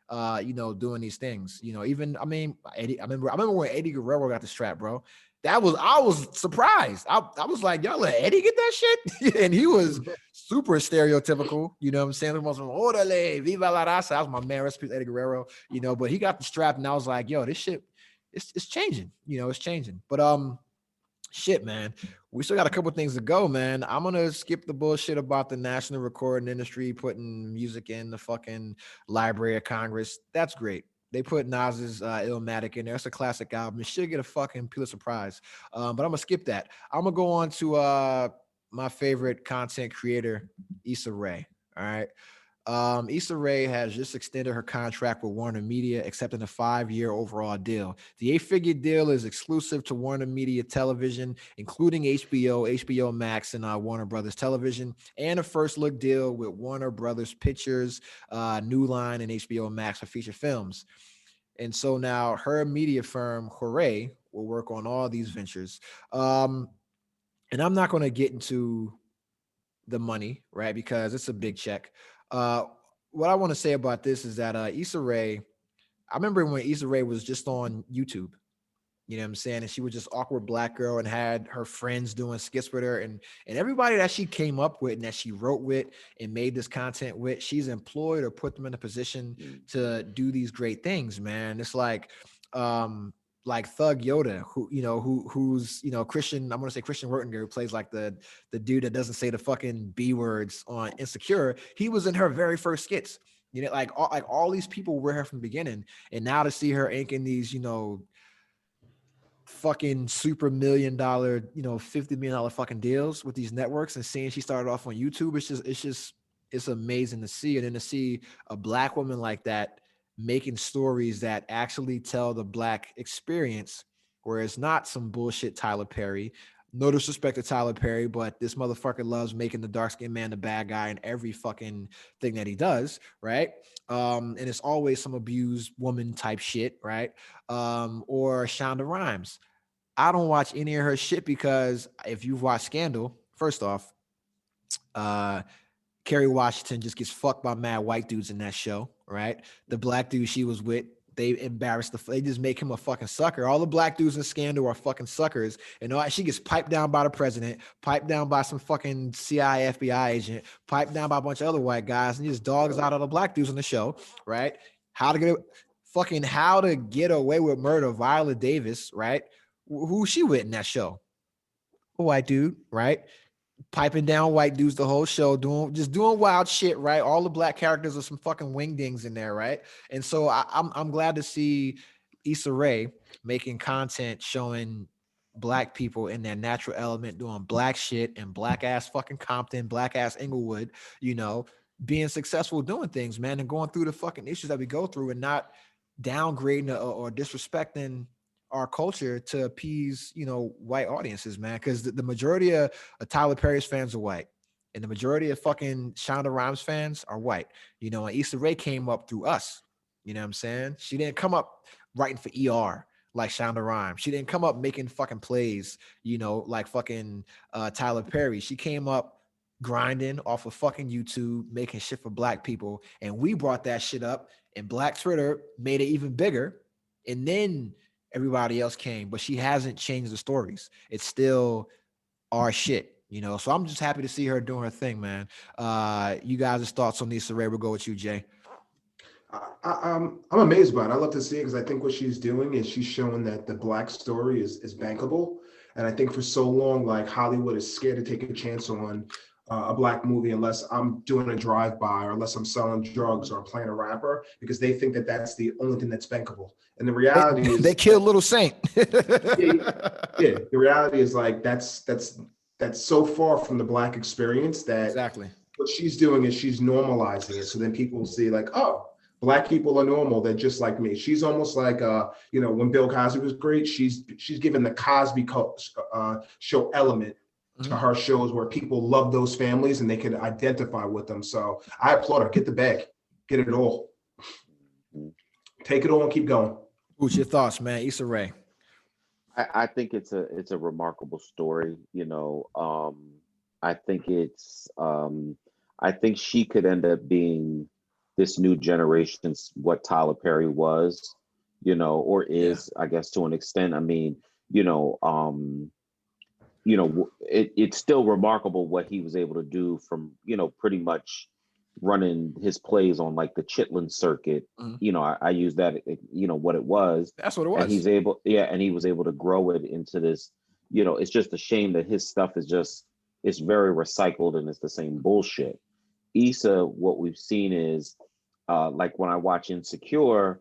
doing these things. Even, I mean, I remember when Eddie Guerrero got the strap, bro. I was surprised. I was like, y'all let Eddie get that shit? And he was super stereotypical, you know what I'm saying? The most orale, viva la raza. That was my man, recipe Eddie Guerrero, but he got the strap, and I was like, yo, this shit, it's changing, it's changing. But shit, man, we still got a couple things to go, man. I'm gonna skip the bullshit about the national recording industry putting music in the fucking Library of Congress. That's great. They put Nas's Illmatic in there. It's a classic album. It should get a fucking Pulitzer Prize. But I'm gonna skip that. I'm gonna go on to my favorite content creator, Issa Rae. All right. Issa Rae has just extended her contract with Warner Media, accepting a 5-year overall deal. The 8-figure deal is exclusive to Warner Media Television, including HBO, HBO Max, and Warner Brothers Television, and a first look deal with Warner Brothers Pictures, New Line, and HBO Max for feature films. And so now her media firm, Hooray, will work on all these ventures. And I'm not going to get into the money, right? Because it's a big check. What I want to say about this is that Issa Rae, I remember when Issa Rae was just on YouTube, you know what I'm saying? And she was just awkward black girl and had her friends doing skits with her, and everybody that she came up with and that she wrote with and made this content with, she's employed or put them in a position to do these great things, man. It's like Thug Yoda, who's Christian. I'm gonna say Christian Wertinger, who plays like the dude that doesn't say the fucking B words on Insecure. He was in her very first skits. Like all these people were here from the beginning, and now to see her inking these, fucking super $1 million, $50 million fucking deals with these networks, and seeing she started off on YouTube, it's amazing to see. And then to see a black woman like that making stories that actually tell the black experience, where it's not some bullshit Tyler Perry. No disrespect to Tyler Perry, but this motherfucker loves making the dark-skinned man the bad guy in every fucking thing that he does, right? And it's always some abused woman type shit, right? Or Shonda Rhimes. I don't watch any of her shit because if you've watched Scandal, first off, Kerry Washington just gets fucked by mad white dudes in that show, right? The black dude she was with, they they just make him a fucking sucker. All the black dudes in Scandal are fucking suckers. And all she gets piped down by the president, piped down by some fucking CIA, FBI agent, piped down by a bunch of other white guys, and just dogs out all the black dudes on the show, right? How to get away with murder, Viola Davis, right? Who she with in that show? A white dude, right? Piping down white dudes the whole show, doing wild shit, right? All the black characters are some fucking wingdings in there, right? And so I'm glad to see Issa Rae making content showing black people in their natural element, doing black shit in black ass fucking Compton, black ass Inglewood, you know, being successful doing things, man, and going through the fucking issues that we go through and not downgrading or disrespecting our culture to appease, you know, white audiences, man. Because the majority of Tyler Perry's fans are white, and the majority of fucking Shonda Rhimes fans are white. You know, and Issa Rae came up through us. You know what I'm saying? She didn't come up writing for ER like Shonda Rhimes. She didn't come up making fucking plays, you know, like fucking Tyler Perry. She came up grinding off of fucking YouTube, making shit for black people, and we brought that shit up, and Black Twitter made it even bigger, and then everybody else came, but she hasn't changed the stories. It's still our shit, you know. So I'm just happy to see her doing her thing, man. You guys' thoughts on Issa Rae? We'll go with you, Jay. I'm amazed by it. I love to see it because I think what she's doing is she's showing that the black story is bankable. And I think for so long, like Hollywood is scared to take a chance on a black movie unless I'm doing a drive-by or unless I'm selling drugs or playing a rapper, because they think that that's the only thing that's bankable. And the reality is they killed Little Saint. yeah, the reality is like that's so far from the black experience that exactly what she's doing is she's normalizing it. So then people see like, oh, black people are normal. They're just like me. She's almost like, you know, when Bill Cosby was great, she's given the Cosby show element to her shows where people love those families and they can identify with them. So I applaud her. Get the bag, get it all, take it all and keep going. What's your thoughts, man? Issa Rae. I think it's a remarkable story. You know, I think I think she could end up being this new generation's what Tyler Perry was, you know, or is, I guess, to an extent. I mean, it's still remarkable what he was able to do from, you know, pretty much running his plays on like the Chitlin circuit. You know, I use that, you know, what it was. That's what it was. And he was able to grow it into this, you know, it's just a shame that his stuff is just, it's very recycled and it's the same bullshit. Issa, what we've seen is, like when I watch Insecure,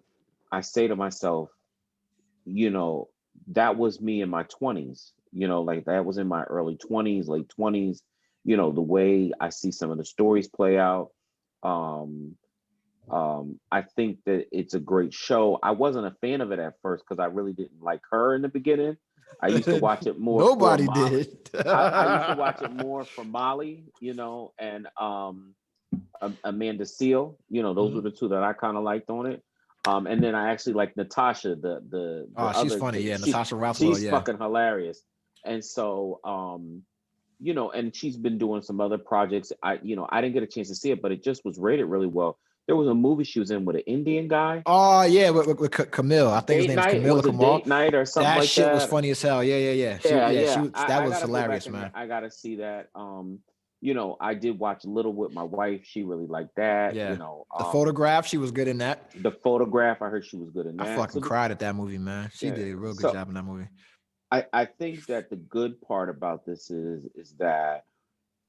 I say to myself, you know, that was me in my 20s, you know, like that was in my early 20s, late 20s, you know, the way I see some of the stories play out. I think that it's a great show. I wasn't a fan of it at first because I really didn't like her in the beginning. I used to watch it more. Nobody did. I used to watch it more for Molly, you know, and Amanda Seal, you know, those were the two that I kind of liked on it. And then I actually like Natasha, the she's funny, yeah. Natasha Rothwell, she's fucking hilarious. And so, you know, and she's been doing some other projects. I didn't get a chance to see it, but it just was rated really well. There was a movie she was in with an Indian guy. Oh yeah, with Camille. I think his name is Camille Kamal. Date Night or something like that. That shit was funny as hell. Yeah. That was hilarious, man. I gotta see that. You know, I did watch Little with my wife. She really liked that. Yeah. You know, The Photograph, she was good in that. The Photograph, I heard she was good in that. I fucking cried at that movie, man. She did a real good job in that movie. I think that the good part about this is that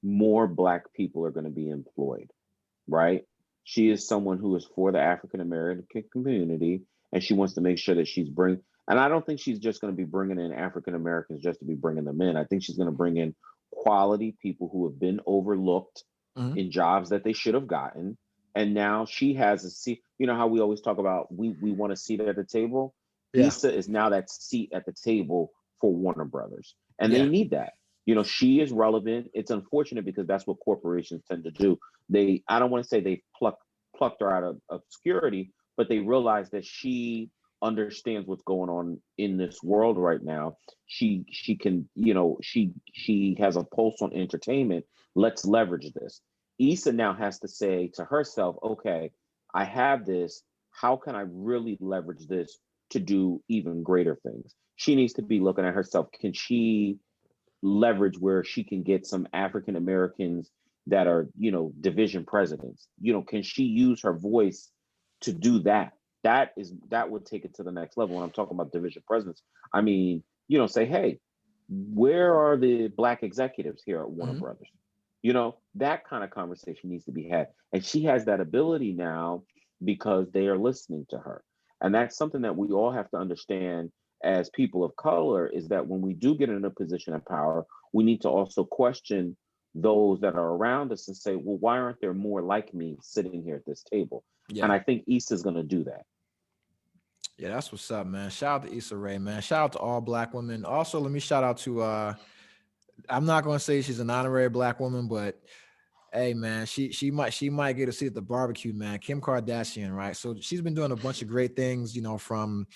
more Black people are going to be employed, right? She is someone who is for the African American community, and she wants to make sure that she's and I don't think she's just going to be bringing in African Americans just to be bringing them in. I think she's going to bring in quality people who have been overlooked in jobs that they should have gotten. And now she has a seat. You know how we always talk about we want a seat at the table? Yeah. Issa is now that seat at the table for Warner Brothers. And they need that. You know, she is relevant. It's unfortunate because that's what corporations tend to do. I don't want to say they plucked her out of obscurity, but they realize that she understands what's going on in this world right now. She can, you know, she has a pulse on entertainment. Let's leverage this. Issa now has to say to herself, okay, I have this. how can I really leverage this to do even greater things? She needs to be looking at herself. Can she leverage where she can get some African Americans that are, division presidents? Can she use her voice to do that? That would take it to the next level. When I'm talking about division presidents, I mean, say, hey, where are the Black executives here at Warner Brothers? That kind of conversation needs to be had. And she has that ability now because they are listening to her. And that's something that we all have to understand as people of color, is that when we do get in a position of power, we need to also question those that are around us and say, well, why aren't there more like me sitting here at this table? Yeah. And I think East is going to do that. Yeah, that's what's up, man. Shout out to Issa Rae, man. Shout out to all Black women. Also, let me shout out to I'm not gonna say she's an honorary Black woman, but hey, man, she might get a seat at the barbecue, man. Kim Kardashian, right? So she's been doing a bunch of great things, from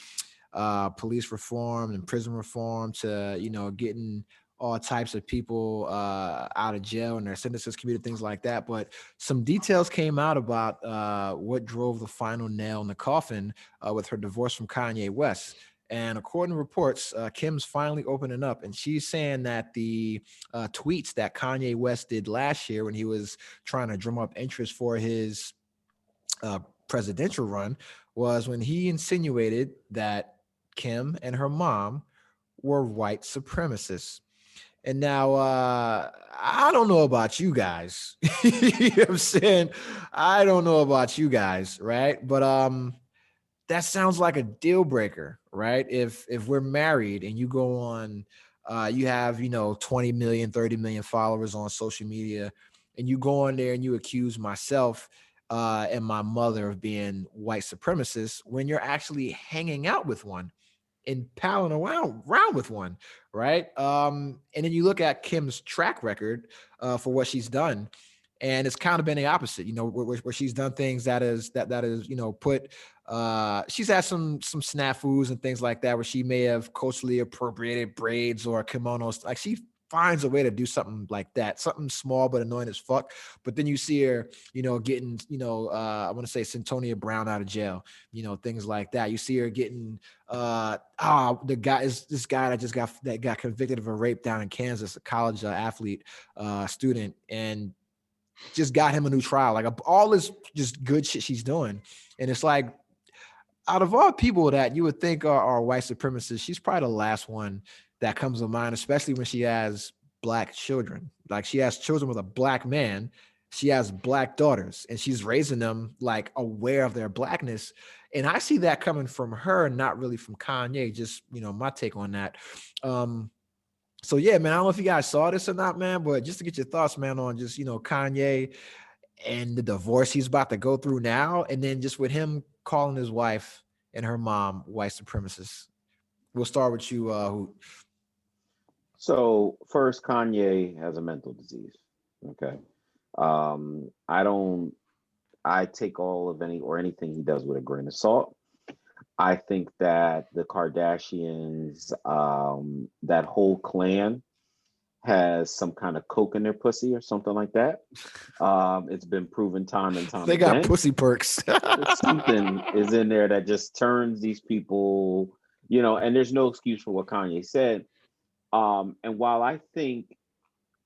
police reform and prison reform to getting all types of people out of jail and their sentences commuted, things like that. But some details came out about what drove the final nail in the coffin with her divorce from Kanye West. And according to reports, Kim's finally opening up, and she's saying that the tweets that Kanye West did last year when he was trying to drum up interest for his presidential run was when he insinuated that Kim and her mom were white supremacists. And now, I don't know about you guys. You know what I'm saying? I don't know about you guys, right? But that sounds like a deal breaker, right? If we're married and you go on, you have 20 million, 30 million followers on social media, and you go on there and you accuse myself and my mother of being white supremacists when you're actually hanging out with one and palling around with one, right? And then you look at Kim's track record for what she's done, and it's kind of been the opposite, where she's done things that is put. She's had some snafus and things like that where she may have culturally appropriated braids or kimonos. Like she finds a way to do something like that, something small but annoying as fuck. But then you see her, getting, I want to say Centonia Brown out of jail, things like that. You see her getting, the guy is this guy that got convicted of a rape down in Kansas, a college athlete, student, and just got him a new trial. Like all this just good shit she's doing. And it's like, out of all people that you would think are white supremacists, she's probably the last one that comes to mind, especially when she has Black children. Like she has children with a Black man. She has Black daughters, and she's raising them like aware of their Blackness. And I see that coming from her, not really from Kanye. Just, my take on that. So yeah, man, I don't know if you guys saw this or not, man, but just to get your thoughts, man, on just, Kanye and the divorce he's about to go through now, and then just with him calling his wife and her mom white supremacists. We'll start with you, Hoot. So first, Kanye has a mental disease. Okay. I take all of anything he does with a grain of salt. I think that the Kardashians, that whole clan has some kind of coke in their pussy or something like that. It's been proven time and time They again. got pussy perks. Something is in there that just turns these people, and there's no excuse for what Kanye said. And while I think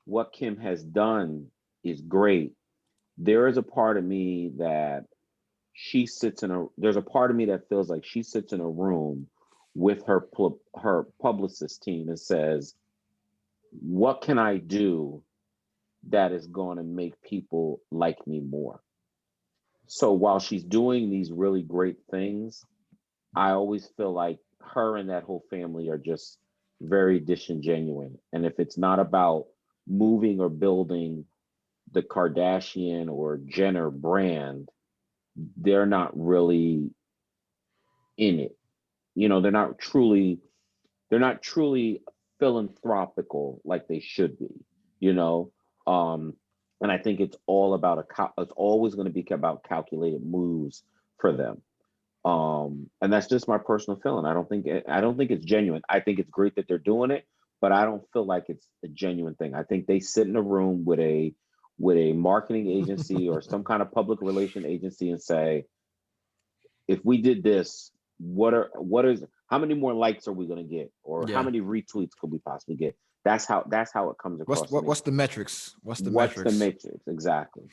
what Kim has done is great, there is a part of me that there's a part of me that feels like she sits in a room with her publicist team and says, what can I do that is going to make people like me more? So while she's doing these really great things, I always feel like her and that whole family are just very disingenuous. And if it's not about moving or building the Kardashian or Jenner brand, they're not really in it. They're not truly philanthropical like they should be, and I think it's all about it's always going to be about calculated moves for them. And that's just my personal feeling. I don't think it's genuine. I think it's great that they're doing it, but I don't feel like it's a genuine thing. I think they sit in a room with a marketing agency or some kind of public relation agency and say, if we did this, how many more likes are we gonna get, or how many retweets could we possibly get? That's how it comes across. What's the metrics? What's the matrix? Exactly.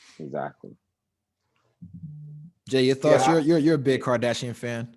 Jay, your thoughts? Yeah, You're a big Kardashian fan.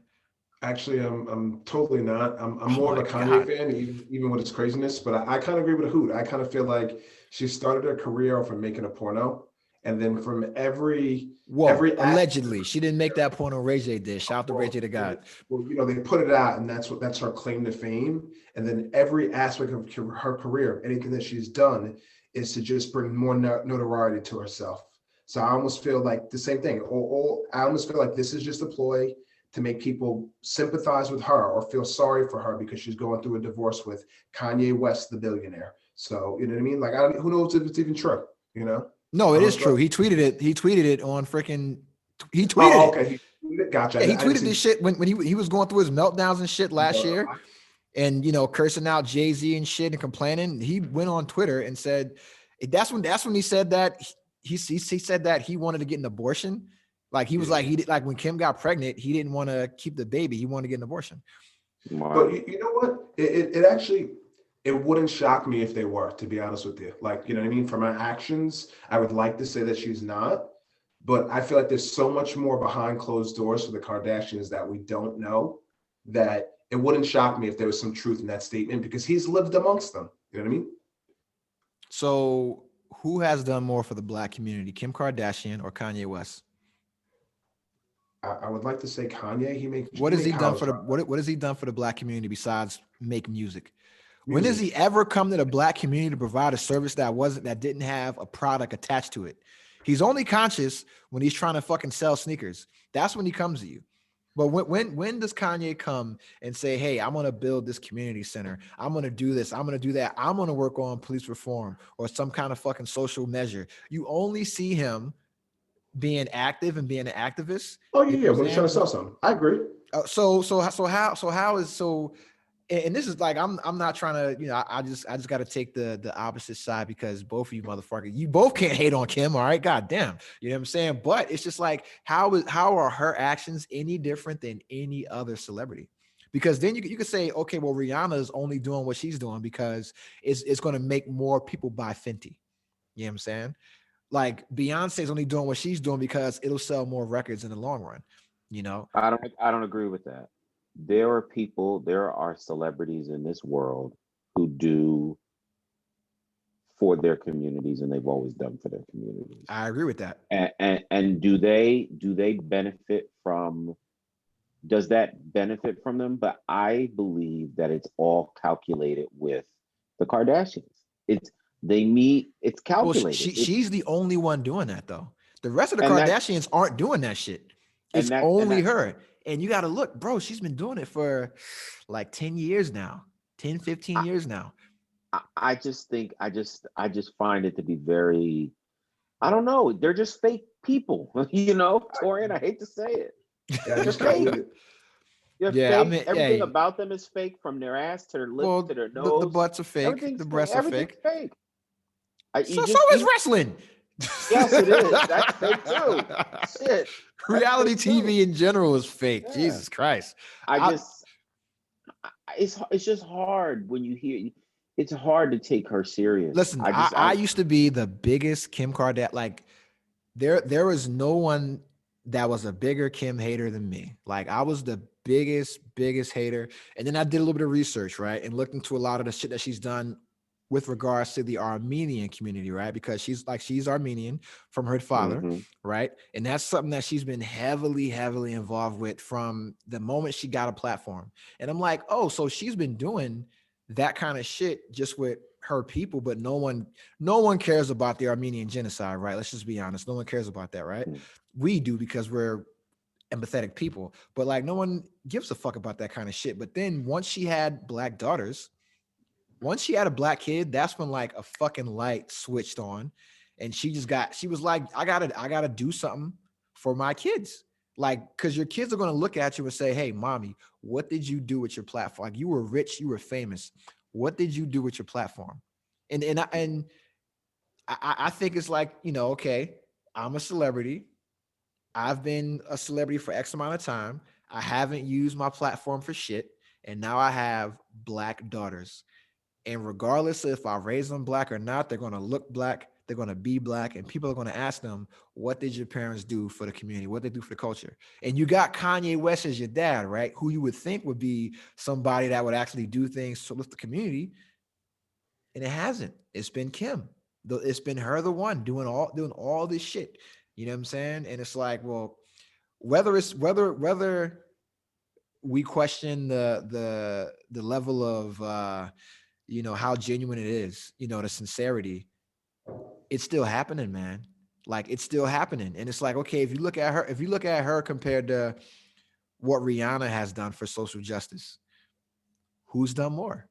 actually, I'm totally not. I'm more of a Kanye fan, even with its craziness. But I kind of agree with Hoot. I kind of feel like she started her career off from making a porno, and then from every allegedly she didn't make that porno. Ray J did. Shout out to Ray J to God. Well, they put it out, and that's her claim to fame. And then every aspect of her career, anything that she's done, is to just bring more notoriety to herself. So I almost feel like the same thing. I almost feel like this is just a ploy to make people sympathize with her or feel sorry for her because she's going through a divorce with Kanye West, the billionaire. So, you know what I mean? Like, who knows if it's even true, No, it is true. He tweeted it on freaking, he tweeted it. Okay. Gotcha. Yeah, he tweeted this shit when he was going through his meltdowns and shit last year and, cursing out Jay-Z and shit and complaining. He went on Twitter and said, that's when he said that he said that he wanted to get an abortion. Like he was like when Kim got pregnant, he didn't want to keep the baby. He wanted to get an abortion. But you know what? It actually wouldn't shock me if they were, to be honest with you. Like, you know what I mean? For my actions, I would like to say that she's not, but I feel like there's so much more behind closed doors for the Kardashians that we don't know, that it wouldn't shock me if there was some truth in that statement because he's lived amongst them. You know what I mean? So who has done more for the Black community, Kim Kardashian or Kanye West? I would like to say Kanye. What has he done for what has he done for the Black community besides make music? When has he ever come to the Black community to provide a service that didn't have a product attached to it? He's only conscious when he's trying to fucking sell sneakers. That's when he comes to you. But when does Kanye come and say, hey, I'm going to build this community center. I'm going to do this. I'm going to do that. I'm going to work on police reform or some kind of fucking social measure. You only see him being active and being an activist. Oh yeah, when he's trying to sell something. I agree. So how is and this is like I'm not trying to, I just got to take the opposite side because both of you motherfuckers, you both can't hate on Kim, all right? God damn. You know what I'm saying? But it's just like how are her actions any different than any other celebrity? Because then you could say, okay, well, Rihanna is only doing what she's doing because it's going to make more people buy Fenty. You know what I'm saying? Like Beyonce is only doing what she's doing because it'll sell more records in the long run. I don't agree with that. There are celebrities in this world who do for their communities, and they've always done for their communities. I agree with that. And do they benefit from? Does that benefit from them? But I believe that it's all calculated with the Kardashians. It's calculated. Well, she's the only one doing that though. The rest of the Kardashians aren't doing that shit. It's only her. And you got to look, bro, she's been doing it for like 10 years now, 10, 15 years now. I just find it to be very, I don't know. They're just fake people, Torian, I hate to say it. Yeah, just fake. They're fake. I mean, everything about them is fake, from their ass to their lips to their nose. The butts are fake. The breasts are fake. Fake. So is wrestling. Yes, it is. That's fake too. Shit. Reality TV in general is fake. Yeah. Jesus Christ. It's just hard when you hear. It's hard to take her serious. Listen, I used to be the biggest Kim Kardashian. Like there was no one that was a bigger Kim hater than me. Like I was the biggest hater. And then I did a little bit of research, right? And looked into a lot of the shit that she's done with regards to the Armenian community, right? Because she's Armenian from her father, right? And that's something that she's been heavily involved with from the moment she got a platform. And I'm like, oh, so she's been doing that kind of shit just with her people, but no one cares about the Armenian genocide, right? Let's just be honest. No one cares about that, right? We do because we're empathetic people, but like no one gives a fuck about that kind of shit. But then once she had Black daughters, once she had a Black kid, that's when like a fucking light switched on, and she was like, I gotta do something for my kids. Like, cause your kids are going to look at you and say, hey, mommy, what did you do with your platform? Like you were rich, you were famous. What did you do with your platform? And I think it's like, okay, I'm a celebrity. I've been a celebrity for X amount of time. I haven't used my platform for shit. And now I have black daughters. And regardless of if I raise them black or not, they're going to look black. They're going to be black. And people are going to ask them, what did your parents do for the community? What they do for the culture? And you got Kanye West as your dad, right? Who you would think would be somebody that would actually do things to lift the community. And it hasn't. It's been Kim. It's been her, the one doing all this shit. You know what I'm saying? And it's like, well, whether we question the level of how genuine it is, the sincerity, it's still happening, man. Like it's still happening. And it's like, okay, if you look at her compared to what Rihanna has done for social justice, who's done more?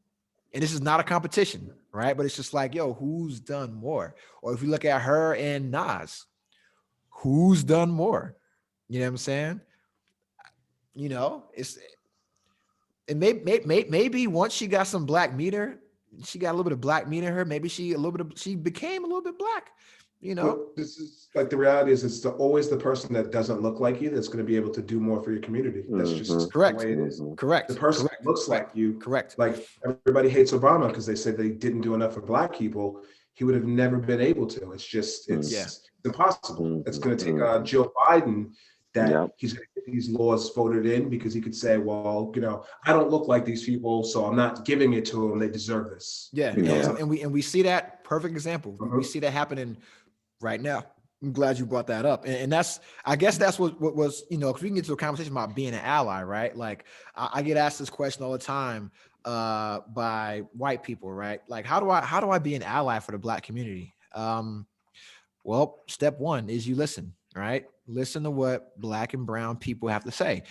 And this is not a competition, right? But it's just like, yo, who's done more? Or if you look at her and Nas, who's done more? You know what I'm saying? It's and maybe once she got some black meter, she got a little bit of black meat in her. Maybe she became a little bit black. But this is like the reality is it's always the person that doesn't look like you that's going to be able to do more for your community. That's just correct. The way it is. Correct. The person that looks like you. Correct. Like everybody hates Obama because they said they didn't do enough for black people. He would have never been able to. It's impossible. It's going to take Joe Biden that he's going to get these laws voted in because he could say, well, I don't look like these people, so I'm not giving it to them. They deserve this. Yeah. And we see that perfect example. We see that happening right now. I'm glad you brought that up. And I guess that's what was, because we can get to a conversation about being an ally, right? Like I get asked this question all the time by white people, right? Like, how do I be an ally for the black community? Well, step one is you listen, right? Listen to what black and brown people have to say.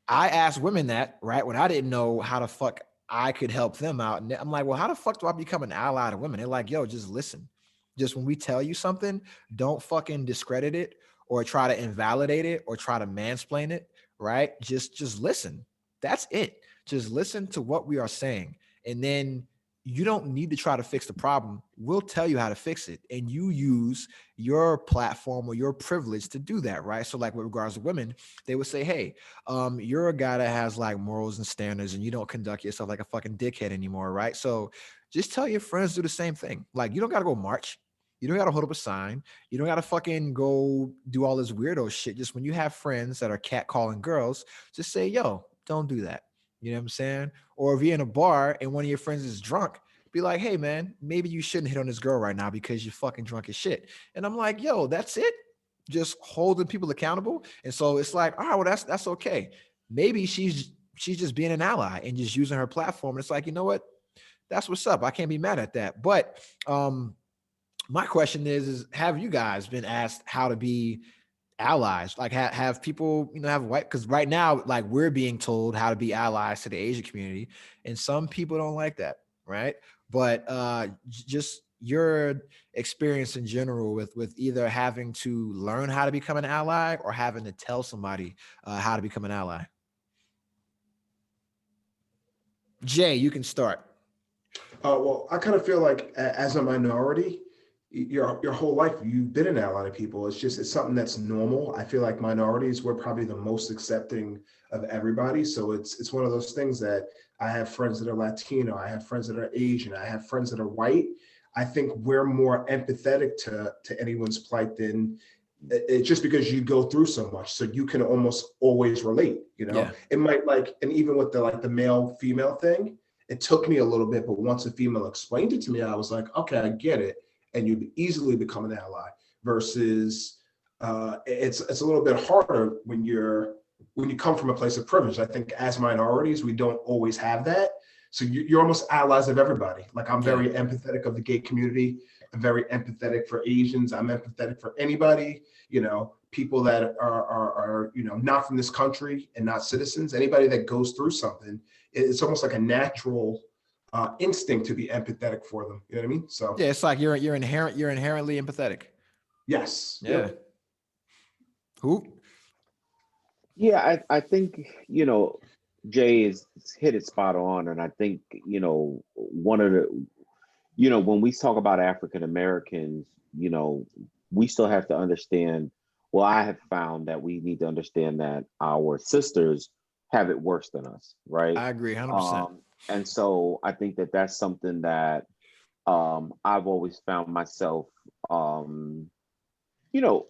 I asked women that, right, when I didn't know how the fuck I could help them out. And I'm like, well, how the fuck do I become an ally to women? They're like, yo, just listen. Just when we tell you something, don't fucking discredit it or try to invalidate it or try to mansplain it, right? Just listen. That's it. Just listen to what we are saying. And then you don't need to try to fix the problem. We'll tell you how to fix it. And you use your platform or your privilege to do that, right? So like with regards to women, they would say, hey, you're a guy that has like morals and standards and you don't conduct yourself like a fucking dickhead anymore, right? So just tell your friends to do the same thing. Like you don't got to go march. You don't got to hold up a sign. You don't got to fucking go do all this weirdo shit. Just when you have friends that are catcalling girls, just say, yo, don't do that. You know what I'm saying? Or if you're in a bar and one of your friends is drunk, be like, hey, man, maybe you shouldn't hit on this girl right now because you're fucking drunk as shit. And I'm like, yo, that's it? Just holding people accountable. And so it's like, all right, well, that's okay. Maybe she's just being an ally and just using her platform. It's like, you know what? That's what's up. I can't be mad at that. But my question is have you guys been asked how to be allies? Like have people, have white, because right now, like we're being told how to be allies to the Asian community, and some people don't like that, right? But just your experience in general with either having to learn how to become an ally or having to tell somebody how to become an ally. Jay, you can start. Well, I kind of feel like as a minority, your whole life you've been an ally to people. It's something that's normal. I feel like minorities, we're probably the most accepting of everybody. So it's one of those things that I have friends that are Latino, I have friends that are Asian, I have friends that are white. I think we're more empathetic to anyone's plight than it's just because you go through so much, so you can almost always relate. Yeah. It might and even with the male female thing, it took me a little bit, but once a female explained it to me, I was like, okay, I get it. And you'd easily become an ally versus it's a little bit harder when you come from a place of privilege. I think as minorities, we don't always have that. So you're almost allies of everybody. Like I'm very empathetic of the gay community. I'm very empathetic for Asians. I'm empathetic for anybody, people that are not from this country and not citizens. Anybody that goes through something, it's almost like a natural instinct to be empathetic for them. You know what I mean? So yeah, it's like you're inherently empathetic. Yes. Yeah. Yep. Who? Yeah, I think, Jay has hit it spot on. And I think, one of the, when we talk about African Americans, we still have to understand Well, I have found that we need to understand that our sisters have it worse than us, right? I agree 100%. And so I think that that's something that I've always found myself, um, you know,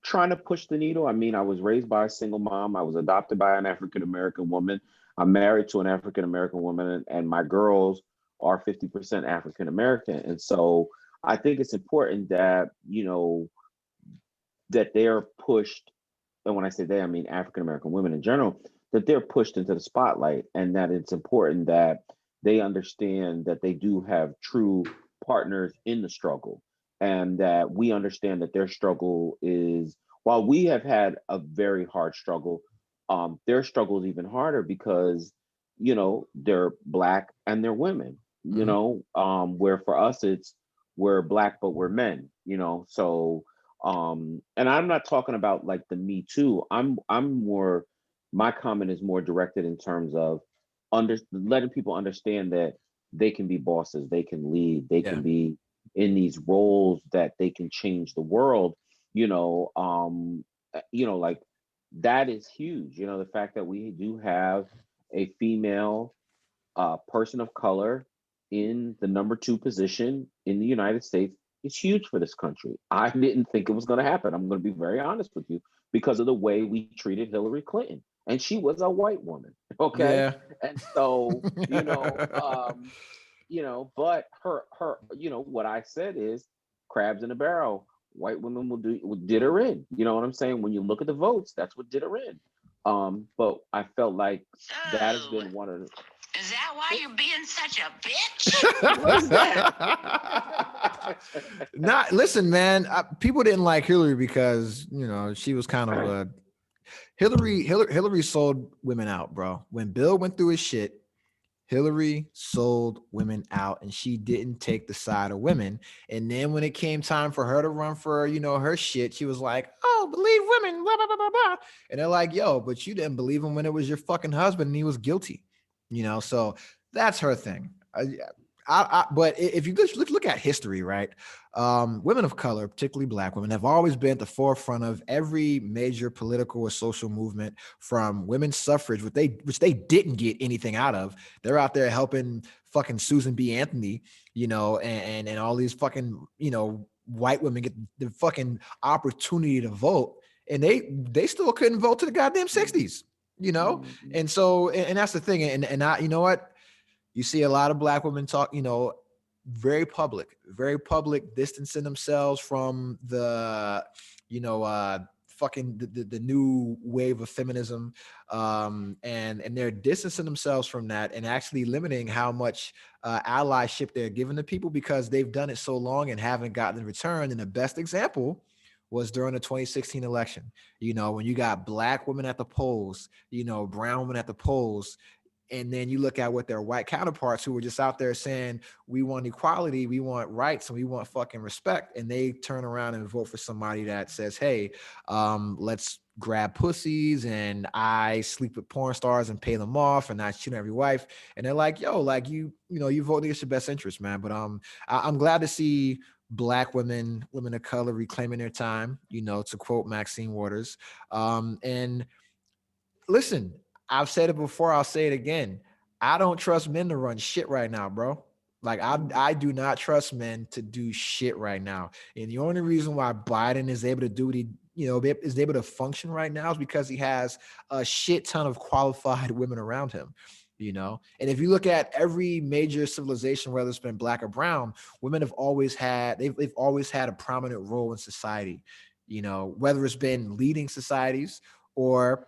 trying to push the needle. I mean, I was raised by a single mom. I was adopted by an African American woman. I'm married to an African American woman, and my girls are 50% African American. And so I think it's important that, that they're pushed, and when I say they, I mean African American women in general, that they're pushed into the spotlight, and that it's important that they understand that they do have true partners in the struggle, and that we understand that their struggle is, while we have had a very hard struggle, their struggle is even harder because they're Black and they're women. Where for us it's, we're Black but we're men. So and I'm not talking about like the Me Too. I'm more, my comment is more directed in terms of letting people understand that they can be bosses, they can lead, they Yeah. can be in these roles, that they can change the world. Like, that is huge. The fact that we do have a female person of color in the number 2 position in the United States is huge for this country. I didn't think it was going to happen. I'm going to be very honest with you, because of the way we treated Hillary Clinton, and she was a white woman. Okay, Yeah. and so but what I said is, crabs in a barrel. White women did her in. You know what I'm saying? When you look at the votes, that's what did her in. But I felt like that has been one of the. Is that why you're being such a bitch? What is that? Not listen, man. People didn't like Hillary because she was kind of a Hillary sold women out, bro. When Bill went through his shit, Hillary sold women out, and she didn't take the side of women. And then when it came time for her to run for, her shit, she was like, "Oh, believe women, blah blah blah blah blah." And they're like, "Yo, but you didn't believe him when it was your fucking husband and he was guilty." So that's her thing. But if you just look at history, right? Women of color, particularly Black women, have always been at the forefront of every major political or social movement, from women's suffrage, which they didn't get anything out of. They're out there helping fucking Susan B. Anthony, and all these fucking, white women get the fucking opportunity to vote, and they still couldn't vote to the goddamn 60s, And so, and that's the thing. And I, you know what? You see a lot of Black women talk, very public, distancing themselves from the, fucking the new wave of feminism, and they're distancing themselves from that and actually limiting how much allyship they're giving to people, because they've done it so long and haven't gotten the return. And the best example was during the 2016 election. When you got Black women at the polls, brown women at the polls, and then you look at what their white counterparts, who were just out there saying, we want equality, we want rights, and we want fucking respect. And they turn around and vote for somebody that says, hey, let's grab pussies, and I sleep with porn stars and pay them off, and I shoot every wife. And they're like, yo, like you vote against your best interest, man. But I'm glad to see Black women of color reclaiming their time, to quote Maxine Waters. And listen, I've said it before, I'll say it again. I don't trust men to run shit right now, bro. Like I do not trust men to do shit right now. And the only reason why Biden is able to do what he, is able to function right now is because he has a shit ton of qualified women around him. And if you look at every major civilization, whether it's been Black or brown, women have always had, they've always had a prominent role in society, whether it's been leading societies or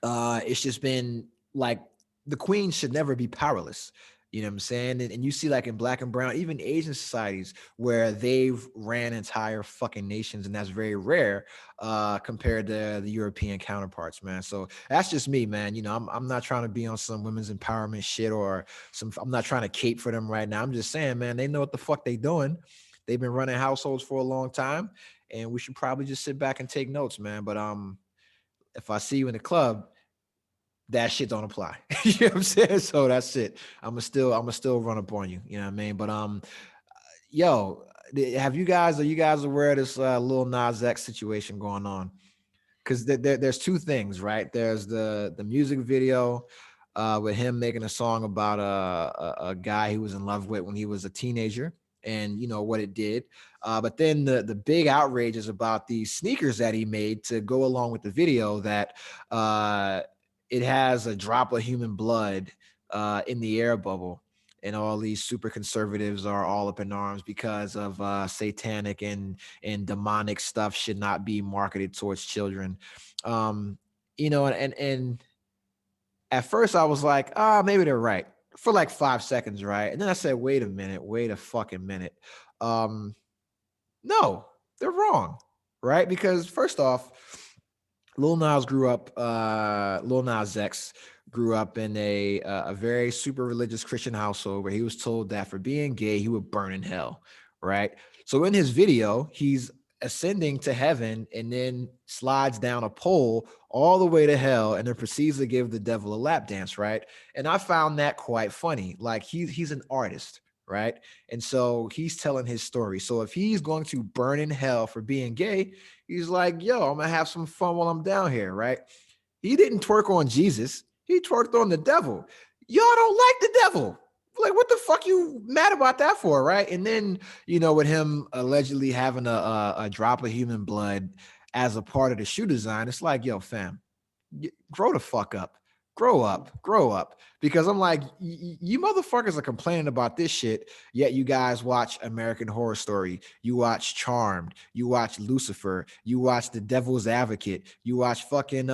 it's just been like the queen should never be powerless. You know what I'm saying? And you see, like in Black and brown, even Asian societies, where they've ran entire fucking nations, and that's very rare compared to the European counterparts, man. So that's just me, man. I'm not trying to be on some women's empowerment shit or I'm not trying to cape for them right now. I'm just saying, man, they know what the fuck they doing. They've been running households for a long time, and we should probably just sit back and take notes, man. But if I see you in the club, that shit don't apply. You know what I'm saying? So that's it. I'ma still run up on you. You know what I mean? But yo, Are you guys aware of this Lil Nas X situation going on? Because there's two things, right? There's the music video with him making a song about a guy he was in love with when he was a teenager, and you know what it did. But then the big outrage is about these sneakers that he made to go along with the video, that it has a drop of human blood in the air bubble. And all these super conservatives are all up in arms because of satanic and demonic stuff should not be marketed towards children. Um, you know, and at first I was like, maybe they're right for like 5 seconds, right? And then I said, wait a fucking minute. No, they're wrong, right? Because first off, Lil Nas X grew up in a very super religious Christian household where he was told that for being gay, he would burn in hell, right? So in his video, he's ascending to heaven and then slides down a pole all the way to hell and then proceeds to give the devil a lap dance, right? And I found that quite funny. Like he's an artist, right? And so he's telling his story. So if he's going to burn in hell for being gay, he's like, yo, I'm gonna have some fun while I'm down here, right? He didn't twerk on Jesus. He twerked on the devil. Y'all don't like the devil. Like, what the fuck you mad about that for, right? And then, you know, with him allegedly having a drop of human blood as a part of the shoe design, it's like, yo, fam, grow the fuck up. Grow up. Because I'm like, you motherfuckers are complaining about this shit, yet you guys watch American Horror Story, you watch Charmed, you watch Lucifer, you watch The Devil's Advocate, you watch fucking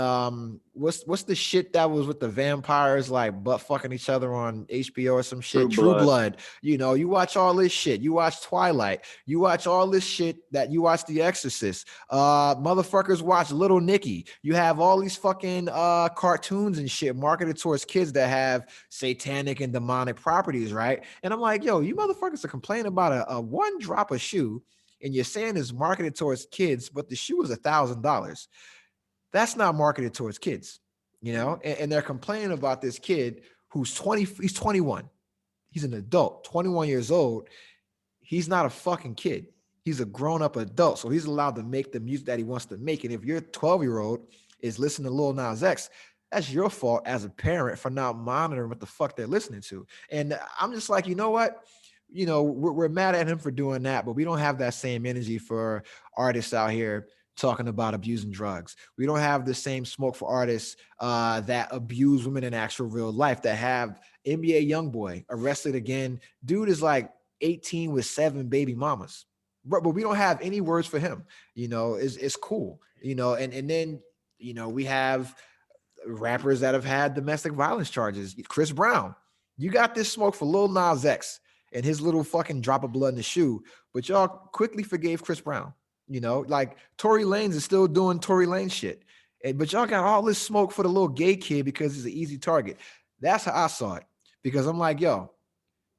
what's the shit that was with the vampires like butt fucking each other on HBO or some shit? True Blood. You know, you watch all this shit. You watch Twilight. You watch all this shit that you watch The Exorcist. Motherfuckers watch Little Nicky. You have all these fucking cartoons and shit marketed towards kids that have satanic and demonic properties, right? And I'm like, yo, you motherfuckers are complaining about a one drop of shoe and you're saying it's marketed towards kids, but the shoe is $1,000. That's not marketed towards kids, you know? And they're complaining about this kid who's 20, he's 21. He's an adult, 21 years old. He's not a fucking kid. He's a grown-up adult. So he's allowed to make the music that he wants to make. And if your 12-year-old is listening to Lil Nas X, that's your fault as a parent for not monitoring what the fuck they're listening to. And I'm just like, you know what? You know, we're mad at him for doing that, but we don't have that same energy for artists out here talking about abusing drugs. We don't have the same smoke for artists that abuse women in actual real life, that have NBA YoungBoy arrested again. Dude is like 18 with 7 baby mamas. But we don't have any words for him. You know, it's cool. You know, and then, you know, we have rappers that have had domestic violence charges. Chris Brown, you got this smoke for Lil Nas X and his little fucking drop of blood in the shoe, but y'all quickly forgave Chris Brown. You know, like Tory Lanez is still doing Tory Lanez shit. But y'all got all this smoke for the little gay kid because he's an easy target. That's how I saw it. Because I'm like, yo,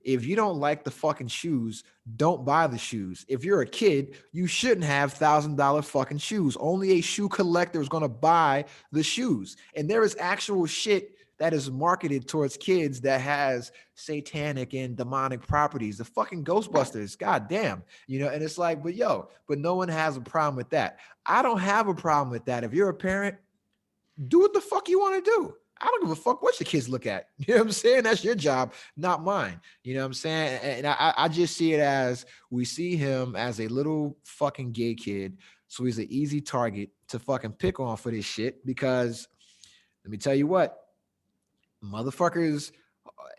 if you don't like the fucking shoes, don't buy the shoes. If you're a kid, you shouldn't have $1,000 fucking shoes. Only a shoe collector is going to buy the shoes. And there is actual shit that is marketed towards kids that has satanic and demonic properties. The fucking Ghostbusters, goddamn, you know. And it's like, but no one has a problem with that. I don't have a problem with that. If you're a parent, do what the fuck you want to do. I don't give a fuck what your kids look at. You know what I'm saying? That's your job, not mine. You know what I'm saying? And I just see it as, we see him as a little fucking gay kid. So he's an easy target to fucking pick on for this shit. Because let me tell you what, motherfuckers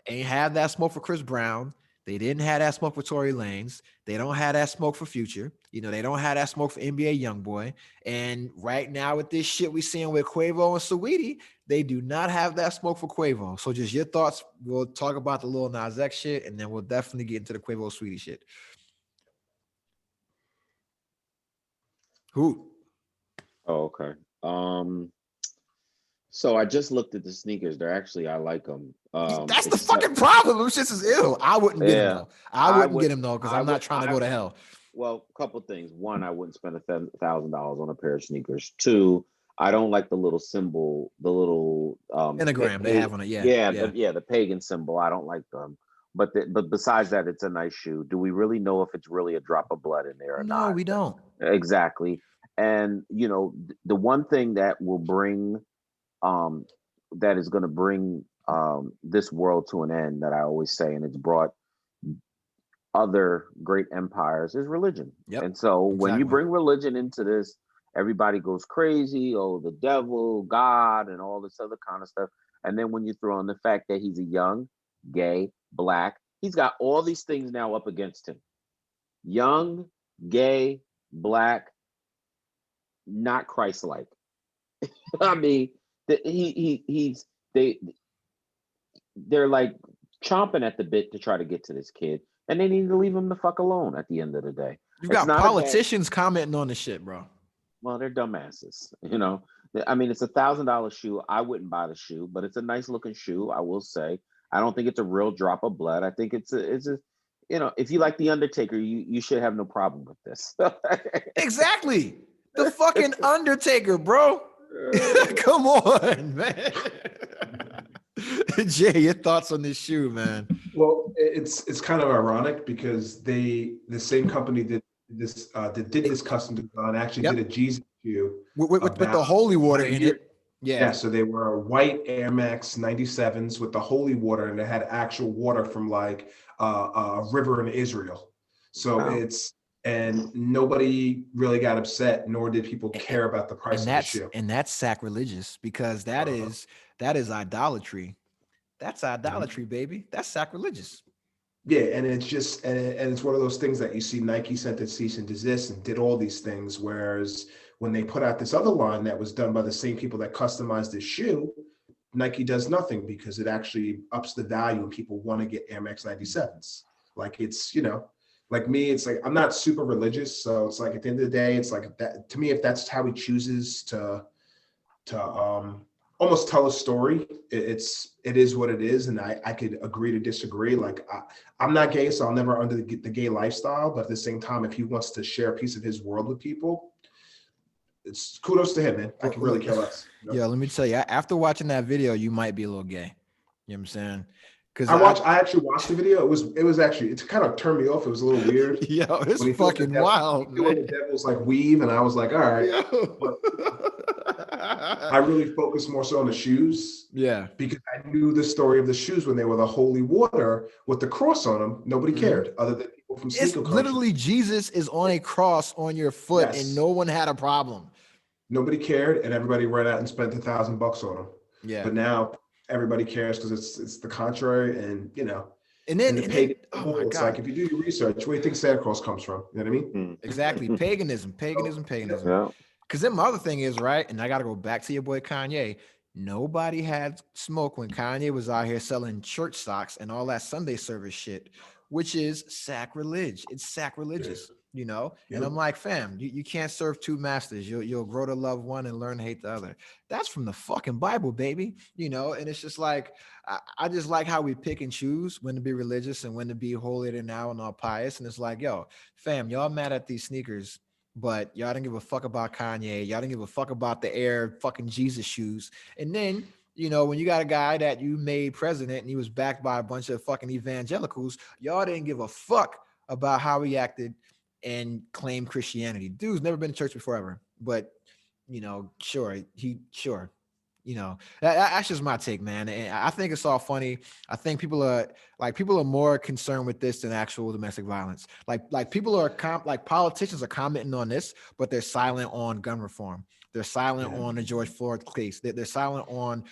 ain't have that smoke for Chris Brown. They didn't have that smoke for Tory Lanez. They don't have that smoke for Future. You know, they don't have that smoke for NBA YoungBoy. And right now with this shit we seeing with Quavo and Saweetie, they do not have that smoke for Quavo. So just your thoughts. We'll talk about the Lil Nas X shit, and then we'll definitely get into the Quavo Saweetie shit. Who? Oh, okay. So I just looked at the sneakers. They're actually, I like them. That's the fucking problem. Those shits is ill. I wouldn't get him though. I wouldn't get him though, because I'm not trying to go to hell. Well, a couple things. One, I wouldn't spend $1,000 on a pair of sneakers. Two, I don't like the little symbol, the little Anagram they have on it. Yeah, the pagan symbol. I don't like them but besides that, it's a nice shoe. Do we really know if it's really a drop of blood in there or No, not? we don't. Exactly. And the one thing that will bring um that is going to bring this world to an end, that I always say, and it's brought other great empires, is religion. Yep. And so when you Exactly. bring religion into this, everybody goes crazy. Oh, the devil, God, and all this other kind of stuff. And then when you throw in the fact that he's a young, gay, black, he's got all these things now up against him. Young, gay, black, not Christ-like. I mean, they're like chomping at the bit to try to get to this kid, and they need to leave him the fuck alone at the end of the day. You've It's got not politicians commenting on the shit, bro. well, they're dumbasses, I mean, it's $1,000 shoe. I wouldn't buy the shoe, but it's a nice looking shoe, I will say. I don't think it's a real drop of blood. I think it's a if you like the Undertaker, you should have no problem with this. Exactly. The fucking Undertaker, bro. Come on, man. Jay, your thoughts on this shoe, man? Well, it's kind of ironic because the same company did this custom design, actually Yep. did a Jesus shoe With the holy water in it. Yeah, so they were white Air Max 97s with the holy water, and it had actual water from like a river in Israel. So Wow. and nobody really got upset, nor did people care about the price of the shoe. And that's sacrilegious, because that is idolatry. That's idolatry, baby. That's sacrilegious. Yeah, and it's just and it's one of those things that you see Nike sent a cease and desist and did all these things, whereas when they put out this other line that was done by the same people that customized this shoe, Nike does nothing because it actually ups the value and people want to get Air Max 97s. Like it's, like me, it's like I'm not super religious, so it's like at the end of the day, it's like that to me, if that's how he chooses to almost tell a story, it is what it is, and I could agree to disagree. Like I'm not gay, so I'll never under the gay lifestyle, but at the same time, if he wants to share a piece of his world with people, it's kudos to him, man. I can really care less. Yeah, let me tell you, after watching that video, you might be a little gay. You know what I'm saying? Because I actually watched the video. It kind of turned me off. It was a little weird. Yo, it's fucking wild, man. The devil's like weave, and I was like, all right. I really focused more so on the shoes. Yeah. Because I knew the story of the shoes when they were the holy water with the cross on them. Nobody cared other than people from It's sneaker culture. literally Jesus is on a cross on your foot, and no one had a problem. Nobody cared, and everybody ran out and spent $1,000 on them. Yeah. But now everybody cares because it's the contrary, and And then, it's like if you do your research, where do you think Santa Claus comes from? You know what I mean? Exactly. Paganism. Yeah. Because then my other thing is, right, and I got to go back to your boy Kanye. Nobody had smoke when Kanye was out here selling church socks and all that Sunday service shit, which is sacrilege. It's sacrilegious, And I'm like, fam, you can't serve two masters. You'll grow to love one and learn to hate the other. That's from the fucking Bible, baby. And it's just like, I just like how we pick and choose when to be religious and when to be holier than thou and all pious. And it's like, yo, fam, y'all mad at these sneakers, but y'all didn't give a fuck about Kanye. Y'all didn't give a fuck about the Air fucking Jesus shoes. And then, when you got a guy that you made president and he was backed by a bunch of fucking evangelicals, y'all didn't give a fuck about how he acted and claimed Christianity. Dude's never been to church before ever, but that's just my take, man. And I think it's all funny. I think people are more concerned with this than actual domestic violence. Like people are politicians are commenting on this, but they're silent on gun reform. They're silent on the George Floyd case. They're silent on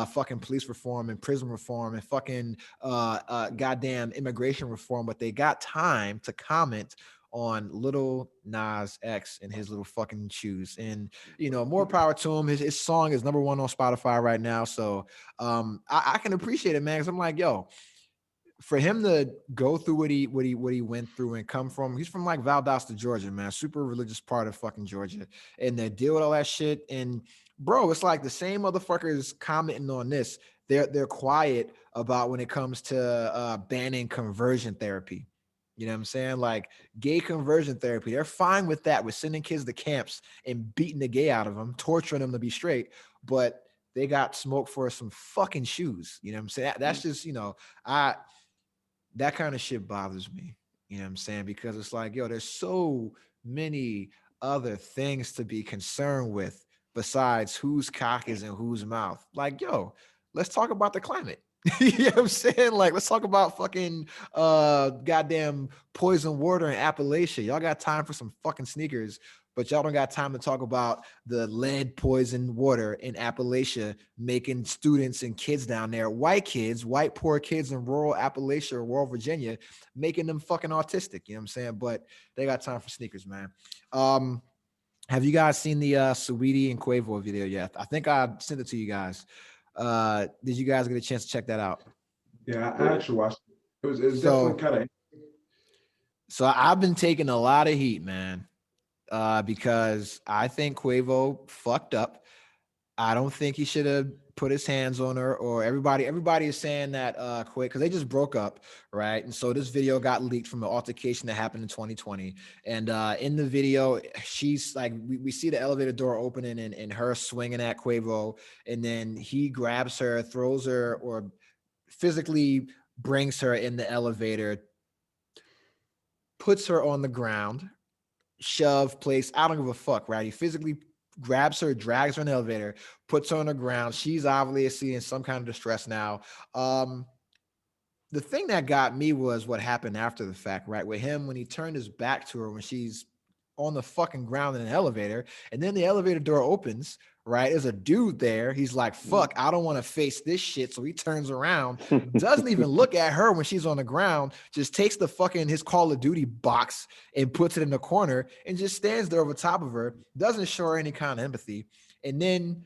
fucking police reform and prison reform and fucking goddamn immigration reform. But they got time to comment on Lil Nas X and his little fucking shoes. And, more power to him. His song is #1 on Spotify right now. So I can appreciate it, man. Cause I'm like, yo, for him to go through what he went through and come from, he's from like Valdosta, Georgia, man, super religious part of fucking Georgia. And they deal with all that shit. And bro, it's like the same motherfuckers commenting on this. They're quiet about when it comes to banning conversion therapy. You know what I'm saying? Like gay conversion therapy. They're fine with that, with sending kids to camps and beating the gay out of them, torturing them to be straight. But they got smoke for some fucking shoes. You know what I'm saying? That's just, that kind of shit bothers me. You know what I'm saying? Because it's like, yo, there's so many other things to be concerned with besides whose cock is in whose mouth. Like, yo, let's talk about the climate. You know what I'm saying? Like, let's talk about fucking goddamn poison water in Appalachia. Y'all got time for some fucking sneakers, but y'all don't got time to talk about the lead poisoned water in Appalachia making students and kids down there, white kids, white poor kids in rural Appalachia or rural Virginia, making them fucking autistic. You know what I'm saying? But they got time for sneakers, man. Have you guys seen the Saweetie and Quavo video yet? I think I sent it to you guys. Did you guys get a chance to check that out? Yeah, I actually watched it. It was So- definitely kind of. So I've been taking a lot of heat, man, because I think Quavo fucked up. I don't think he should have put his hands on her, or everybody is saying that because they just broke up, right? And so this video got leaked from an altercation that happened in 2020. And in the video, she's like, we see the elevator door opening and her swinging at Quavo, and then he grabs her, throws her, or physically brings her in the elevator, puts her on the ground, shove, place, I don't give a fuck, right? He physically grabs her, drags her in the elevator, puts her on the ground. She's obviously in some kind of distress now. The thing that got me was what happened after the fact, right? With him, when he turned his back to her when she's on the fucking ground in an elevator, and then the elevator door opens, right? There's a dude there. He's like, fuck, I don't want to face this shit. So he turns around, doesn't even look at her when she's on the ground, just takes the fucking his Call of Duty box and puts it in the corner and just stands there over top of her, doesn't show her any kind of empathy. And then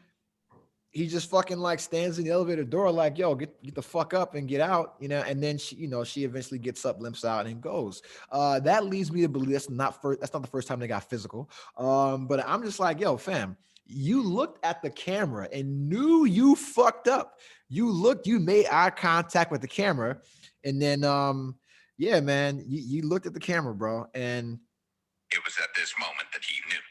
he just fucking like stands in the elevator door like, yo, get the fuck up and get out, you know. And then she, you know, she eventually gets up, limps out, and goes. That leads me to believe that's not the first time they got physical. But I'm just like, yo, fam, you looked at the camera and knew you fucked up. You made eye contact with the camera, and then yeah, man, you looked at the camera, bro, and It was at this moment that he knew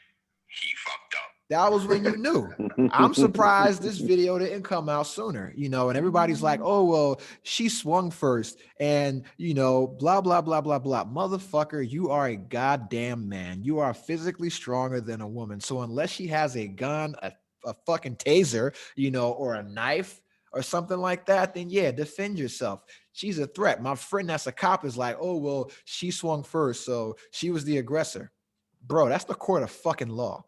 he fucked up. that was when you knew. I'm surprised this video didn't come out sooner, you know, and everybody's like, oh, well, she swung first and, you know, blah, blah, blah, blah, blah. Motherfucker, you are a goddamn man. You are physically stronger than a woman. So unless she has a gun, a fucking taser, you know, or a knife or something like that, then yeah, defend yourself. She's a threat. My friend that's a cop is like, oh, well, she swung first, so she was the aggressor. Bro, that's the court of fucking law.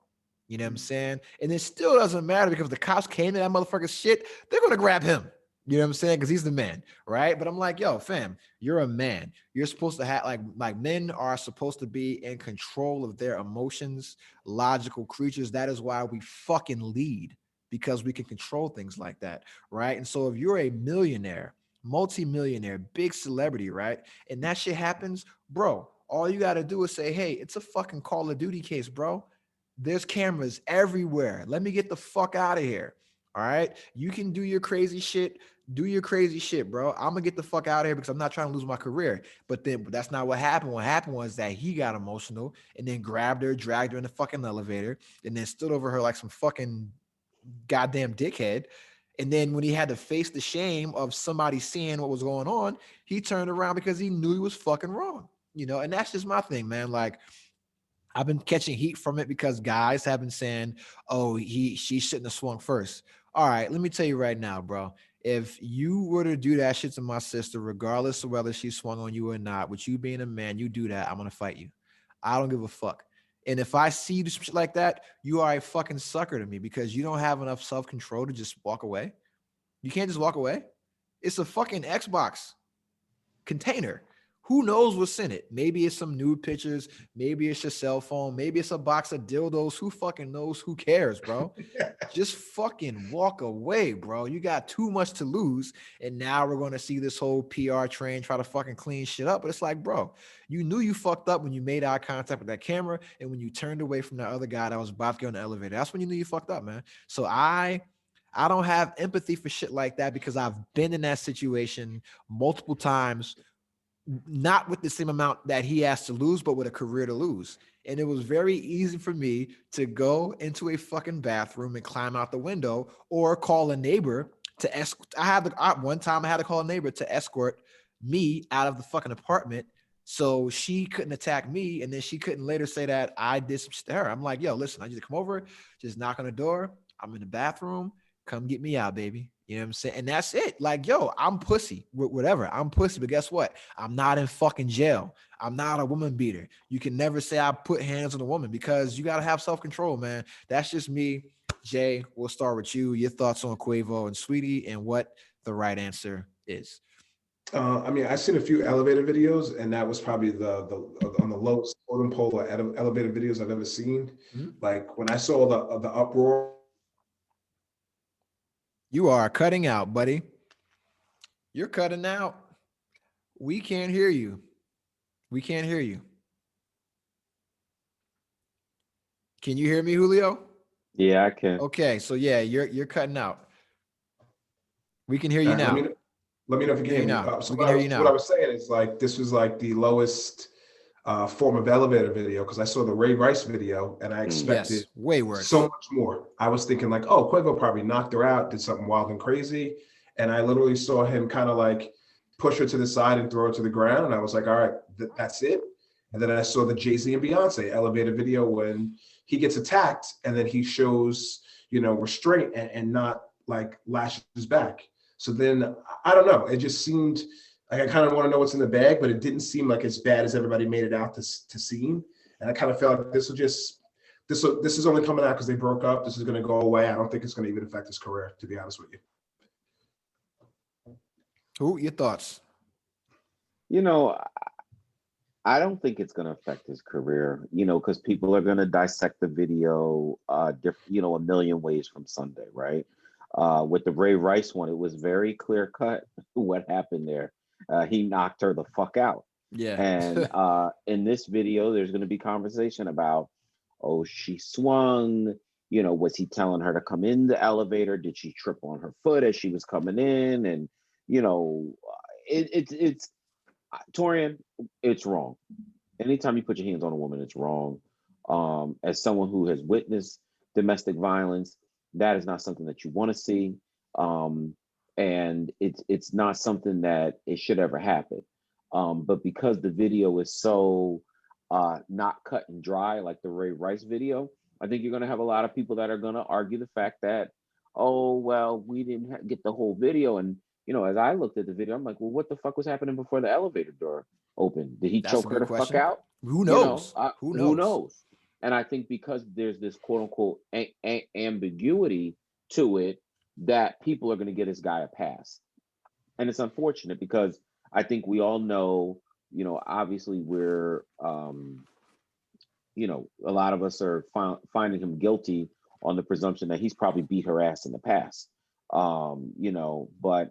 You know what I'm saying? And it still doesn't matter because if the cops came to that motherfucker's shit, they're going to grab him. You know what I'm saying? Because he's the man, right? But I'm like, yo, fam, you're a man. You're supposed to have, like men are supposed to be in control of their emotions, logical creatures. That is why we fucking lead, because we can control things like that, right? And so if you're a millionaire, multi-millionaire, big celebrity, right? And that shit happens, bro, all you got to do is say, hey, it's a fucking Call of Duty case, bro. There's cameras everywhere. Let me get the fuck out of here. All right. You can do your crazy shit. Do your crazy shit, bro. I'm gonna get the fuck out of here because I'm not trying to lose my career. But that's not what happened. What happened was that he got emotional and then grabbed her, dragged her in the fucking elevator, and then stood over her like some fucking goddamn dickhead. And then when he had to face the shame of somebody seeing what was going on, he turned around because he knew he was fucking wrong. You know, and that's just my thing, man. Like, I've been catching heat from it because guys have been saying, oh, she shouldn't have swung first. All right, let me tell you right now, bro. If you were to do that shit to my sister, regardless of whether she swung on you or not, with you being a man, you do that, I'm going to fight you. I don't give a fuck. And if I see you do some shit like that, you are a fucking sucker to me because you don't have enough self-control to just walk away. You can't just walk away. It's a fucking Xbox container. Who knows what's in it? Maybe it's some nude pictures. Maybe it's your cell phone. Maybe it's a box of dildos. Who fucking knows? Who cares, bro? Just fucking walk away, bro. You got too much to lose. And now we're going to see this whole PR train try to fucking clean shit up. But it's like, bro, you knew you fucked up when you made eye contact with that camera and when you turned away from that other guy that was about to get on the elevator. That's when you knew you fucked up, man. So I don't have empathy for shit like that because I've been in that situation multiple times. Not with the same amount that he has to lose, but with a career to lose. And it was very easy for me to go into a fucking bathroom and climb out the window or call a neighbor to escort. One time I had to call a neighbor to escort me out of the fucking apartment so she couldn't attack me, and then she couldn't later say that I did some shit to her. I'm like, yo, listen, I need to come over, just knock on the door. I'm in the bathroom. Come get me out, baby. You know what I'm saying? And that's it. Like, yo, I'm pussy. Whatever. I'm pussy. But guess what? I'm not in fucking jail. I'm not a woman beater. You can never say I put hands on a woman because you got to have self-control, man. That's just me. Jay, we'll start with you. Your thoughts on Quavo and Sweetie and what the right answer is. I mean, I've seen a few elevator videos, and that was probably the on the lowest totem pole of elevator videos I've ever seen. Mhm. Like when I saw the uproar. You are cutting out, buddy. You're cutting out. We can't hear you. We can't hear you. Can you hear me, Julio? Yeah, I can. Okay, so yeah, you're cutting out. We can hear you now. Let me know if you can hear me. now. So We can hear you what I now. was saying is like this was like the lowest form of elevator video because I saw the Ray Rice video and I expected Yes, way worse. so much more. I was thinking like, oh, Quavo probably knocked her out, did something wild and crazy, and I literally saw him kind of like push her to the side and throw her to the ground, and I was like, all right, that's it. And then I saw the Jay-Z and Beyonce elevator video when he gets attacked and then he shows, restraint and not like lashes back. So then I don't know. It just seemed like I kind of want to know what's in the bag, but it didn't seem like as bad as everybody made it out to seem. And I kind of felt like this is only coming out because they broke up. This is going to go away. I don't think it's going to even affect his career, to be honest with you. Who your thoughts? I don't think it's going to affect his career, because people are going to dissect the video, a million ways from Sunday, right? With the Ray Rice one, it was very clear cut what happened there. He knocked her the fuck out. Yeah. And in this video, there's going to be conversation about, oh, she swung, was he telling her to come in the elevator? Did she trip on her foot as she was coming in? And, it's Torian, it's wrong. Anytime you put your hands on a woman, it's wrong. As someone who has witnessed domestic violence, that is not something that you want to see. And it's not something that it should ever happen. But because the video is so not cut and dry, like the Ray Rice video, I think you're going to have a lot of people that are going to argue the fact that, oh, well, we didn't get the whole video. And, as I looked at the video, I'm like, well, what the fuck was happening before the elevator door opened? Did he choke her the fuck out? Who knows? Who knows? And I think because there's this quote unquote ambiguity to it, that people are going to get this guy a pass. And it's unfortunate because I think we all know, obviously we're, a lot of us are finding him guilty on the presumption that he's probably beat her ass in the past. But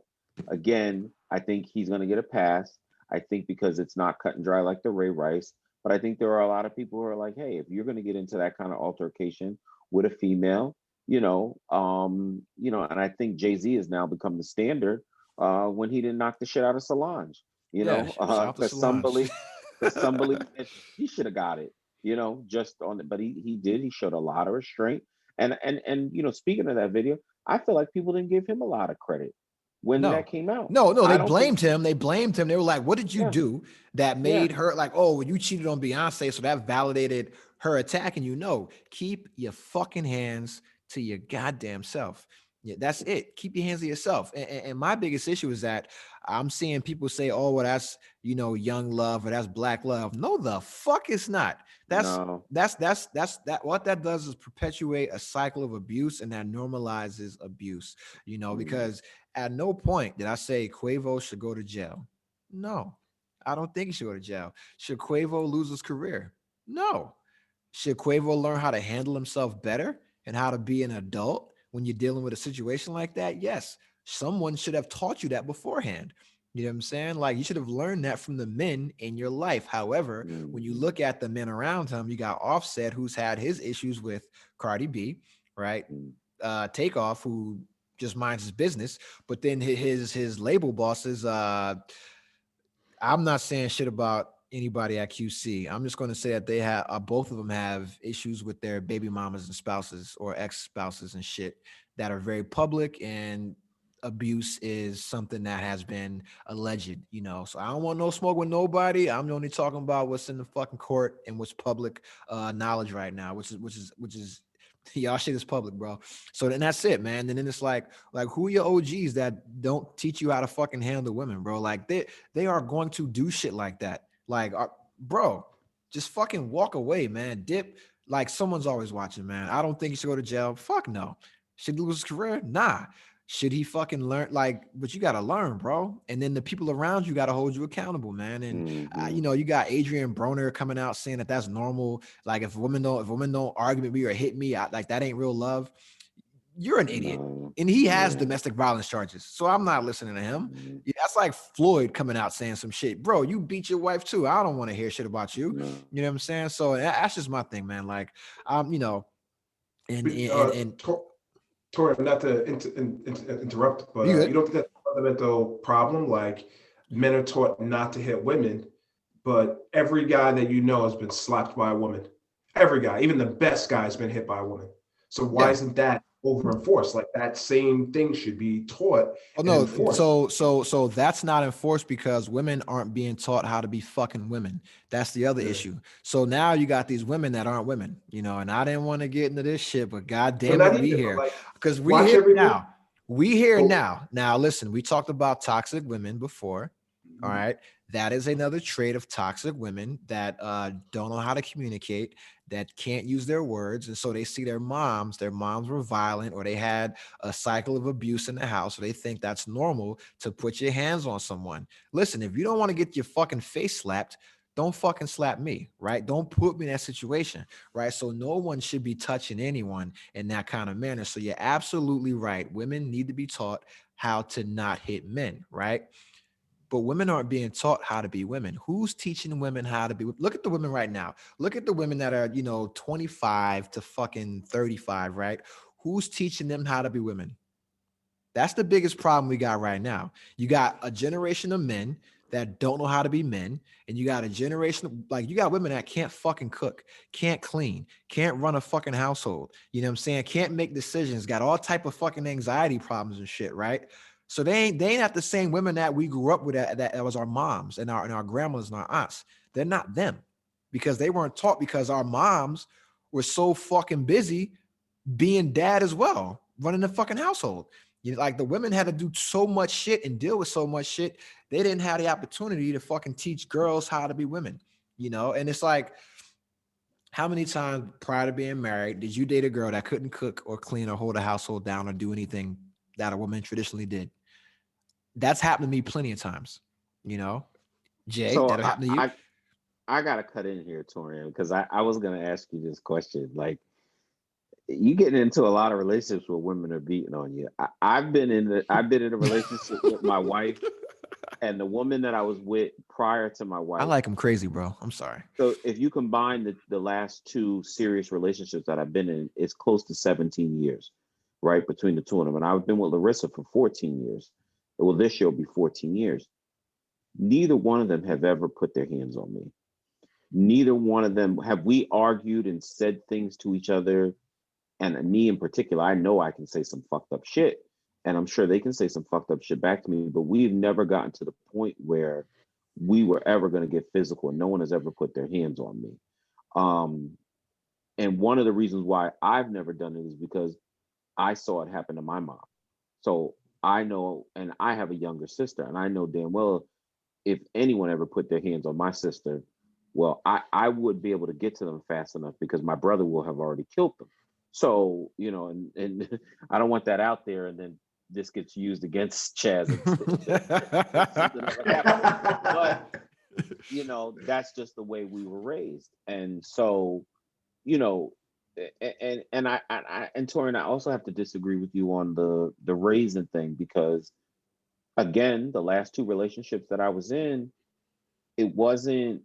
again, I think he's going to get a pass. I think because it's not cut and dry like the Ray Rice. But I think there are a lot of people who are like, hey, if you're going to get into that kind of altercation with a female, and I think Jay-Z has now become the standard when he didn't knock the shit out of Solange, because some believe that he should have got it, just on it. But he did. He showed a lot of restraint. And speaking of that video, I feel like people didn't give him a lot of credit when that came out. No, they blamed him. They blamed him. They were like, what did you do that made her like, oh, you cheated on Beyonce, so that validated her attacking you? No, keep your fucking hands to your goddamn self. Yeah, that's it. Keep your hands to yourself. And my biggest issue is that I'm seeing people say, oh, well, that's, young love or that's black love. No, the fuck it's not. That's what that does is perpetuate a cycle of abuse, and that normalizes abuse, because at no point did I say Quavo should go to jail. No, I don't think he should go to jail. Should Quavo lose his career? No. Should Quavo learn how to handle himself better and how to be an adult when you're dealing with a situation like that? Yes. Someone should have taught you that beforehand. You know what I'm saying? Like, you should have learned that from the men in your life. However, when you look at the men around him, you got Offset, who's had his issues with Cardi B, right? Takeoff, who just minds his business. But then his label bosses, I'm not saying shit about anybody at QC. I'm just going to say that they have both of them have issues with their baby mamas and spouses or ex-spouses and shit that are very public, and abuse is something that has been alleged, you know. So I don't want no smoke with nobody. I'm only talking about what's in the fucking court and what's public knowledge right now, which is y'all shit is public, bro. So then that's it, man. And then it's like who are your OGs that don't teach you how to fucking handle women, bro? Like they are going to do shit like that. Like, bro, just fucking walk away, man. Dip. Like someone's always watching, man. I don't think he should go to jail. Fuck no. Should he lose his career? Nah. Should he fucking learn? Like, but you gotta learn, bro. And then the people around you gotta hold you accountable, man. And you know, you got Adrian Broner coming out saying that that's normal. Like, if women don't argue with me or hit me, like that ain't real love. You're an idiot. And he has domestic violence charges. So I'm not listening to him. Yeah, that's like Floyd coming out saying some shit. Bro, you beat your wife too. I don't want to hear shit about you. You know what I'm saying? So that's just my thing, man. Like, you know, and Tori, not to interrupt, but you don't think that's a fundamental problem? Like, men are taught not to hit women, but every guy that you know has been slapped by a woman. Every guy, even the best guy, has been hit by a woman. So why isn't that over enforced? Like, that same thing should be taught. Oh no, so that's not enforced because women aren't being taught how to be fucking women. That's the other issue. So now you got these women that aren't women, you know, and I didn't want to get into this shit, but god damn it, we here. Because we here now. We here now. Now listen, we talked about toxic women before. All right. That is another trait of toxic women that don't know how to communicate, that can't use their words. And so they see their moms were violent, or they had a cycle of abuse in the house. So they think that's normal to put your hands on someone. Listen, if you don't want to get your fucking face slapped, don't fucking slap me, right? Don't put me in that situation, right? So no one should be touching anyone in that kind of manner. So you're absolutely right. Women need to be taught how to not hit men, right? But women aren't being taught how to be women. Who's teaching women how to be? Look at the women right now. Look at the women that are, 25 to fucking 35, right? Who's teaching them how to be women? That's the biggest problem we got right now. You got a generation of men that don't know how to be men, and you got a generation of, you got women that can't fucking cook, can't clean, can't run a fucking household. You know what I'm saying? Can't make decisions, got all type of fucking anxiety problems and shit, right? So they ain't not the same women that we grew up with that was our moms and our grandmas and our aunts. They're not them, because they weren't taught, because our moms were so fucking busy being dad as well, running the fucking household. Like the women had to do so much shit and deal with so much shit. They didn't have the opportunity to fucking teach girls how to be women, And it's like, how many times prior to being married did you date a girl that couldn't cook or clean or hold a household down or do anything that a woman traditionally did? That's happened to me plenty of times, Jay, so that happened to you. I gotta cut in here, Torian, because I was gonna ask you this question. Like, you getting into a lot of relationships where women are beating on you. I've been in a relationship with my wife, and the woman that I was with prior to my wife. I like him crazy, bro. I'm sorry. So if you combine the last two serious relationships that I've been in, it's close to 17 years, right, between the two of them. And I've been with Larissa for 14 years. Well, this year will be 14 years. Neither one of them have ever put their hands on me. Neither one of them have we argued and said things to each other. And me in particular, I know I can say some fucked up shit, and I'm sure they can say some fucked up shit back to me, but we've never gotten to the point where we were ever going to get physical, and no one has ever put their hands on me. And one of the reasons why I've never done it is because I saw it happen to my mom. So I know, and I have a younger sister, and I know damn well if anyone ever put their hands on my sister, well, I would be able to get to them fast enough because my brother will have already killed them. So, and I don't want that out there, and then this gets used against Chaz. But, that's just the way we were raised. And so, and Torian, I also have to disagree with you on the raising thing, because again, the last two relationships that I was in, it wasn't,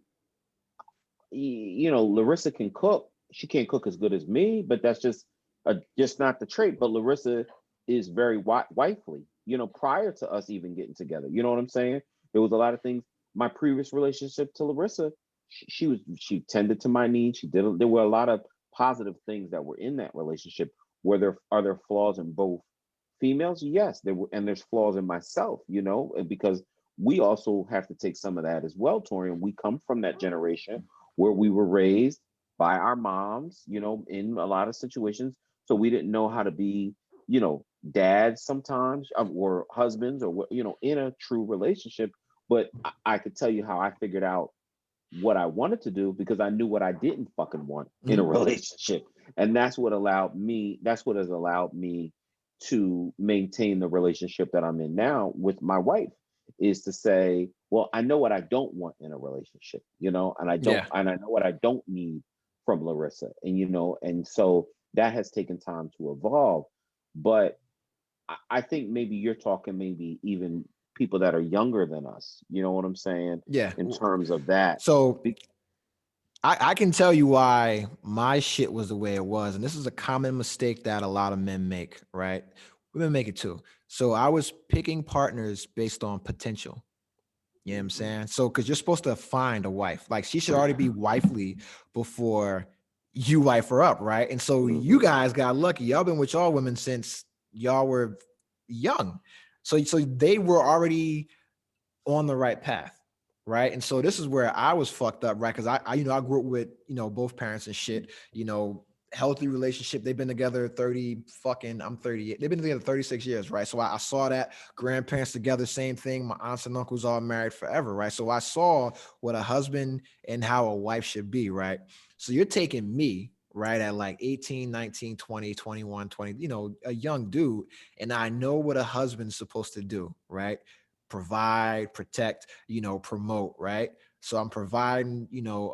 Larissa can cook. She can't cook as good as me, but that's just not the trait. But Larissa is very wifely, prior to us even getting together. You know what I'm saying? There was a lot of things. My previous relationship to Larissa, she tended to my needs. There were a lot of positive things that were in that relationship. Where there are flaws in both females, yes, there were, and there's flaws in myself, you know, and because we also have to take some of that as well, Torian. We come from that generation where we were raised by our moms, you know, in a lot of situations. So we didn't know how to be, you know, dads sometimes, or husbands, or, you know, in a true relationship. But I could tell you how I figured out what I wanted to do because I knew what I didn't fucking want in a relationship. And that's what has allowed me to maintain the relationship that I'm in now with my wife, is to say, well, I know what I don't want in a relationship, you know, and I know what I don't need from Larissa. And, you know, and so that has taken time to evolve. But I think maybe you're talking maybe even people that are younger than us, you know what I'm saying? Yeah. In terms of that. So I can tell you why my shit was the way it was. And this is a common mistake that a lot of men make, right? Women make it too. So I was picking partners based on potential. You know what I'm saying? So, because you're supposed to find a wife, like she should already be wifely before you wife her up, right? And so you guys got lucky. Y'all been with y'all women since y'all were young. So they were already on the right path, right? And so this is where I was fucked up, right? Because I grew up with, you know, both parents and shit, you know, healthy relationship. They've been together I'm 38. They've been together 36 years, right? So I saw that. Grandparents together, same thing. My aunts and uncles all married forever, right? So I saw what a husband and how a wife should be, right? So you're taking me, right, at like 18, 19, 20, 21, 20, you know, a young dude, and I know what a husband's supposed to do, right? Provide, protect, you know, promote, right? So I'm providing, you know,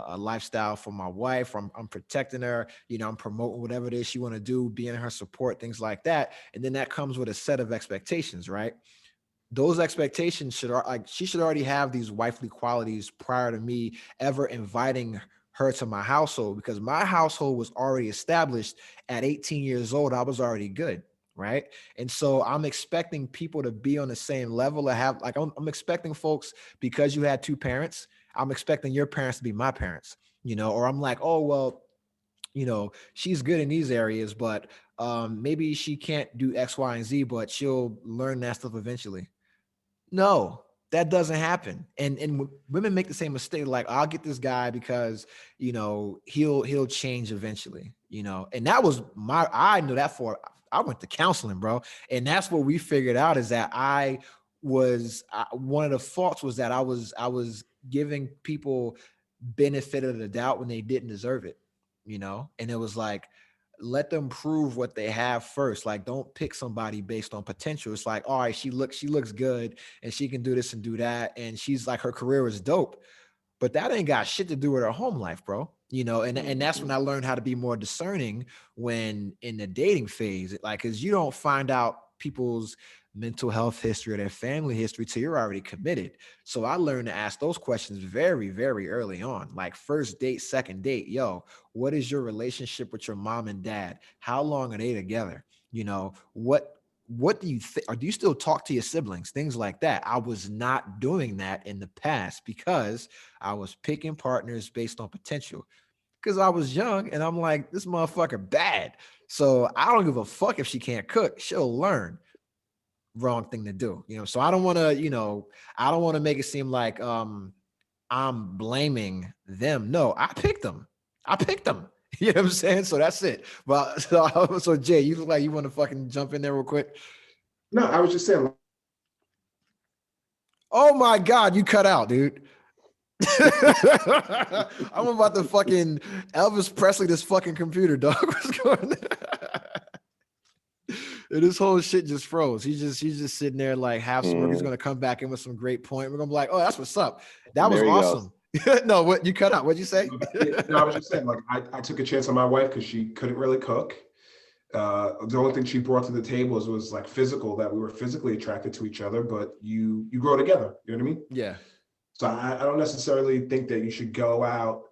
a lifestyle for my wife. I'm protecting her, you know, I'm promoting whatever it is she want to do, being her support, things like that. And then that comes with a set of expectations, right? Those expectations she should already have these wifely qualities prior to me ever inviting her to my household, because my household was already established at 18 years old. I was already good. Right. And so I'm expecting people to be on the same level, to have like, I'm expecting folks, because you had two parents, I'm expecting your parents to be my parents, you know, or I'm like, oh, well, you know, she's good in these areas, but maybe she can't do X, Y, and Z, but she'll learn that stuff eventually. No, that doesn't happen. And women make the same mistake. Like, I'll get this guy because, you know, he'll change eventually, you know. And that was I knew that I went to counseling, bro. And that's what we figured out, is that one of the faults was that I was giving people benefit of the doubt when they didn't deserve it, you know. And it was like, let them prove what they have first. Like, don't pick somebody based on potential. It's like, all right, she looks good and she can do this and do that, and she's like, her career is dope, but that ain't got shit to do with her home life, bro. You know, and that's when I learned how to be more discerning when in the dating phase. Like, because you don't find out people's mental health history or their family history till you're already committed. So I learned to ask those questions very, very early on. Like, first date, second date, yo, what is your relationship with your mom and dad? How long are they together? You know, what do you think? Or do you still talk to your siblings? Things like that. I was not doing that in the past because I was picking partners based on potential, because I was young and I'm like, this motherfucker bad. So I don't give a fuck if she can't cook. She'll learn. Wrong thing to do, you know. So I don't want to make it seem like I'm blaming them. No, I picked them. You know what I'm saying? So that's it. But so Jay, you look like you want to fucking jump in there real quick. No, I was just saying. Oh my God, you cut out, dude. I'm about to fucking Elvis Presley this fucking computer, dog. What's going on? This whole shit just froze. He's just sitting there like half smirk. He's gonna come back in with some great point. We're gonna be like, oh, that's what's up. That was awesome. No, what you cut out? What'd you say? No, I was just saying, like, I took a chance on my wife because she couldn't really cook. The only thing she brought to the table was like physical, that we were physically attracted to each other, but you grow together. You know what I mean? Yeah. So I don't necessarily think that you should go out.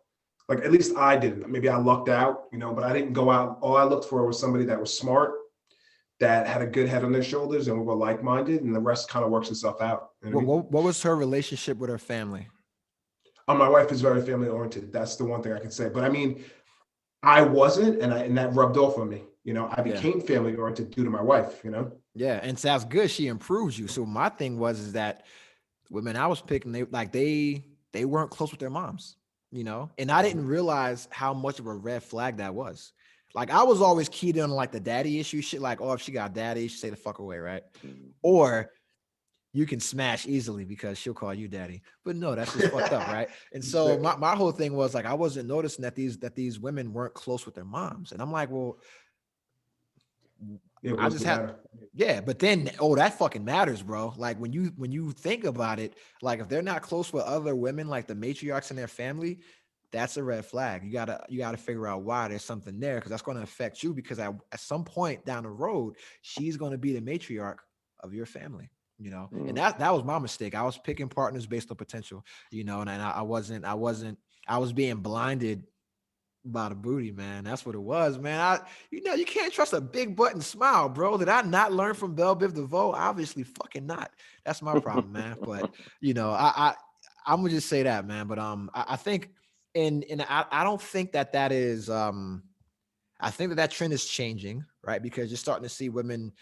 Like, at least I didn't. Maybe I lucked out, you know, but I didn't go out. All I looked for was somebody that was smart, that had a good head on their shoulders, and we were like-minded, and the rest kind of works itself out. You know what was her relationship with her family? My wife is very family oriented. That's the one thing I can say. But I mean, I wasn't, and that rubbed off on me. You know, I became family oriented due to my wife, you know? Yeah. And so that's good. She improves you. So my thing is that women I was picking, they weren't close with their moms, you know? And I didn't realize how much of a red flag that was. Like I was always keyed on like the daddy issue shit. Like, oh, if she got daddy, she say the fuck away, right? Or you can smash easily because she'll call you daddy. But no, that's just fucked up, right? And so my whole thing was like I wasn't noticing that these women weren't close with their moms. And I'm like, well, I just had but then that fucking matters, bro. Like when you think about it, like if they're not close with other women, like the matriarchs in their family, that's a red flag. You gotta figure out why there's something there, because that's going to affect you, because at some point down the road, she's going to be the matriarch of your family. You know, and that was my mistake. I was picking partners based on potential, you know, and I was being blinded by the booty, man. That's what it was, man. You can't trust a big button smile, bro. Did I not learn from Belle Biv DeVoe? Obviously fucking not. That's my problem, man. But you know, I'm gonna just say that, man. But I think and I don't think that is I think that trend is changing, right? Because you're starting to see women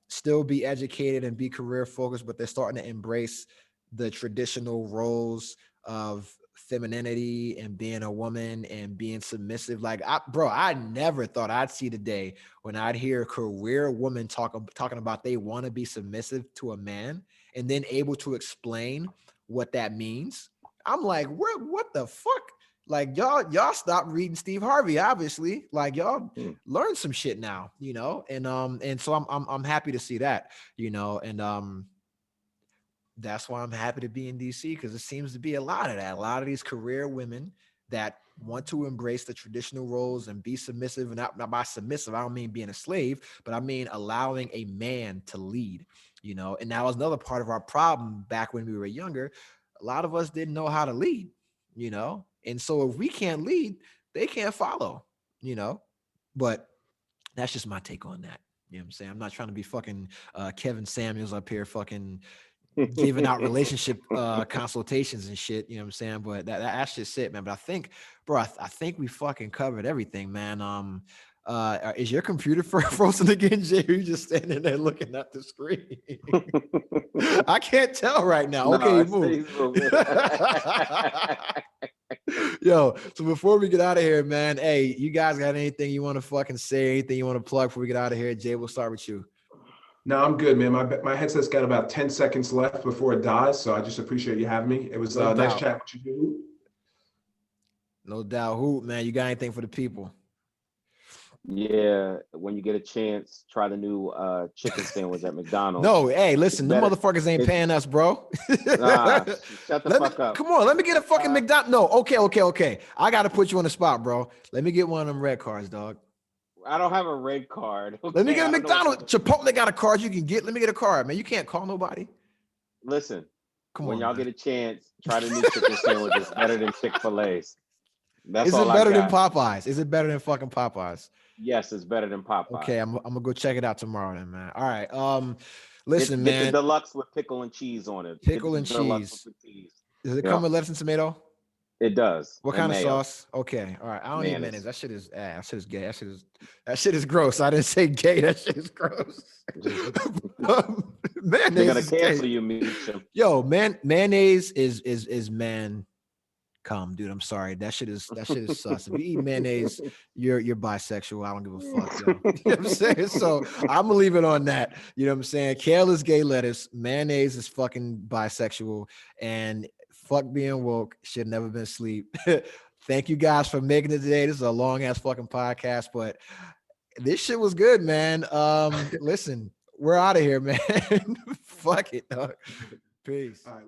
still be educated and be career focused, but they're starting to embrace the traditional roles of femininity and being a woman and being submissive. Like, I never thought I'd see the day when I'd hear a career woman talking about they want to be submissive to a man and then able to explain what that means. I'm like, what the fuck? Like y'all stop reading Steve Harvey, obviously. Like y'all learn some shit now, you know. And so I'm happy to see that, you know, and that's why I'm happy to be in DC, because it seems to be a lot of that. A lot of these career women that want to embrace the traditional roles and be submissive. And not by submissive, I don't mean being a slave, but I mean allowing a man to lead, you know. And that was another part of our problem back when we were younger. A lot of us didn't know how to lead, you know. And so if we can't lead, they can't follow, you know. But that's just my take on that. You know what I'm saying? I'm not trying to be fucking Kevin Samuels up here fucking giving out relationship consultations and shit. You know what I'm saying? But that's just it, man. But I think, bro, I think we fucking covered everything, man. Is your computer frozen again, Jay? Or you just standing there looking at the screen? I can't tell right now. Okay, move. Yo, so before we get out of here, man, hey, you guys got anything you want to fucking say, anything you want to plug before we get out of here? Jay, we'll start with you. No, I'm good, man. My headset's got about 10 seconds left before it dies, so I just appreciate you having me. It was nice chat with you. No doubt. Who, man, you got anything for the people? Yeah, when you get a chance, try the new chicken sandwich at McDonald's. No, hey, listen, the motherfuckers ain't paying us, bro. Nah, shut the fuck up. Come on, let me get a fucking McDonald's. No, okay. I got to put you on the spot, bro. Let me get one of them red cards, dog. I don't have a red card. Okay? Let me get a McDonald's. Chipotle got a card you can get. Let me get a card, man. You can't call nobody. Listen, when y'all man. get a chance, try the new chicken sandwich. It's better than Chick-fil-A's. Is it better than Popeyes? Is it better than fucking Popeyes? Yes, it's better than Popeyes. Okay, I'm gonna go check it out tomorrow then, man. All right. Listen, get man. the deluxe with pickle and cheese on it. Pickle and cheese. Does it come with lettuce and tomato? It does. What kind of sauce? Okay. All right. I don't eat mayonnaise. That shit is gay. That shit is gross. I didn't say gay. That shit is gross. Mayonnaise. They're gonna cancel you, Misha. Yo, mayonnaise is man. Come, dude. I'm sorry. That shit is sus. If you eat mayonnaise, you're bisexual. I don't give a fuck. Yo. You know what I'm saying? So I'm gonna leave it on that. You know what I'm saying? Kale is gay lettuce. Mayonnaise is fucking bisexual. And fuck being woke. Should never been asleep. Thank you guys for making it today. This is a long ass fucking podcast, but this shit was good, man. Listen, we're out of here, man. Fuck it, dog. Peace. All right.